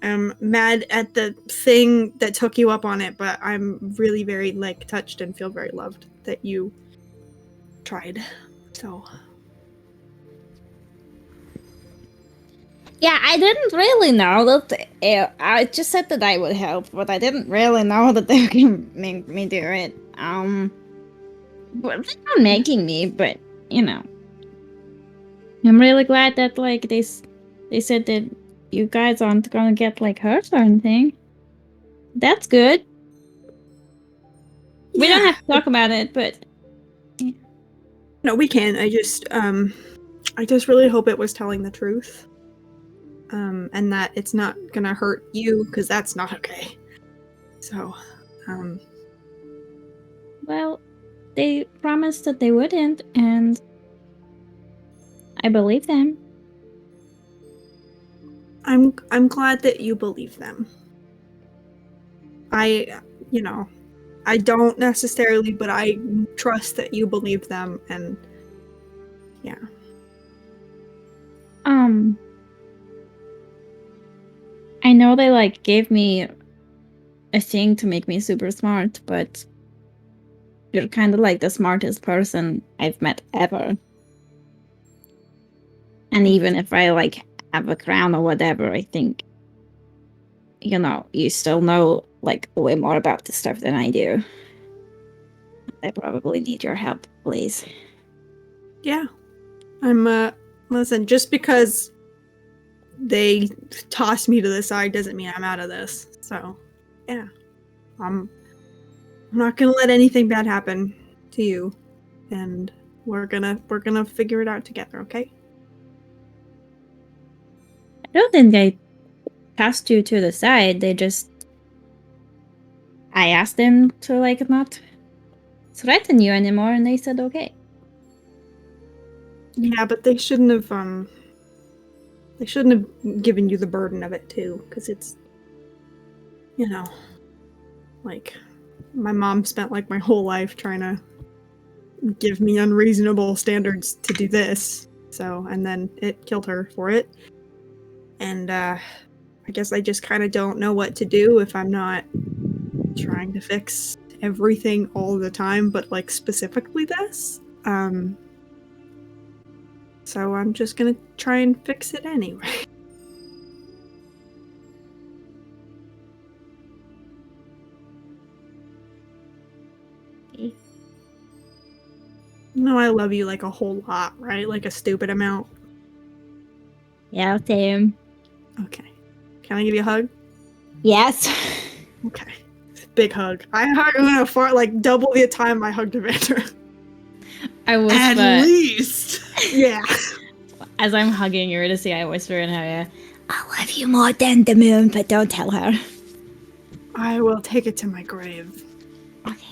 am mad at the thing that took you up on it. But I'm really very like touched and feel very loved that you tried. So. Yeah, I didn't really know that. I just said that I would help, but I didn't really know that they were gonna make me do it. Well, they're not making me, but you know, I'm really glad that like they said that you guys aren't gonna get like hurt or anything. That's good. We don't Yeah. have to talk about it, but No, we can. I just really hope it was telling the truth. And that it's not gonna hurt you, because that's not okay. So, well, they promised that they wouldn't, and I believe them. I'm glad that you believe them. I don't necessarily, but I trust that you believe them, and yeah. I know they like gave me a thing to make me super smart, but you're kind of like the smartest person I've met ever. And even if I like have a crown or whatever, I think you still know like way more about this stuff than I do. I probably need your help, please. Yeah. Listen, just because they tossed me to the side doesn't mean I'm out of this. So, yeah. I'm not gonna let anything bad happen to you. And we're gonna figure it out together, okay? I don't think they cast you to the side. I asked them to like not threaten you anymore, and they said okay. Yeah, but they shouldn't have given you the burden of it too, because it's like my mom spent like my whole life trying to give me unreasonable standards to do this. So, and then it killed her for it. And I guess I just kind of don't know what to do if I'm not trying to fix everything all the time, but like specifically this. So I'm just gonna try and fix it anyway. I love you like a whole lot, right? Like a stupid amount. Yeah, same. Okay. Can I give you a hug? Yes. Okay. Big hug. I hug Oona for like double the time I hugged Evander. I whisper. At least. Yeah. As I'm hugging Eurydice, I whisper in her ear, I love you more than the moon, but don't tell her. I will take it to my grave. Okay.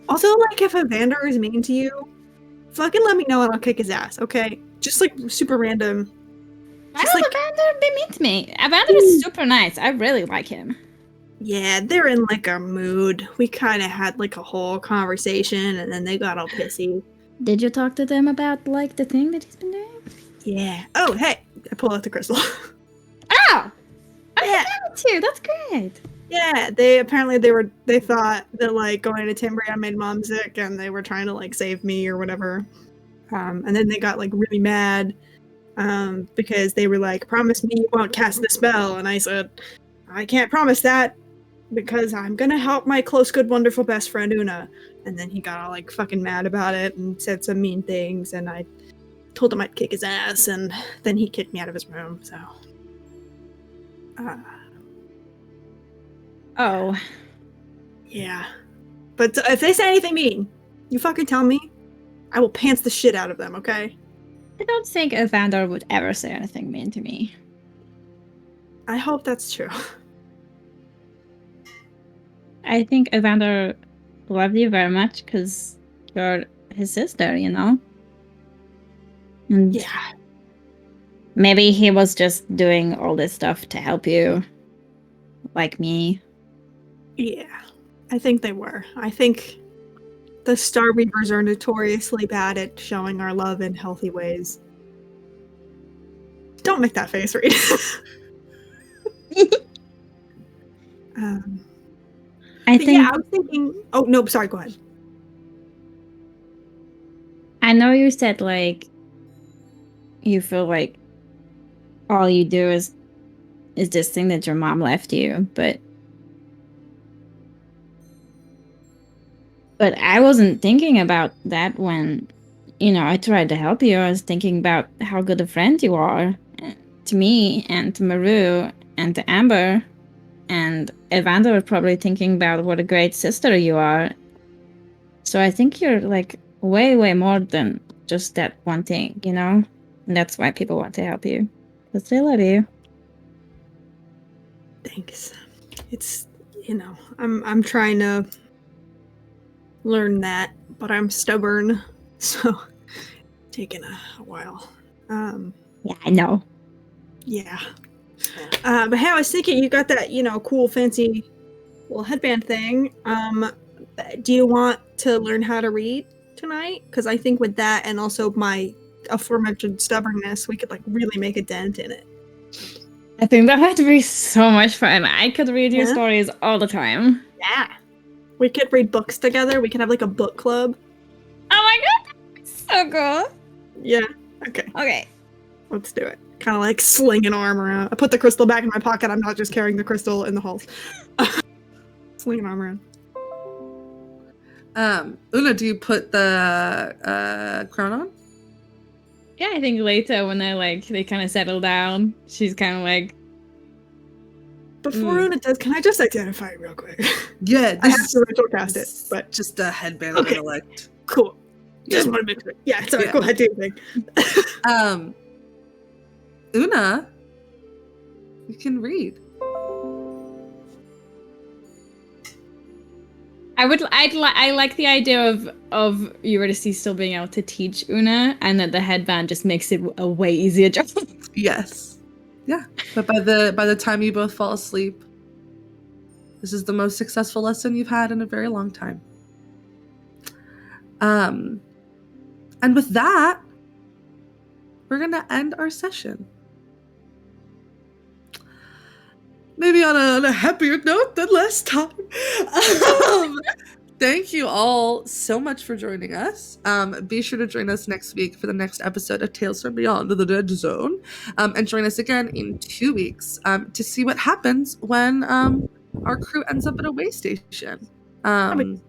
Also, like, if Evander is mean to you, fucking let me know and I'll kick his ass, okay? Just like super random. Why Just would like, Evander be mean to me? Evander is super nice. I really like him. yeah, they're in like a mood. We kind of had like a whole conversation and then they got all pissy. Did you talk to them about like the thing that he's been doing? Yeah. Oh, hey, I pulled out the crystal. Oh! I Yeah. forgot too. That's great. Yeah, they thought that like going to Timbria made mom sick and they were trying to like save me or whatever. And then they got like really mad because they were like, promise me you won't cast the spell. And I said, I can't promise that because I'm gonna help my close, good, wonderful best friend Oona. And then he got all like fucking mad about it and said some mean things, and I told him I'd kick his ass, and then he kicked me out of his room, so Oh. yeah. But if they say anything mean, you fucking tell me. I will pants the shit out of them, okay? I don't think Evander would ever say anything mean to me. I hope that's true. I think Evander loved you very much because you're his sister, you know? And Yeah. maybe he was just doing all this stuff to help you. Like me. Yeah. I think they were. I think the Star Reapers are notoriously bad at showing our love in healthy ways. Don't make that face, Reed. I But think yeah, I was thinking. Oh no, sorry. Go ahead. I know you said like you feel like all you do is this thing that your mom left you, but But I wasn't thinking about that when, I tried to help you. I was thinking about how good a friend you are to me and to Maru and to Amber. And Evander was probably thinking about what a great sister you are. So I think you're like way, way more than just that one thing, And that's why people want to help you. Because they love you. Thanks. It's, I'm trying to learn that, but I'm stubborn, so taking a while. Yeah, I know. Yeah. But hey, I was thinking you got that, cool, fancy little headband thing. Do you want to learn how to read tonight? Because I think with that and also my aforementioned stubbornness, we could like really make a dent in it. I think that would be so much fun. I could read your stories all the time. Yeah. We could read books together. We could have like a book club. Oh my god! So cool. Yeah. Okay. Okay. Let's do it. Kind of like sling an arm around. I put the crystal back in my pocket. I'm not just carrying the crystal in the halls. Sling an arm around. Oona, do you put the crown on? Yeah, I think later when they kind of settle down, she's kind of like. Before Oona does, can I just identify it real quick? Yeah, I have to ritual cast it, but just a headband of intellect. Cool. Just want to make sure. Yeah, sorry. Go ahead, do your thing. Oona, you can read. I like the idea of Eurydice still being able to teach Oona, and that the headband just makes it a way easier job. Yes. Yeah. But by the time you both fall asleep, this is the most successful lesson you've had in a very long time. And with that, we're gonna end our session. Maybe on a happier note than last time. Thank you all so much for joining us. Be sure to join us next week for the next episode of Tales from Beyond the Dead Zone. And join us again in 2 weeks to see what happens when our crew ends up at a way station. Probably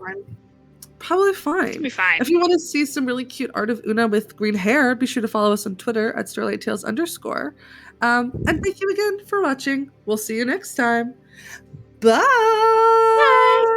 fine. It'll be fine. If you want to see some really cute art of Oona with green hair, be sure to follow us on Twitter at StarlightTales_. And thank you again for watching. We'll see you next time. Bye! Bye!